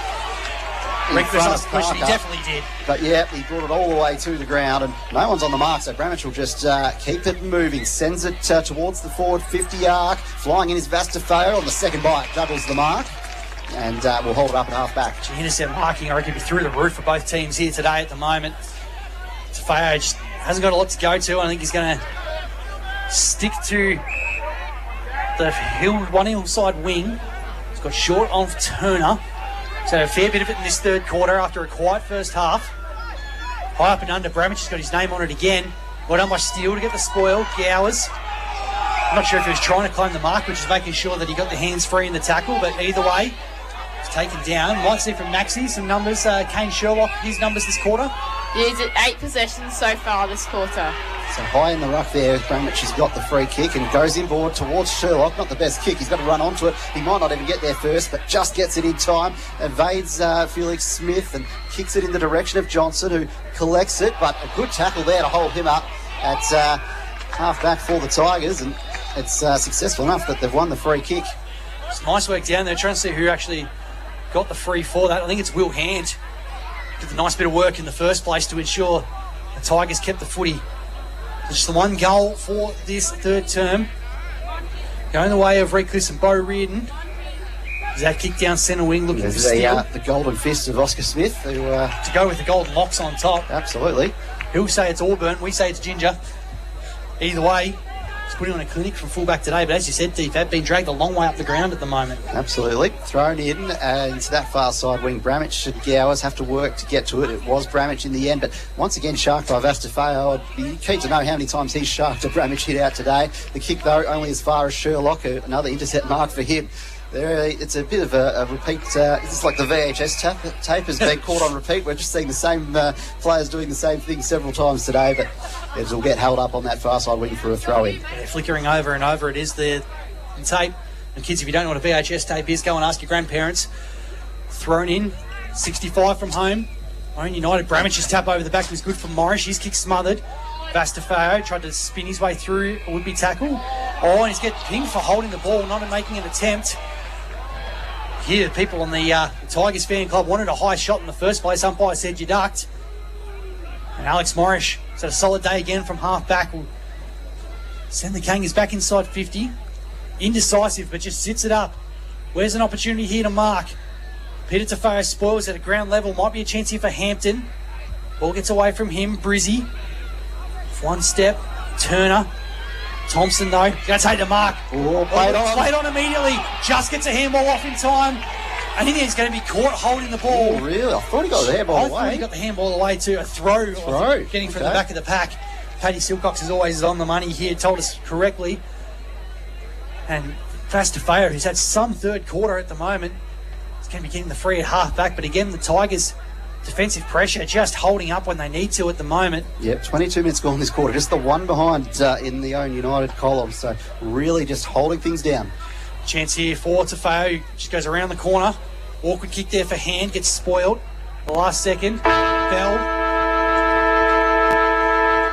Redcliffe's asked the question, he definitely did. But yeah, he brought it all the way to the ground, and no one's on the mark, so Bramich will just keep it moving. Sends it towards the forward 50 arc. Flying in his Vastafeo on the second bite, doubles the mark, and we'll hold it up at half back. Intercept marking, I reckon, be through the roof for both teams here today at the moment. Tafeo just hasn't got a lot to go to. I think he's going to stick to the one hillside wing. He's got short on Turner. So a fair bit of it in this third quarter after a quiet first half. High up and under, Bramich has got his name on it again. Well done by Steele to get the spoil. Gowers. I'm not sure if he was trying to claim the mark, which is making sure that he got the hands free in the tackle, but either way, he's taken down. Might see from Maxi some numbers. Kane Sherlock, his numbers this quarter. He's at 8 possessions so far this quarter. So high in the ruck there, Bramich has got the free kick and goes inboard towards Sherlock. Not the best kick, he's got to run onto it. He might not even get there first, but just gets it in time. Evades Felix Smith and kicks it in the direction of Johnson, who collects it, but a good tackle there to hold him up at half back for the Tigers, and it's successful enough that they've won the free kick. It's nice work down there, trying to see who actually got the free for that. I think it's Will Hand. Did a nice bit of work in the first place to ensure the Tigers kept the footy. Just the one goal for this third term. Going the way of Redcliffe and Bo Reardon. Is that kick down centre wing looking for Steele. The golden fist of Oscar Smith. Who, to go with the golden locks on top. Absolutely. He'll say it's Auburn, we say it's Ginger. Either way, he's putting on a clinic from fullback today, but as you said, DFAB being dragged a long way up the ground at the moment. Absolutely. Thrown in into that far side wing. Bramich and Gowers have to work to get to it. It was Bramich in the end, but once again sharked by Vastafeo. I'd be keen to know how many times he's sharked a Bramich hit out today. The kick, though, only as far as Sherlock, another intercept mark for him. It's a bit of a repeat. It's like the VHS tape has been caught on repeat. We're just seeing the same players doing the same thing several times today, but it will get held up on that far side wing for a throw-in. Yeah, flickering over and over. It is the tape. And kids, if you don't know what a VHS tape is, go and ask your grandparents. Thrown in, 65 from home. Ouyen United, Bramich's tap over the back was good for Morris. His kick smothered. Vastafeo tried to spin his way through a would-be tackle. Oh, and he's getting pinged for holding the ball, not making an attempt. Here, people on the Tigers fan club wanted a high shot in the first place. Umpire said you ducked. And Alex Morris has had a solid day again from half-back. Will send the Kangas back inside 50. Indecisive, but just sits it up. Where's an opportunity here to mark? Peter Tafeo spoils at a ground level. Might be a chance here for Hampton. Ball gets away from him. Brizzy. One step. Turner. Thompson, though, going to take the mark. Played on immediately. Just gets a handball off in time. I think he's going to be caught holding the ball. Oh, really? I thought he got the handball away. I thought he got the handball away to a throw. Getting from the back of the pack. Paddy Silcox, as always, is on the money here. Told us correctly. And Vastafeo, who's had some third quarter at the moment, is going to be getting the free at half back. But again, the Tigers' defensive pressure just holding up when they need to at the moment. Yep, 22 minutes gone this quarter. Just the one behind in the Ouyen United column. So really just holding things down. Chance here for Tafeo. Just goes around the corner. Awkward kick there for Hand. Gets spoiled. The last second. Bell.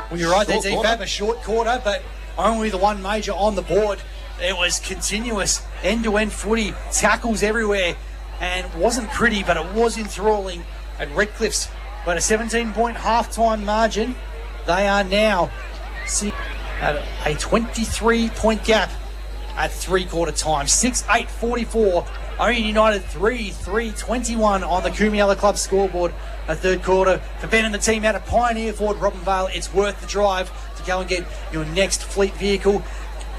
Well, you're right there, DFAB. A short quarter, but only the one major on the board. It was continuous end-to-end footy. Tackles everywhere. And wasn't pretty, but it was enthralling. At Redcliffe's, but a 17-point half-time margin. They are now at a 23-point gap at three-quarter time. 6-8-44 Ouyen United 3-3-21 on the Kumiala Club scoreboard. A third quarter for Ben and the team out of Pioneer Ford, Robin Vale. It's worth the drive to go and get your next fleet vehicle.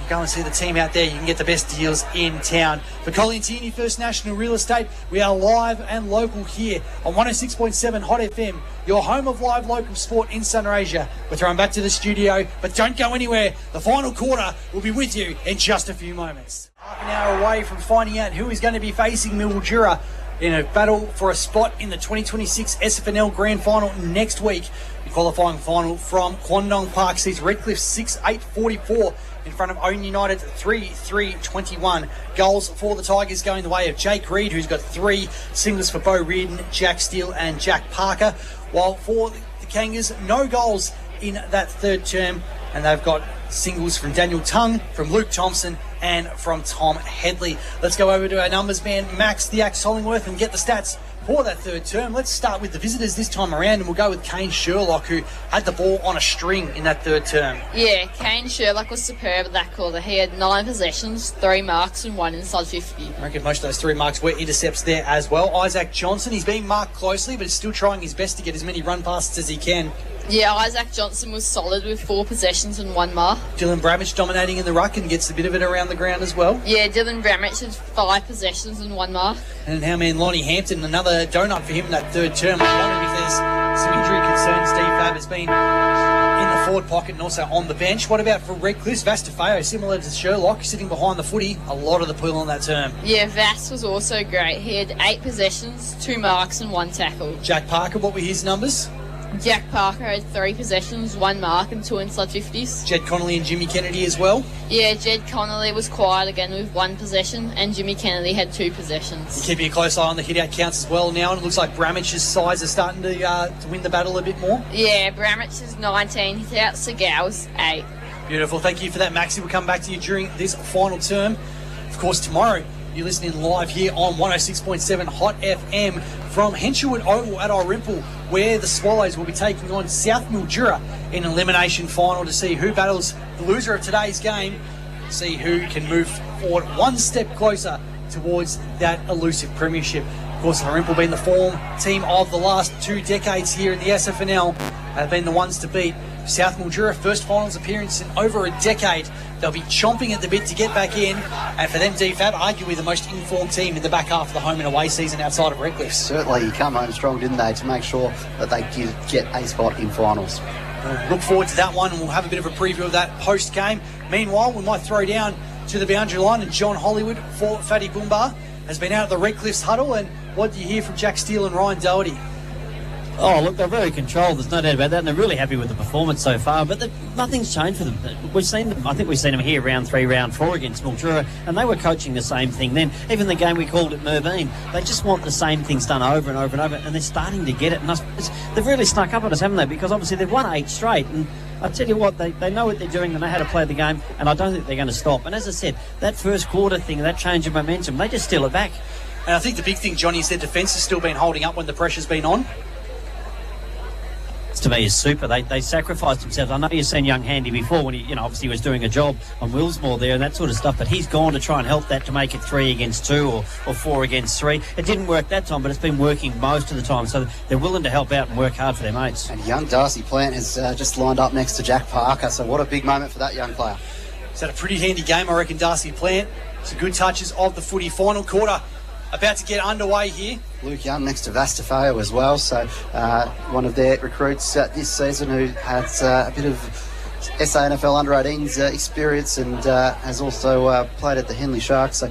Go and see the team out there. You can get the best deals in town. For Ouyen Utd First National Real Estate, we are live and local here on 106.7 Hot FM, your home of live local sport in Sunraysia. We're throwing back to the studio, but don't go anywhere. The final quarter will be with you in just a few moments. Half an hour away from finding out who is going to be facing Mildura in a battle for a spot in the 2026 SFNL Grand Final next week. The qualifying final from Kwandong Park sees Redcliffe 6-8-44 in front of Ouyen United 3-3-21. Goals for the Tigers going the way of Jake Reid, who's got 3 singles for Bo Reardon, Jack Steele and Jack Parker. While for the Kangas, no goals in that third term, and they've got singles from Daniel Tung, from Luke Thompson and from Tom Headley. Let's go over to our numbers man, Max the Axe Hollingworth, and get the stats for that third term. Let's start with the visitors this time around, and we'll go with Kane Sherlock, who had the ball on a string in that third term. Yeah, Kane Sherlock was superb at that quarter. He had 9 possessions, 3 marks and 1 inside 50. I reckon most of those 3 marks were intercepts there as well. Isaac Johnson, he's being marked closely, but he's still trying his best to get as many run passes as he can. Yeah, Isaac Johnson was solid with 4 possessions and 1 mark. Dylan Bramage dominating in the ruck and gets a bit of it around the ground as well. Yeah, Dylan Bramage had 5 possessions and 1 mark. And our man Lonnie Hampton, another donut for him in that third term. I'm wondering if there's some injury concerns. Steve Fab has been in the forward pocket and also on the bench. What about for Redcliffe? Vastafeo, similar to Sherlock, sitting behind the footy. A lot of the pull on that term. Yeah, Vass was also great. He had 8 possessions, 2 marks and 1 tackle. Jack Parker, what were his numbers? Jack Parker had 3 possessions, 1 mark and 2 inside 50s. Jed Connolly and Jimmy Kennedy as well. Yeah, Jed Connolly was quiet again with 1 possession, and Jimmy Kennedy had 2 possessions. You're keeping a close eye on the hit-out counts as well now, and it looks like Bramage's size is starting to win the battle a bit more. Yeah, Bramage is 19 hit-outs, Segow's 8. Beautiful, thank you for that, Maxie. We'll come back to you during this final term. Of course, tomorrow, you're listening live here on 106.7 Hot FM from Henshawwood Oval at Orimple, where the Swallows will be taking on South Mildura in an elimination final to see who battles the loser of today's game, see who can move forward one step closer towards that elusive premiership. Of course, Orimple being the form team of the last 2 decades here in the SFNL, have been the ones to beat. South Mildura, first finals appearance in over a decade. They'll be chomping at the bit to get back in, and for them, DFAB, arguably the most informed team in the back half of the home and away season outside of Redcliffe. Certainly, you come home strong, didn't they, to make sure that they get a spot in finals. We'll look forward to that one, and we'll have a bit of a preview of that post-game. Meanwhile, we might throw down to the boundary line, and John Hollywood for Fatty Boomba has been out at the Redcliffe's huddle, and what do you hear from Jack Steele and Ryan Doherty? Oh, look, they're very controlled. There's no doubt about that, and they're really happy with the performance so far. But nothing's changed for them. We've seen them. I think we've seen them here round 3, round 4 against Mildura, and they were coaching the same thing then. Even the game we called at Mervine, they just want the same things done over and over and over, and they're starting to get it. And they've really snuck up on us, haven't they? Because obviously they've won 8 straight, and I tell you what, they know what they're doing, they know how to play the game, and I don't think they're going to stop. And as I said, that first quarter thing, that change of momentum, they just steal it back. And I think the big thing, Johnny, is their defence has still been holding up when the pressure's been on. To me is super. They sacrificed themselves. I know you've seen young Handy before when he, obviously was doing a job on Willsmore there and that sort of stuff, but he's gone to try and help that to make it 3 against 2 or 4 against 3. It didn't work that time, but it's been working most of the time, so they're willing to help out and work hard for their mates. And young Darcy Plant has just lined up next to Jack Parker, so what a big moment for that young player. He's had a pretty handy game, I reckon, Darcy Plant. Some good touches of the footy. Final quarter about to get underway here. Luke Young next to Vastafeo as well, so one of their recruits this season who has a bit of SANFL under-18s experience and has also played at the Henley Sharks, so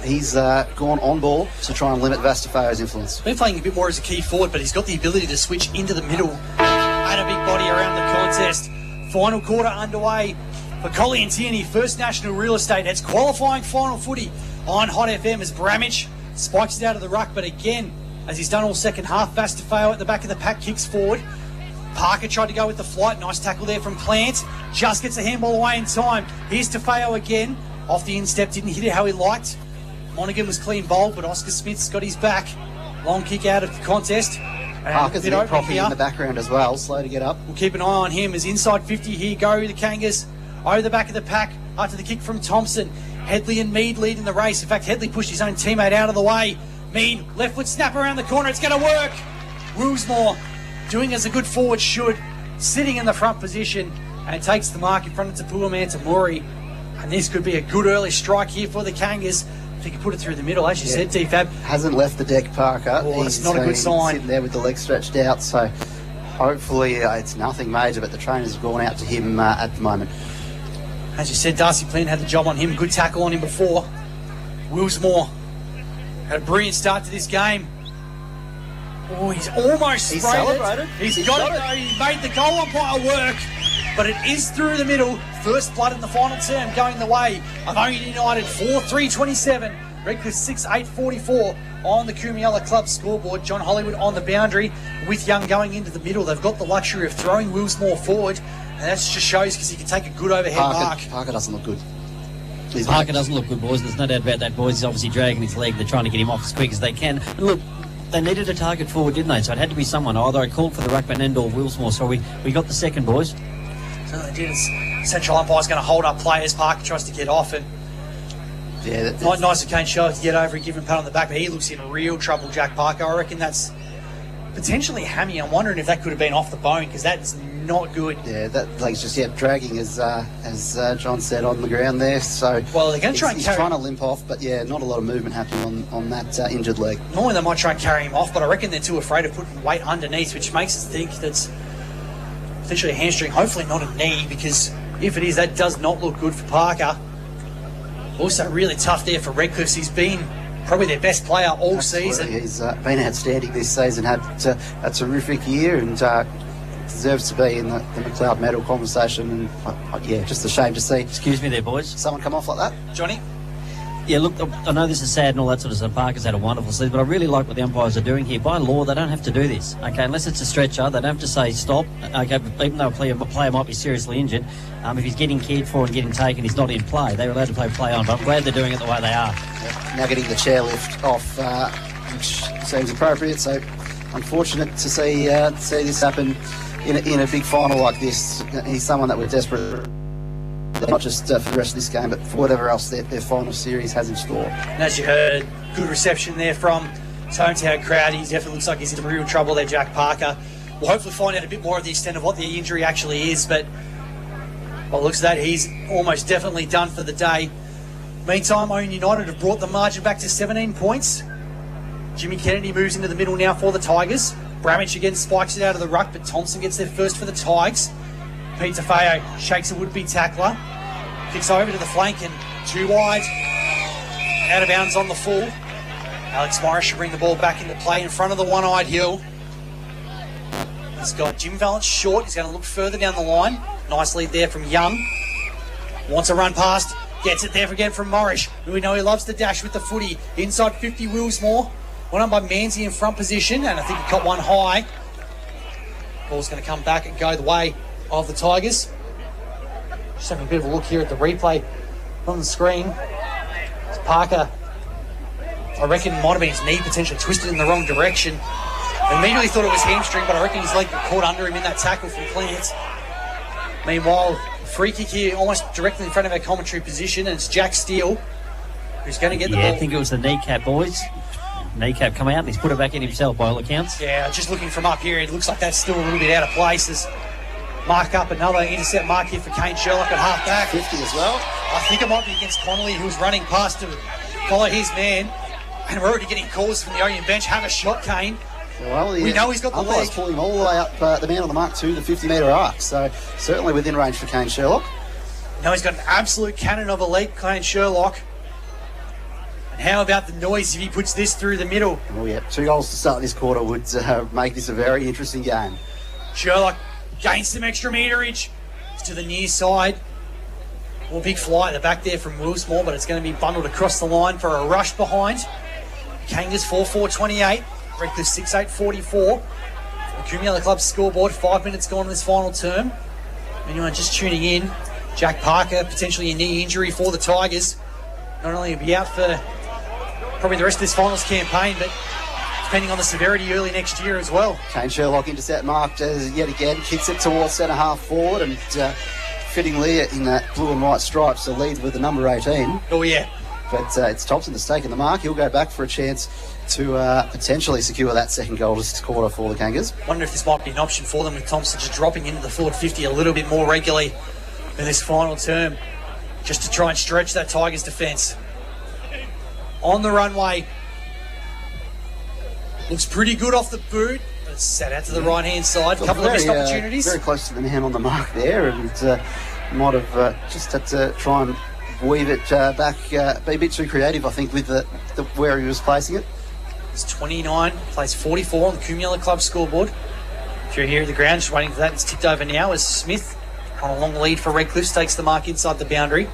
he's gone on ball to try and limit Vastafeo's influence. Been playing a bit more as a key forward, but he's got the ability to switch into the middle and a big body around the contest. Final quarter underway for Ouyen Utd First National Real Estate. It's qualifying final footy on Hot FM as Bramage spikes it out of the ruck, but again, as he's done all second half, Vastafeo at the back of the pack kicks forward. Parker tried to go with the flight. Nice tackle there from Plant. Just gets a handball away in time. Here's Tafeo again. Off the instep, didn't hit it how he liked. Monaghan was clean bowled, but Oscar Smith's got his back. Long kick out of the contest. Parker's a bit proppy in the background as well, slow to get up. We'll keep an eye on him as inside 50 here go the Kangas. Over the back of the pack after the kick from Thompson. Headley and Mead leading the race. In fact, Headley pushed his own teammate out of the way. Mead, left foot snap around the corner. It's going to work. Willsmore doing as a good forward should, sitting in the front position, and takes the mark in front of Tapua Mantamori. And this could be a good early strike here for the Kangas. If he can put it through the middle, as you said, T-Fab. Hasn't left the deck, Parker. Oh, it's not a good sign. Sitting there with the legs stretched out, so hopefully it's nothing major, but the trainers have gone out to him at the moment. As you said, Darcy Plin had the job on him. Good tackle on him before. Willsmore had a brilliant start to this game. Oh, he's almost sprayed celebrated. He's got it, though. He made the goal umpire work, but it is through the middle. First blood in the final term going the way of Ouyen United 4-3-27. Redcliffe 6-8-44 on the Kumiella Club scoreboard. John Hollywood on the boundary with Young going into the middle. They've got the luxury of throwing Willsmore forward, and that just shows because he can take a good overhead mark. Parker doesn't look good. Parker doesn't look good, boys. There's no doubt about that, boys. He's obviously dragging his leg. They're trying to get him off as quick as they can. And look, they needed a target forward, didn't they? So it had to be someone. Either I called for the ruckman and or Willsmore. So we got the second, boys. So they did. Central umpire's going to hold up players. Parker tries to get off, and yeah, nice of Kane Sherlock to get over and give him a pat on the back, but he looks in real trouble, Jack Parker. I reckon that's potentially a hammy. I'm wondering if that could have been off the bone, because that's not good. Yeah, that leg's just dragging as John said on the ground there. So well, they're going to try and he's carry. Trying to limp off, but yeah, not a lot of movement happening on that injured leg. Normally they might try and carry him off, but I reckon they're too afraid of putting weight underneath, which makes us think that's potentially a hamstring. Hopefully not a knee, because if it is, that does not look good for Parker. Also really tough there for Redcliffe. He's been probably their best player all Absolutely. season. He's been outstanding this season, had a terrific year, and deserves to be in the McLeod medal conversation. And yeah, just a shame to see. Excuse me there, boys. Someone come off like that. Johnny? Yeah, look, I know this is sad and all that sort of stuff. Parker's had a wonderful season, but I really like what the umpires are doing here. By law, they don't have to do this, okay? Unless it's a stretcher, they don't have to say stop, okay? But even though a player might be seriously injured, if he's getting cared for and getting taken, he's not in play. They're allowed to play on, but I'm glad they're doing it the way they are. Now getting the chairlift off, which seems appropriate. So unfortunate to see this happen in a big final like this. He's someone that we're desperate. Not just for the rest of this game, but for whatever else their final series has in store. And as you heard, good reception there from his hometown crowd. He definitely looks like he's in real trouble there, Jack Parker. We'll hopefully find out a bit more of the extent of what the injury actually is, but by the looks of that, he's almost definitely done for the day. Meantime, Ouyen United have brought the margin back to 17 points. Jimmy Kennedy moves into the middle now for the Tigers. Bramage again spikes it out of the ruck, but Thompson gets there first for the Tigers. Peter Feo shakes a would-be tackler, kicks over to the flank and too wide, out of bounds on the full. Alex Morris should bring the ball back into play in front of the one-eyed Hill. He's got Jim Valance short. He's going to look further down the line. Nice lead there from Young. Wants a run past, gets it there again from Morris, who we know he loves to dash with the footy. Inside 50, Willsmore. One on by Manzi in front position, and I think he got one high. Ball's going to come back and go the way of the Tigers. Just having a bit of a look here at the replay on the screen. It's Parker, I reckon, might have been his knee potentially twisted in the wrong direction. I immediately thought it was hamstring, but I reckon his leg got caught under him in that tackle from Plants. Meanwhile, free kick here almost directly in front of our commentary position, and it's Jack Steele who's going to get the ball. I think it was the kneecap, boys. Kneecap come out and he's put it back in himself by all accounts. Yeah, just looking from up here, it looks like that's still a little bit out of place. There's mark up another intercept mark here for Kane Sherlock at half back. 50 as well. I think it might be against Connolly, who's running past to follow his man. And we're already getting calls from the Ouyen bench. Have a shot, Kane. Well, we know he's got the leg. Pulling him all the way up the man on the mark to the 50-metre arc. So certainly within range for Kane Sherlock. No, he's got an absolute cannon of a leg, Kane Sherlock. And how about the noise if he puts this through the middle? Oh yeah, 2 goals to start this quarter would make this a very interesting game. Sherlock gains some extra meterage. It's to the near side. Well, big fly at the back there from Willsmore, but it's going to be bundled across the line for a rush behind. Kangas 4-4-28. Redcliffe 6-8-44. The Kumiella Club scoreboard, 5 minutes gone in this final term. Anyone just tuning in, Jack Parker, potentially a knee injury for the Tigers. Not only will he be out for probably the rest of this finals campaign, but depending on the severity early next year as well. Kane Sherlock intercept marked yet again, kicks it towards centre half forward, and fittingly in that blue and white stripes to lead with the number 18. Oh, yeah. But it's Thompson that's taken the mark. He'll go back for a chance to potentially secure that second goal this quarter for the Kangas. Wonder if this might be an option for them with Thompson just dropping into the forward 50 a little bit more regularly in this final term, just to try and stretch that Tigers defence. On the runway. Looks pretty good off the boot, but it's set out to the right-hand side. A couple of missed opportunities. Very close to the man on the mark there, and might have just had to try and weave it back, be a bit too creative, I think, with the where he was placing it. It's 29, plays 44 on the Cumula Club scoreboard. If you're here at the ground, just waiting for that, it's tipped over now as Smith, on a long lead for Redcliffs, takes the mark inside the boundary.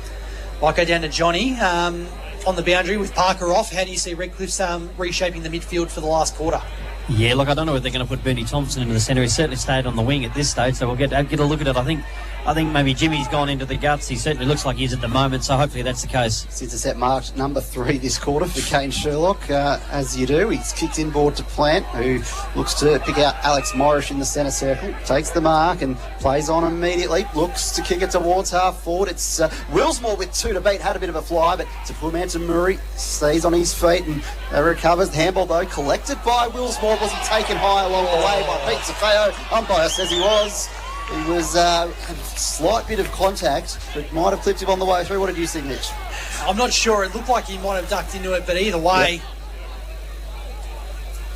Might go down to Johnny on the boundary with Parker off. How do you see Redcliffs reshaping the midfield for the last quarter? Yeah, look, I don't know if they're going to put Bernie Thompson into the centre. He's certainly stayed on the wing at this stage, so we'll get a look at it. I think maybe Jimmy's gone into the guts. He certainly looks like he is at the moment, so hopefully that's the case. Since it's set marked number 3 this quarter for Kane Sherlock, as you do. He's kicked inboard to Plant, who looks to pick out Alex Morris in the centre circle. Takes the mark and plays on immediately. Looks to kick it towards half forward. It's Willsmore with 2 to beat. Had a bit of a fly, but to Pumanton Murray stays on his feet and recovers. The handball, though, collected by Willsmore. Wasn't taken high along the way by Pete Safeo. Umpire says he was. He was a slight bit of contact, but might have clipped him on the way through. What did you think, Mitch? I'm not sure. It looked like he might have ducked into it, but either way,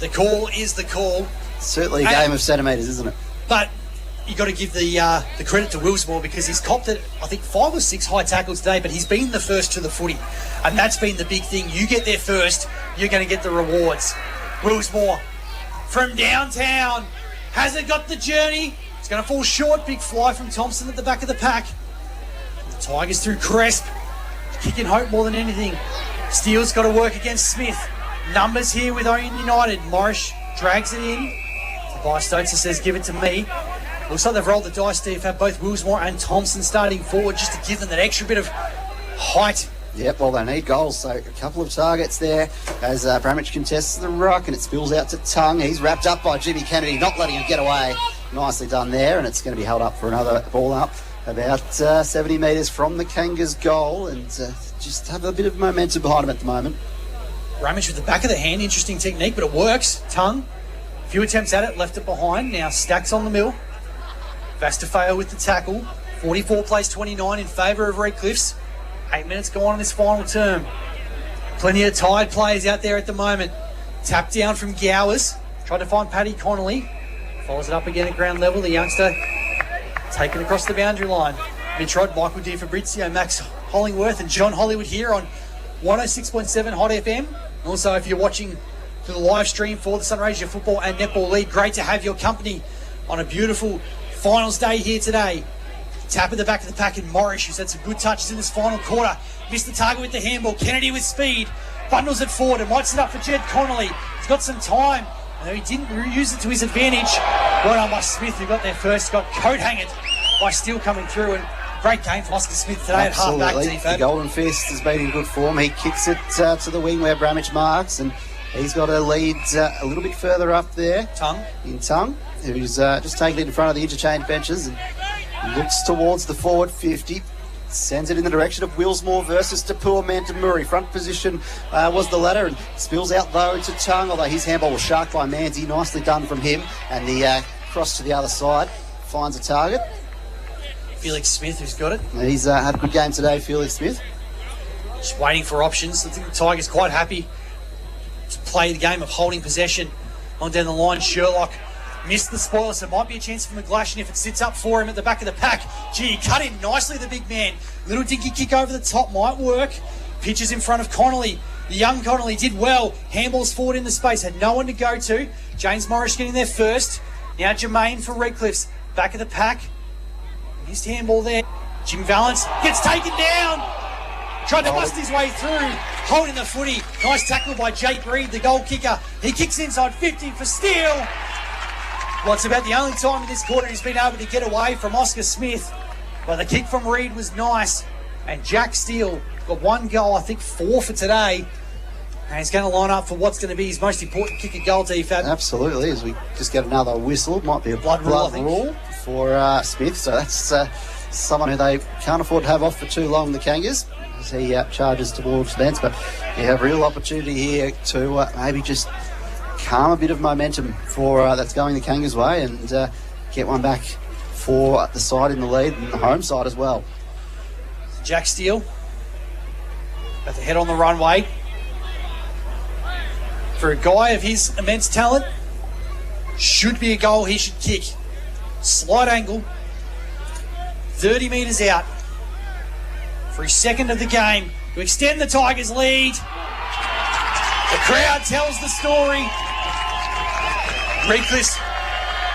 the call is the call. Certainly a game of centimetres, isn't it? But you got to give the credit to Willsmore, because he's copped it, I think, 5 or 6 high tackles today, but he's been the first to the footy. And that's been the big thing. You get there first, you're going to get the rewards. Willsmore from downtown hasn't got the journey. It's going to fall short. Big fly from Thompson at the back of the pack. The Tigers through Cresp. Kicking hope more than anything. Steele's got to work against Smith. Numbers here with Ouyen Utd. Morris drags it in. Tobias Stokes says, give it to me. Looks like they've rolled the dice, Steve, have both Willsmore and Thompson starting forward just to give them that extra bit of height. Yep, well, they need goals, so a couple of targets there as Bramich contests the ruck, and it spills out to Tongue. He's wrapped up by Jimmy Kennedy, not letting him get away. Nicely done there, and it's going to be held up for another ball up about 70 metres from the Kangas goal, and just have a bit of momentum behind him at the moment. Bramich with the back of the hand, interesting technique, but it works. Tongue, a few attempts at it, left it behind. Now Stacks on the mill. Vastafeo with the tackle. 44 plays 29 in favour of Redcliffs. 8 minutes gone in this final term. Plenty of tired players out there at the moment. Tap down from Gowers. Tried to find Paddy Connolly. Follows it up again at ground level. The youngster taken across the boundary line. Mitrod, Michael Di Fabrizio, Max Hollingworth and John Hollywood here on 106.7 Hot FM. Also, if you're watching for the live stream for the Sunraysia Football and Netball League, great to have your company on a beautiful finals day here today. Tap at the back of the pack, and Morris, who's had some good touches in this final quarter. Missed the target with the handball. Kennedy with speed. Bundles it forward and might set up for Jed Connolly. He's got some time. Although he didn't use it to his advantage. Well done by Smith, who got there first. Got coat hanged by Steele coming through. And great game for Oscar Smith today. Absolutely. At half-back. The Golden Fist has been in good form. He kicks it to the wing where Bramich marks, and he's got a lead a little bit further up there. Tongue, who's just taking it in front of the interchange benches and looks towards the forward 50. Sends it in the direction of Willsmore versus Tapua Mantamuri. Front position was the latter, and spills out though to Tongue, although his handball was sharked by Manzi. Nicely done from him, and the cross to the other side finds a target. Felix Smith, who's got it. He's had a good game today, Felix Smith. Just waiting for options. I think the Tigers quite happy to play the game of holding possession on down the line. Sherlock missed the spoiler, so it might be a chance for McGlashan if it sits up for him at the back of the pack. Gee, cut in nicely, the big man. Little dinky kick over the top might work. Pitches in front of Connolly. The young Connolly did well. Handballs forward in the space, had no one to go to. James Morris getting there first. Now Jermaine for Redcliffs. Back of the pack. Missed handball there. Jim Valance gets taken down. Tried to bust his way through. Holding the footy. Nice tackle by Jake Reed, the goal kicker. He kicks inside 50 for Steele. Well, it's about the only time in this quarter he's been able to get away from Oscar Smith. But the kick from Reed was nice. And Jack Steele got 1 goal, I think 4 for today. And he's going to line up for what's going to be his most important kick at goal, Fab. Absolutely, as we just get another whistle. Might be a blood rule for Smith. So that's someone who they can't afford to have off for too long, the Kangas, as he charges towards the bench. But you have real opportunity here to maybe just calm a bit of momentum for that's going the Kangas' way and get one back for the side in the lead and the home side as well. Jack Steele at the head on the runway. For a guy of his immense talent, should be a goal he should kick. Slight angle, 30 metres out for his second of the game to extend the Tigers' lead. The crowd tells the story. Redcliffe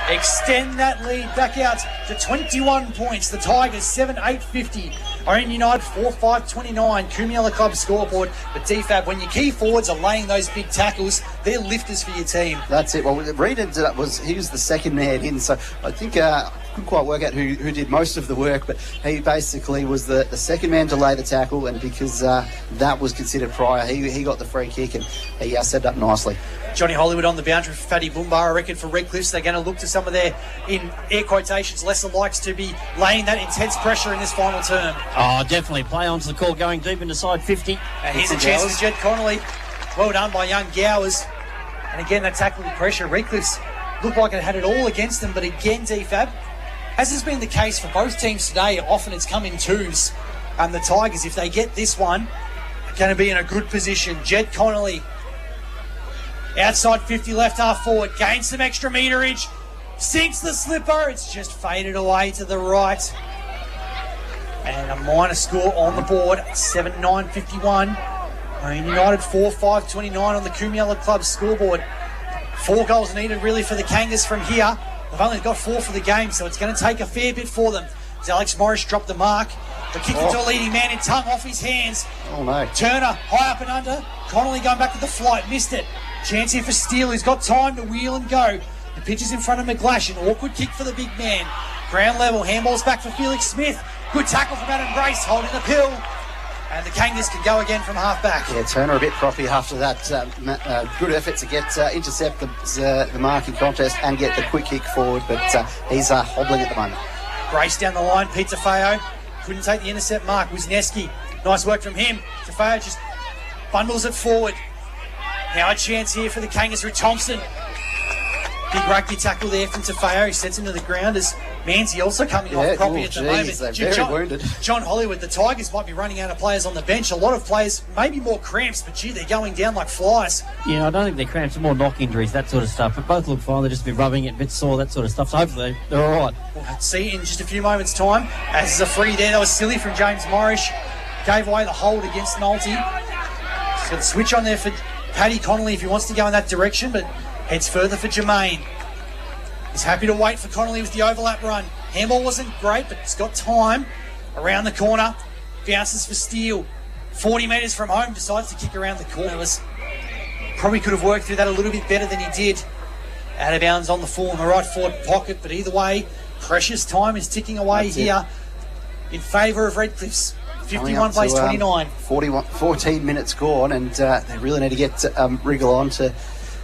extend that lead back out to 21 points. The Tigers 7-8-50. Ouyen Utd 4-5-29. Kumiela Club scoreboard. But DFAB, when your key forwards are laying those big tackles, they're lifters for your team. That's it. Well, Reed ended up he was the second man in, so I think I couldn't quite work out who did most of the work, but he basically was the second man to lay the tackle, and because that was considered prior, he got the free kick and he set up nicely. Johnny Hollywood on the boundary for Fatty Boombar. I reckon for Redcliffe, they're going to look to some of their, in air quotations, lesser likes to be laying that intense pressure in this final term. Oh, definitely. Play on to the call, going deep into side 50. And here's a chance for Jed Connolly. Well done by young Gowers. And again, that tackling pressure. Redcliffe's looked like it had it all against them, but again, DFAB, as has been the case for both teams today, often it's come in twos. And the Tigers, if they get this one, are going to be in a good position. Jed Connolly, outside 50, left half forward, gains some extra meterage, sinks the slipper, it's just faded away to the right. And a minor score on the board, 7-9-51. Ouyen Utd 4-5-29 on the Kumiela Club scoreboard. 4 goals needed really for the Kangas from here. They've only got 4 for the game, so it's going to take a fair bit for them. As Alex Morris dropped the mark, but kicked it to a leading man in tongue off his hands. Oh no. Turner, high up and under. Connolly going back to the flight, missed it. Chance here for Steele, who's got time to wheel and go. The pitch is in front of McGlash, an awkward kick for the big man. Ground level, handball's back for Felix Smith. Good tackle from Adam Brace, holding the pill. And the Kangas can go again from half back. Yeah, Turner a bit proppy after that good effort to get intercept the marking contest and get the quick kick forward, but he's hobbling at the moment. Brace down the line, Pete Tafeo couldn't take the intercept mark. Wisniewski, nice work from him. Tafeo just bundles it forward. Now a chance here for the Kangas with Thompson. Big rugby tackle there from Tafeo. He sets him to the ground as Manzi also coming off properly at the moment. They're very wounded. John Hollywood, the Tigers might be running out of players on the bench. A lot of players, maybe more cramps, but gee, they're going down like flies. Yeah, I don't think they're cramps, more knock injuries, that sort of stuff. But both look fine. They've just been rubbing it, a bit sore, that sort of stuff. So hopefully they're all right. We'll see in just a few moments' time. As a free there, that was silly from James Morris. Gave away the hold against Nolte. He's got the switch on there for Paddy Connolly if he wants to go in that direction, but heads further for Jermaine. He's happy to wait for Connolly with the overlap run. Handball wasn't great, but he's got time. Around the corner, bounces for Steele. 40 metres from home, decides to kick around the corner. Probably could have worked through that a little bit better than he did. Out of bounds on the full in the right forward pocket, but either way, precious time is ticking away here in favour of Redcliffe's. 51 plays 29. 14 minutes gone, and they really need to get Wriggle on to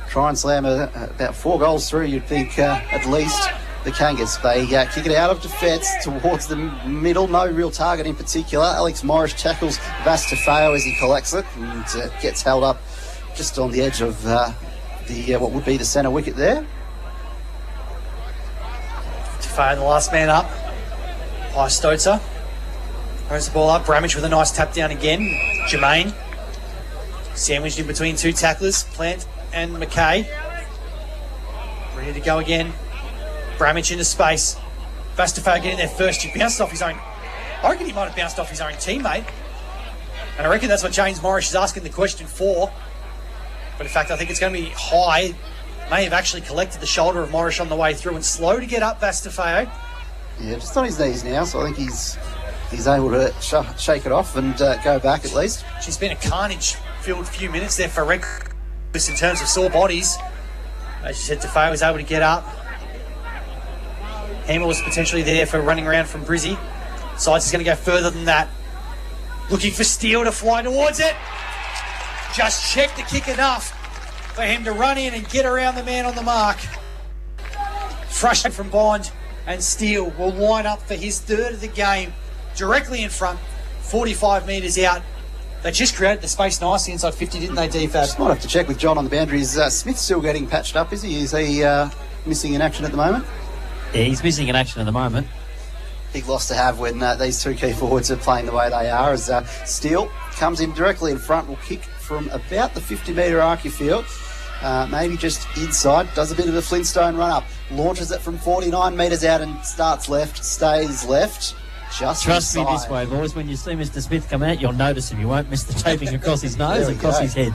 try and slam about 4 goals through, you'd think, at least, the Kangas. They kick it out of defence towards the middle. No real target in particular. Alex Morris tackles Vastafeo as he collects it and gets held up just on the edge of what would be the centre wicket there. Tafeo, the last man up. High Stotzer. Throws the ball up. Bramage with a nice tap down again. Jermaine. Sandwiched in between 2 tacklers. Plant and McKay. Ready to go again. Bramage into space. Vastafeo getting there first. He bounced off his own. I reckon he might have bounced off his own teammate. And I reckon that's what James Morris is asking the question for. But in fact, I think it's going to be high. May have actually collected the shoulder of Morris on the way through and slow to get up Vastafeo. Yeah, just on his knees now, so I think he's able to shake it off and go back at least. She's been a carnage-filled few minutes there for Redcliffe in terms of sore bodies. As you said, Tafeo was able to get up. Hammer was potentially there for running around from Brizzy. Sides is going to go further than that. Looking for Steele to fly towards it. Just check the kick enough for him to run in and get around the man on the mark. Frustrated from Bond. And Steele will line up for his third of the game, directly in front, 45 metres out. They just created the space nicely inside 50, didn't they, DFAB? Just might have to check with John on the boundaries. Smith's still getting patched up, is he? Is he missing in action at the moment? Yeah, he's missing in action at the moment. Big loss to have when these two key forwards are playing the way they are, as Steele comes in directly in front, will kick from about the 50-metre arc, you feel. Maybe just inside, does a bit of a Flintstone run-up, launches it from 49 metres out and starts left, stays left. Just Trust inside. me this way, boys. When you see Mr. Smith come out, you'll notice him. You won't miss the taping across his nose and across his head.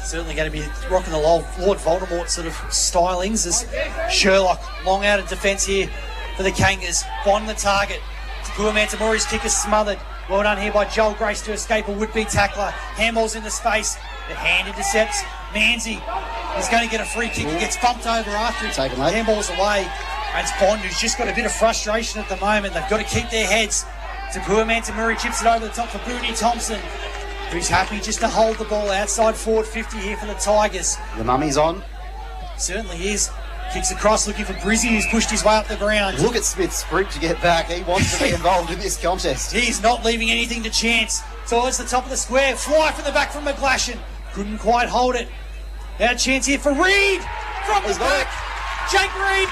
Certainly going to be rocking the Lord Voldemort sort of stylings as Sherlock, long out of defence here for the Kangas. Find the target. Tapua Mantamuri's kick is smothered. Well done here by Joel Grace to escape a would-be tackler. Handball's into space. The hand intercepts. Manzi is going to get a free kick. He gets bumped over after it. Handball's away. And it's Bond who's just got a bit of frustration at the moment. They've got to keep their heads. Tapua Mantamuri chips it over the top for Booney Thompson, who's happy just to hold the ball outside forward 50 here for the Tigers. The mummy's on. Certainly is. Kicks across looking for Brizzy, who's pushed his way up the ground. Look at Smith's sprint to get back. He wants to be involved in this contest. He's not leaving anything to chance. Towards the top of the square. Fly from the back from McGlashan. Couldn't quite hold it. Now a chance here for Reid. From the back. Jake Reid.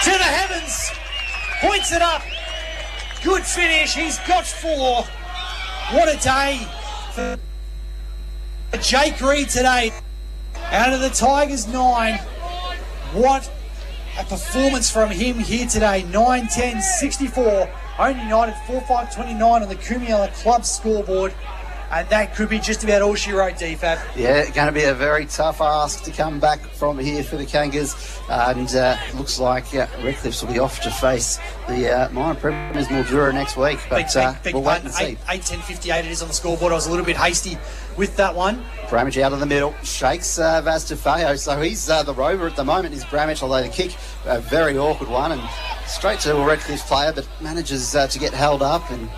To the heavens. Points it up. Good finish. He's got 4. What a day for Jake Reid today. Out of the Tigers 9. What a performance from him here today. 9-10-64. Ouyen United 4-5-29 on the Kumula Club scoreboard. And that could be just about all she wrote, DFAB. Yeah, going to be a very tough ask to come back from here for the Kangas. And looks like Redcliffs will be off to face the minor premiers Mildura next week. But we'll wait and see. 8-10-58 it is on the scoreboard. I was a little bit hasty with that one. Bramage out of the middle, shakes Vastafeo. So he's the rover at the moment, is Bramage, although the kick, a very awkward one. And straight to a Redcliffs player, but manages to get held up. And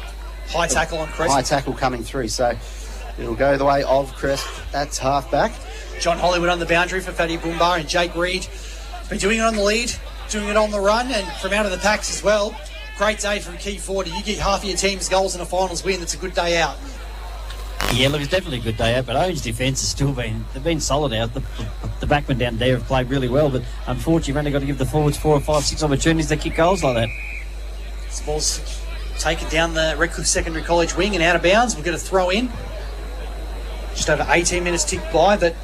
high tackle on Cresp. High tackle coming through. So it'll go the way of Cresp. That's half-back. John Hollywood on the boundary for Fatty Boombar, and Jake Reid been doing it on the lead, doing it on the run, and from out of the packs as well. Great day from key 40. You get half of your team's goals in a finals win, that's a good day out. Yeah, look, it's definitely a good day out, but Ouyen's defence has still been solid out. The backmen down there have played really well, but unfortunately you've only got to give the forwards 4 or 5, 6 opportunities to kick goals like that. This ball's taken down the Redcliffe Secondary College wing and out of bounds. We'll get a throw in. Just over 18 minutes ticked by, but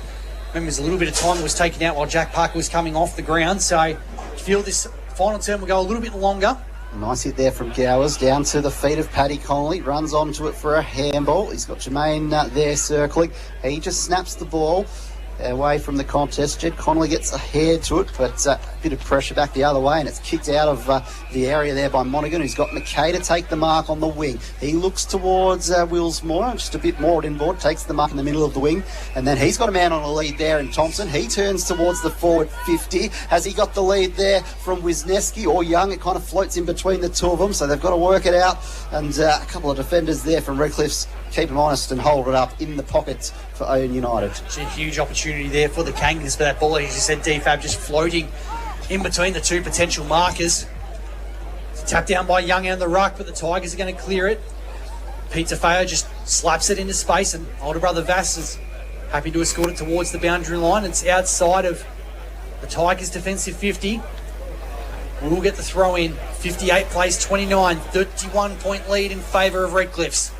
remember there's a little bit of time that was taken out while Jack Parker was coming off the ground, so I feel this final term will go a little bit longer. Nice hit there from Gowers, down to the feet of Paddy Connolly, runs onto it for a handball. He's got Jermaine there circling. He just snaps the ball away from the contest. Jed Connolly gets a hair to it, but a bit of pressure back the other way, and it's kicked out of the area there by Monaghan, who's got McKay to take the mark on the wing. He looks towards Willsmore, just a bit more inboard, takes the mark in the middle of the wing, and then he's got a man on a lead there in Thompson. He turns towards the forward 50. Has he got the lead there from Wisniewski or Young? It kind of floats in between the two of them, so they've got to work it out, and a couple of defenders there from Redcliffe's keep them honest and hold it up in the pockets for Ouyen United. It's a huge opportunity there for the Kangas for that ball. As you said, DFAB just floating in between the two potential markers. It's tapped down by Young and the ruck, but the Tigers are going to clear it. Pete Tafeo just slaps it into space, and older brother Vass is happy to escort it towards the boundary line. It's outside of the Tigers' defensive 50. We'll get the throw in. 58 plays 29, 31-point lead in favour of Redcliffs.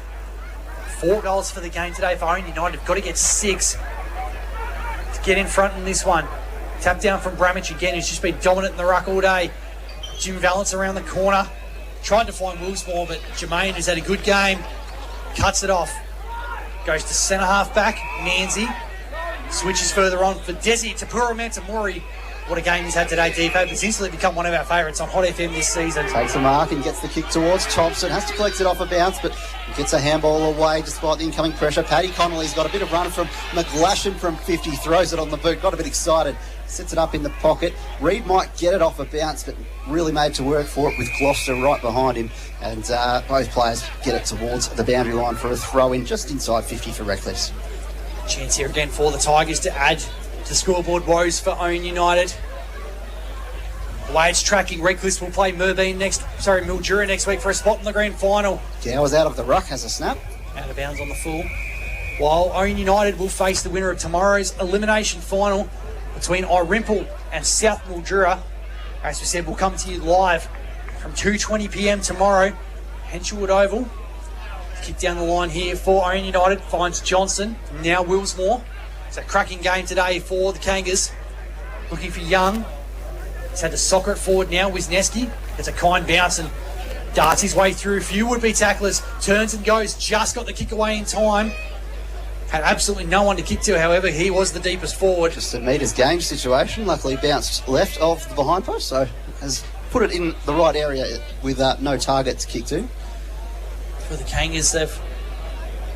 4 goals for the game today for Ouyen United. Got to get 6 to get in front in this one. Tap down from Bramage again, who's just been dominant in the ruck all day. Jim Valance around the corner. Tried to find Willsmore, but Jermaine, who's had a good game, cuts it off. Goes to centre half back, Manzi. Switches further on for Desi Tapura Mantamuri. What a game he's had today, Deepo. He's instantly become one of our favourites on Hot FM this season. Takes the mark and gets the kick towards Thompson. Has to collect it off a bounce, but gets a handball away despite the incoming pressure. Paddy Connolly's got a bit of run from McGlashan from 50. Throws it on the boot. Got a bit excited. Sets it up in the pocket. Reid might get it off a bounce, but really made to work for it with Gloucester right behind him. And both players get it towards the boundary line for a throw-in just inside 50 for Redcliffs. Chance here again for the Tigers to add to scoreboard woes for Ouyen United. The way it's tracking, Redcliffe will play Mildura next week for a spot in the grand final. Gowers out of the ruck, has a snap. Out of bounds on the full. While Ouyen United will face the winner of tomorrow's elimination final between Irimple and South Mildura. As we said, we'll come to you live from 2:20 p.m. tomorrow. Henshawwood Oval. Kick down the line here for Ouyen United. Finds Johnson. Now Willsmore. It's a cracking game today for the Kangas. Looking for Young. He's had to soccer it forward now. Wisniewski gets a kind bounce and darts his way through a few would-be tacklers. Turns and goes. Just got the kick away in time. Had absolutely no one to kick to, however. He was the deepest forward. Just a metres game situation. Luckily bounced left of the behind post, so has put it in the right area with no target to kick to. For the Kangas, they've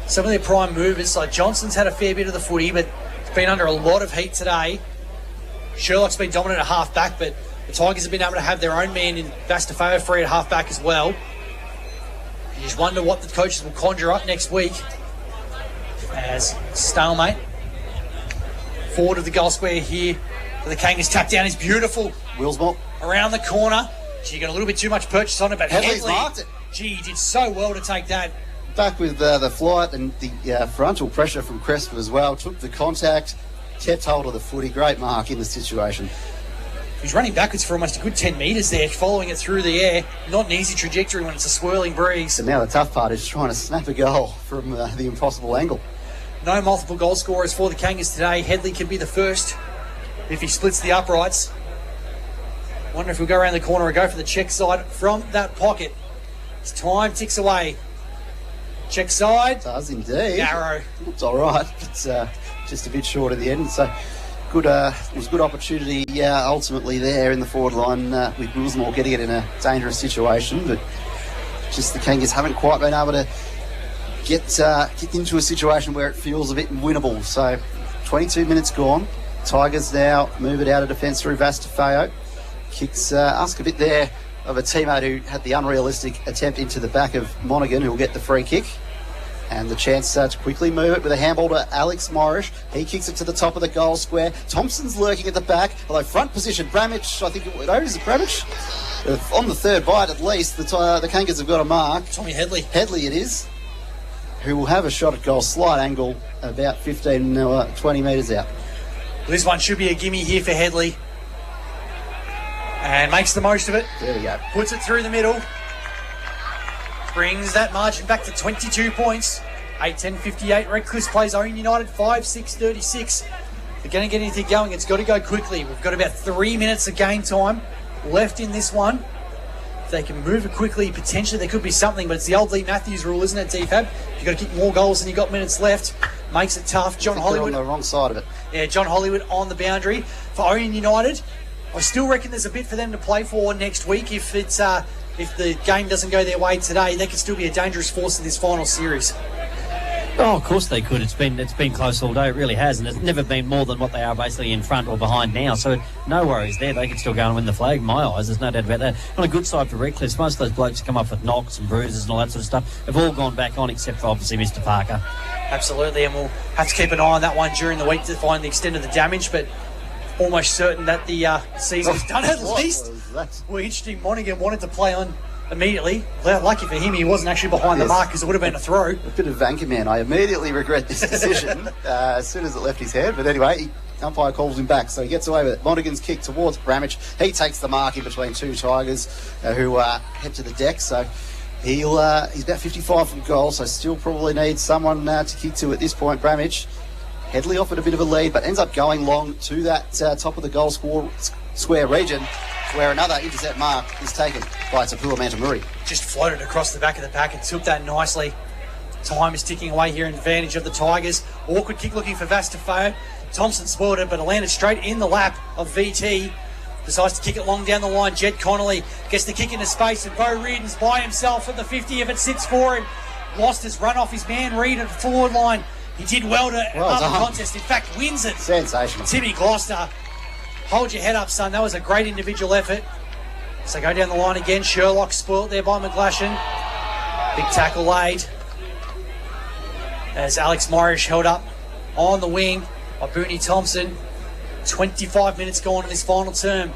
some of their prime movers, like Johnson's had a fair bit of the footy, but it's been under a lot of heat today. Sherlock's been dominant at half-back, but the Tigers have been able to have their own man in Vastafeo free at half-back as well. You just wonder what the coaches will conjure up next week as stalemate. Forward of the goal square here for the Kangas. Tap down is beautiful. Willsmore. Around the corner. She got a little bit too much purchase on it, but Headley's marked it. Gee, he did so well to take that. Back with the flight and the frontal pressure from Crespo as well. Took the contact, kept hold of the footy. Great mark in the situation. He's running backwards for almost a good 10 metres there, following it through the air. Not an easy trajectory when it's a swirling breeze. So now the tough part is trying to snap a goal from the impossible angle. No multiple goal scorers for the Kangas today. Headley could be the first if he splits the uprights. Wonder if we'll go around the corner or go for the check side from that pocket. As time ticks away. Check side. Does indeed. Yarrow. Looks all right. It's just a bit short at the end. So good. It was a good opportunity. Ultimately there in the forward line with Willsmore getting it in a dangerous situation, but just the Kangas haven't quite been able to get into a situation where it feels a bit winnable. So 22 minutes gone. Tigers now move it out of defence through Vastafeo. Kicks ask a bit there of a teammate who had the unrealistic attempt into the back of Monaghan, who will get the free kick. And the chance to quickly move it with a handball to Alex Morris. He kicks it to the top of the goal square. Thompson's lurking at the back. Although front position, Bramich, I think, is it Bramich? On the third bite at least, the Kangas have got a mark. Tommy Headley. Headley it is, who will have a shot at goal, slight angle, about 15, 20 metres out. This one should be a gimme here for Headley. And makes the most of it. There we go. Puts it through the middle. Brings that margin back to 22 points. 8-10-58. Redcliffe plays Ouyen United 5-6-36. They're going to get anything going. It's got to go quickly. We've got about 3 minutes of game time left in this one. If they can move it quickly, potentially there could be something, but it's the old Lee Matthews rule, isn't it, DFAB? You've got to kick more goals than you've got minutes left. Makes it tough. John Hollywood on the wrong side of it. Yeah, John Hollywood on the boundary. For Ouyen United, I still reckon there's a bit for them to play for next week. If the game doesn't go their way today, they could still be a dangerous force in this final series. Oh, of course they could. It's been close all day. It really has, and it's never been more than what they are basically in front or behind now. So no worries there. They could still go and win the flag. In my eyes, there's no doubt about that. On a good side for Redcliffe, most of those blokes come up with knocks and bruises and all that sort of stuff have all gone back on, except for obviously Mr. Parker. Absolutely, and we'll have to keep an eye on that one during the week to find the extent of the damage. But almost certain that the season's done at least. Well, interesting. Monaghan wanted to play on immediately. Lucky for him, he wasn't actually behind the mark because it would have been a throw. A bit of Vankerman. I immediately regret this decision as soon as it left his head. But anyway, umpire calls him back, so he gets away with it. Monaghan's kick towards Bramich. He takes the mark in between two Tigers who head to the deck. So he's about 55 from goal, so still probably needs someone to kick to at this point. Bramich. Headley offered a bit of a lead, but ends up going long to that top of the goal square region, where another intercept mark is taken by Tapua Mantamuri. Just floated across the back of the pack and took that nicely. Time is ticking away here in advantage of the Tigers. Awkward kick looking for Vastafeo. Thompson spoiled it, but it landed straight in the lap of VT. Decides to kick it long down the line. Jed Connolly gets the kick into space, and Bo Reardon's by himself at the 50 if it sits for him. Lost his run off his man Reed at the forward line. He did well to up the contest. In fact, wins it. Sensational. Timmy Gloucester, hold your head up, son. That was a great individual effort. So go down the line again. Sherlock spoilt there by McGlashan. Big tackle laid. As Alex Morris held up on the wing by Booney Thompson. 25 minutes gone in this final term.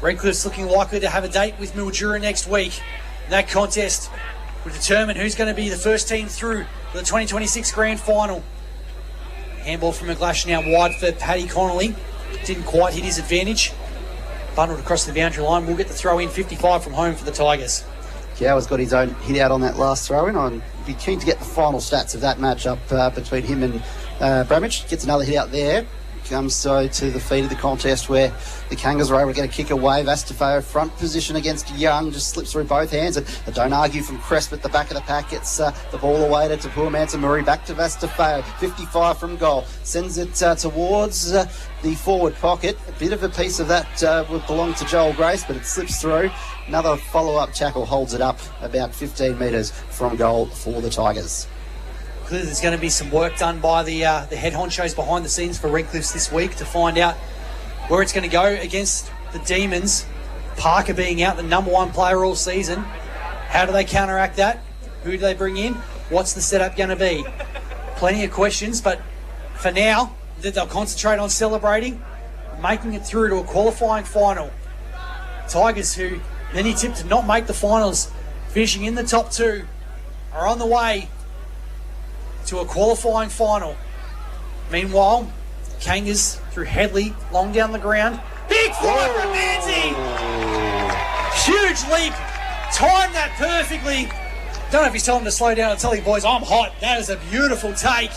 Redcliffe's looking likely to have a date with Mildura next week. That contest will determine who's going to be the first team through for the 2026 Grand Final. Handball from McGlash now wide for Paddy Connolly. Didn't quite hit his advantage. Bundled across the boundary line. We'll get the throw in 55 from home for the Tigers. Gower's got his own hit out on that last throw in. I'd be keen to get the final stats of that matchup between him and Bramage. Gets another hit out there. Comes to the feet of the contest where the Kangas are able to get a kick away. Vastafeo front position against Young, just slips through both hands. And don't argue from Cresp at the back of the pack. Gets the ball away to Tapua Mansamuri, back to Vastafeo. 55 from goal. Sends it towards the forward pocket. A bit of a piece of that would belong to Joel Grace, but it slips through. Another follow-up tackle holds it up about 15 metres from goal for the Tigers. Clearly there's going to be some work done by the head honchos behind the scenes for Redcliffe's this week to find out where it's going to go against the Demons. Parker being out, the number one player all season. How do they counteract that? Who do they bring in? What's the setup going to be? Plenty of questions, but for now, they'll concentrate on celebrating, making it through to a qualifying final. Tigers, who many tipped to not make the finals, finishing in the top two, are on the way to a qualifying final. Meanwhile, Kangas through Headley, long down the ground. Big fly from Manzi! Huge leap. Timed that perfectly. Don't know if he's telling him to slow down. I'll tell you boys, I'm hot. That is a beautiful take.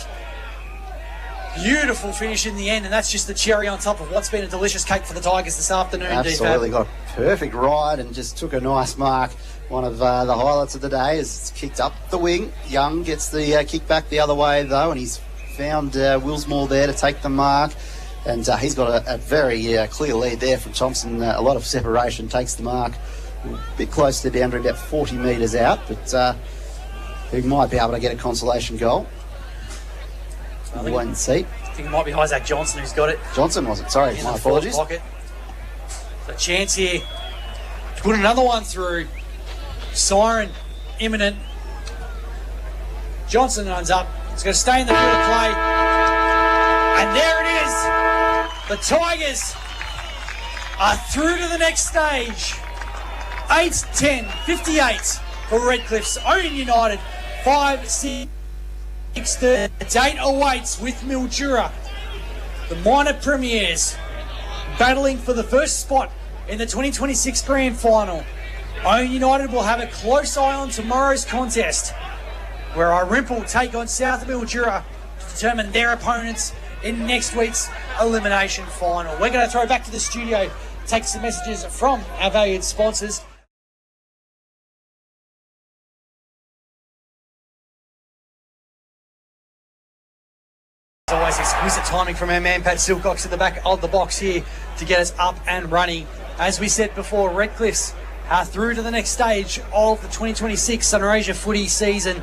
Beautiful finish in the end, and that's just the cherry on top of what's been a delicious cake for the Tigers this afternoon. Absolutely, got a perfect ride and just took a nice mark. One of the highlights of the day is it's kicked up the wing. Young gets the kick back the other way though, and he's found Willsmore there to take the mark. And he's got a very clear lead there from Thompson. A lot of separation, takes the mark. A bit close to the boundary, about 40 metres out, but he might be able to get a consolation goal. We'll wait and see. I think it might be Isaac Johnson who's got it. Johnson was it? Sorry, my apologies. Pocket. So a chance here to put another one through. Siren imminent. Johnson runs up. He's going to stay in the field of play. And there it is. The Tigers are through to the next stage. 8-10, 58 for Redcliffe's Ouyen United. 5-6. The date awaits with Mildura. The minor premiers battling for the first spot in the 2026 Grand Final. Ouyen United will have a close eye on tomorrow's contest, where Irimple take on South of Mildura to determine their opponents in next week's elimination final. We're going to throw back to the studio, take some messages from our valued sponsors. As always, exquisite timing from our man Pat Silcox at the back of the box here to get us up and running. As we said before, Redcliffe's are through to the next stage of the 2026 Sunraysia footy season.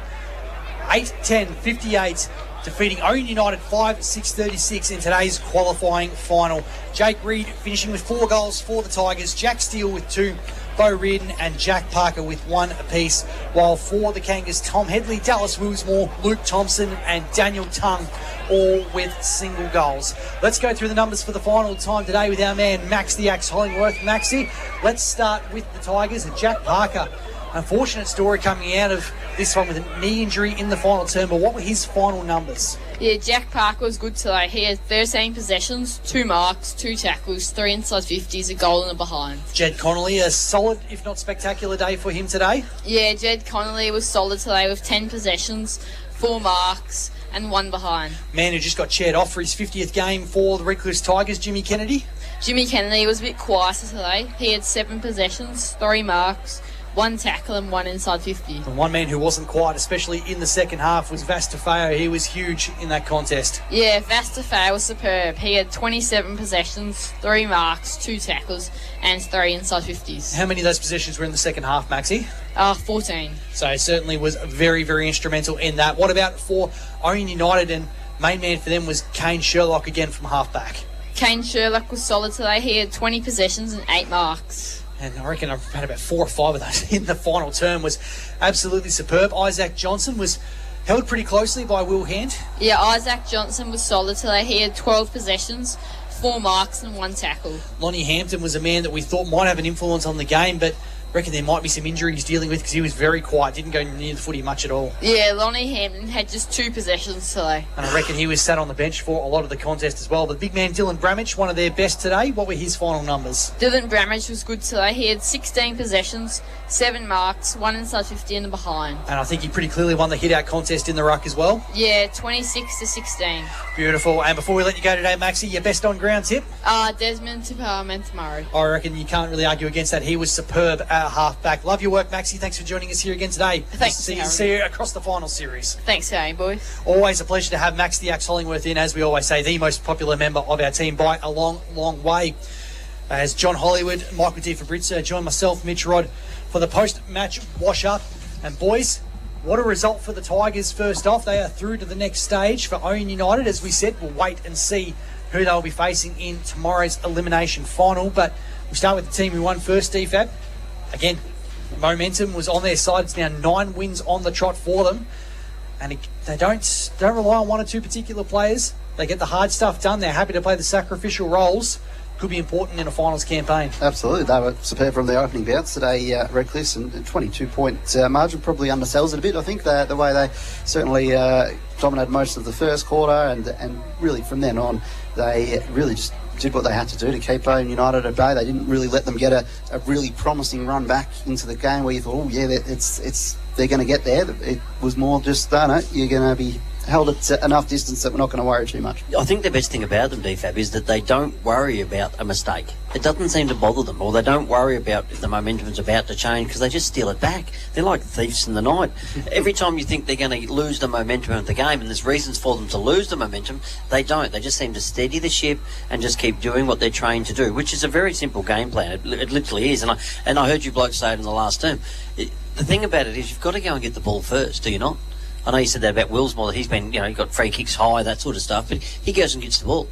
8-10, 58, defeating Ouyen United 5-6-36 in today's qualifying final. Jake Reid finishing with 4 goals for the Tigers, Jack Steele with 2, Bo Reardon and Jack Parker with 1 apiece, while for the Kangas, Tom Headley, Dallas Willsmore, Luke Thompson and Daniel Tung, all with single goals. Let's go through the numbers for the final time today with our man Max the Axe Hollingworth. Maxie, let's start with the Tigers and Jack Parker. Unfortunate story coming out of this one with a knee injury in the final term, but what were his final numbers? Yeah, Jack Parker was good today. He had 13 possessions, 2 marks, 2 tackles, 3 inside 50s, a goal and a behind. Jed Connolly, a solid, if not spectacular day for him today? Yeah, Jed Connolly was solid today with 10 possessions, 4 marks and 1 behind. Man who just got chaired off for his 50th game for the Redcliffe's Tigers, Jimmy Kennedy? Jimmy Kennedy was a bit quieter today. He had 7 possessions, 3 marks, 1 tackle and 1 inside 50. And one man who wasn't quiet, especially in the second half, was Vastafeo. He was huge in that contest. Yeah, Vastafeo was superb. He had 27 possessions, 3 marks, 2 tackles and 3 inside 50s. How many of those possessions were in the second half, Maxie? 14. So he certainly was very, very instrumental in that. What about for Ouyen United? And main man for them was Kane Sherlock again from halfback. Kane Sherlock was solid today. He had 20 possessions and 8 marks. And I reckon I've had about 4 or 5 of those in the final term. Was absolutely superb. Isaac Johnson was held pretty closely by Will Hand. Yeah, Isaac Johnson was solid today. He had 12 possessions, 4 marks and 1 tackle. Lonnie Hampton was a man that we thought might have an influence on the game, but reckon there might be some injuries dealing with because he was very quiet, didn't go near the footy much at all. Yeah, Lonnie Hampton had just 2 possessions today. And I reckon he was sat on the bench for a lot of the contest as well. But the big man Dylan Bramage, one of their best today. What were his final numbers? Dylan Bramage was good today. He had 16 possessions, 7 marks, 1 inside 50 and behind. And I think he pretty clearly won the hit-out contest in the ruck as well. Yeah, 26-16. Beautiful. And before we let you go today, Maxie, your best on-ground tip? Desmond Murray. I reckon you can't really argue against that. He was superb at half-back. Love your work, Maxie. Thanks for joining us here again today. Thanks. See you across the final series. Thanks, Harry, boys. Always a pleasure to have Max the Axe Hollingworth in, as we always say, the most popular member of our team by a long, long way. As John Hollywood, Michael D. Fabrizio, join myself, Mitch Rod, for the post-match wash-up. And boys, what a result for the Tigers first off. They are through to the next stage for Ouyen Utd. As we said, we'll wait and see who they'll be facing in tomorrow's elimination final. But we'll start with the team who won first, DFAB. Again, momentum was on their side. It's now 9 wins on the trot for them. And they don't rely on 1 or 2 particular players. They get the hard stuff done. They're happy to play the sacrificial roles. Could be important in a finals campaign. Absolutely. They were superb from their opening bouts today, Redcliffe, and 22-point margin probably undersells it a bit. I think the way they certainly dominated most of the first quarter, and really from then on, they really just did what they had to do to keep Ouyen Utd at bay. They didn't really let them get a really promising run back into the game where you thought, oh yeah, they're going to get there. It was more just, no, you're going to be held at enough distance that we're not going to worry too much. I think the best thing about them, DFAB, is that they don't worry about a mistake. It doesn't seem to bother them, or they don't worry about if the momentum's about to change, because they just steal it back. They're like thieves in the night. Every time you think they're going to lose the momentum of the game, and there's reasons for them to lose the momentum, they don't. They just seem to steady the ship and just keep doing what they're trained to do, which is a very simple game plan. It literally is. And I heard you blokes say it in the last term. The thing about it is you've got to go and get the ball first, do you not? I know you said that about Willsmore, that he's been, he got free kicks high, that sort of stuff, but he goes and gets the ball.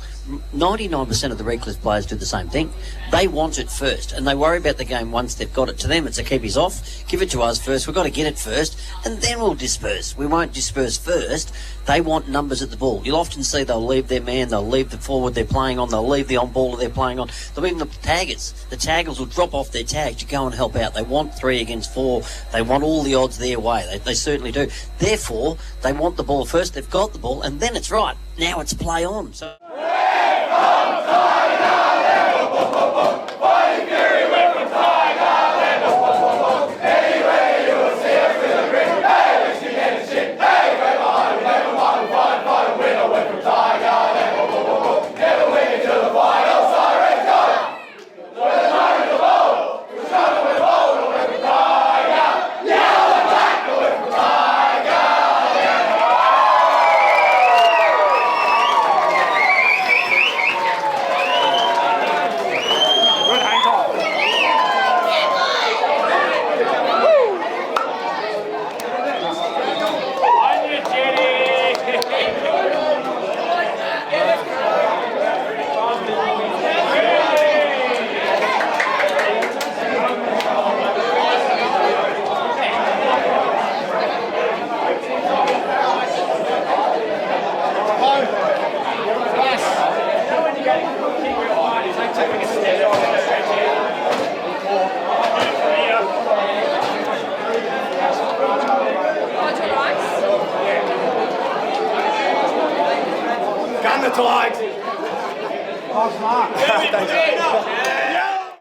99% of the Redcliffe players do the same thing. They want it first, and they worry about the game once they've got it. To them, it's a keep us off, give it to us first, we've got to get it first, and then we'll disperse. We won't disperse first. They want numbers at the ball. You'll often see they'll leave their man, they'll leave the forward they're playing on, they'll leave the on-baller they're playing on. They'll even the taggers. The taggers will drop off their tag to go and help out. They want 3 against 4. They want all the odds their way. They certainly do. Therefore, they want the ball first. They've got the ball, and then it's right. Now it's play on. So. Gun the Tigers! Oh, smart.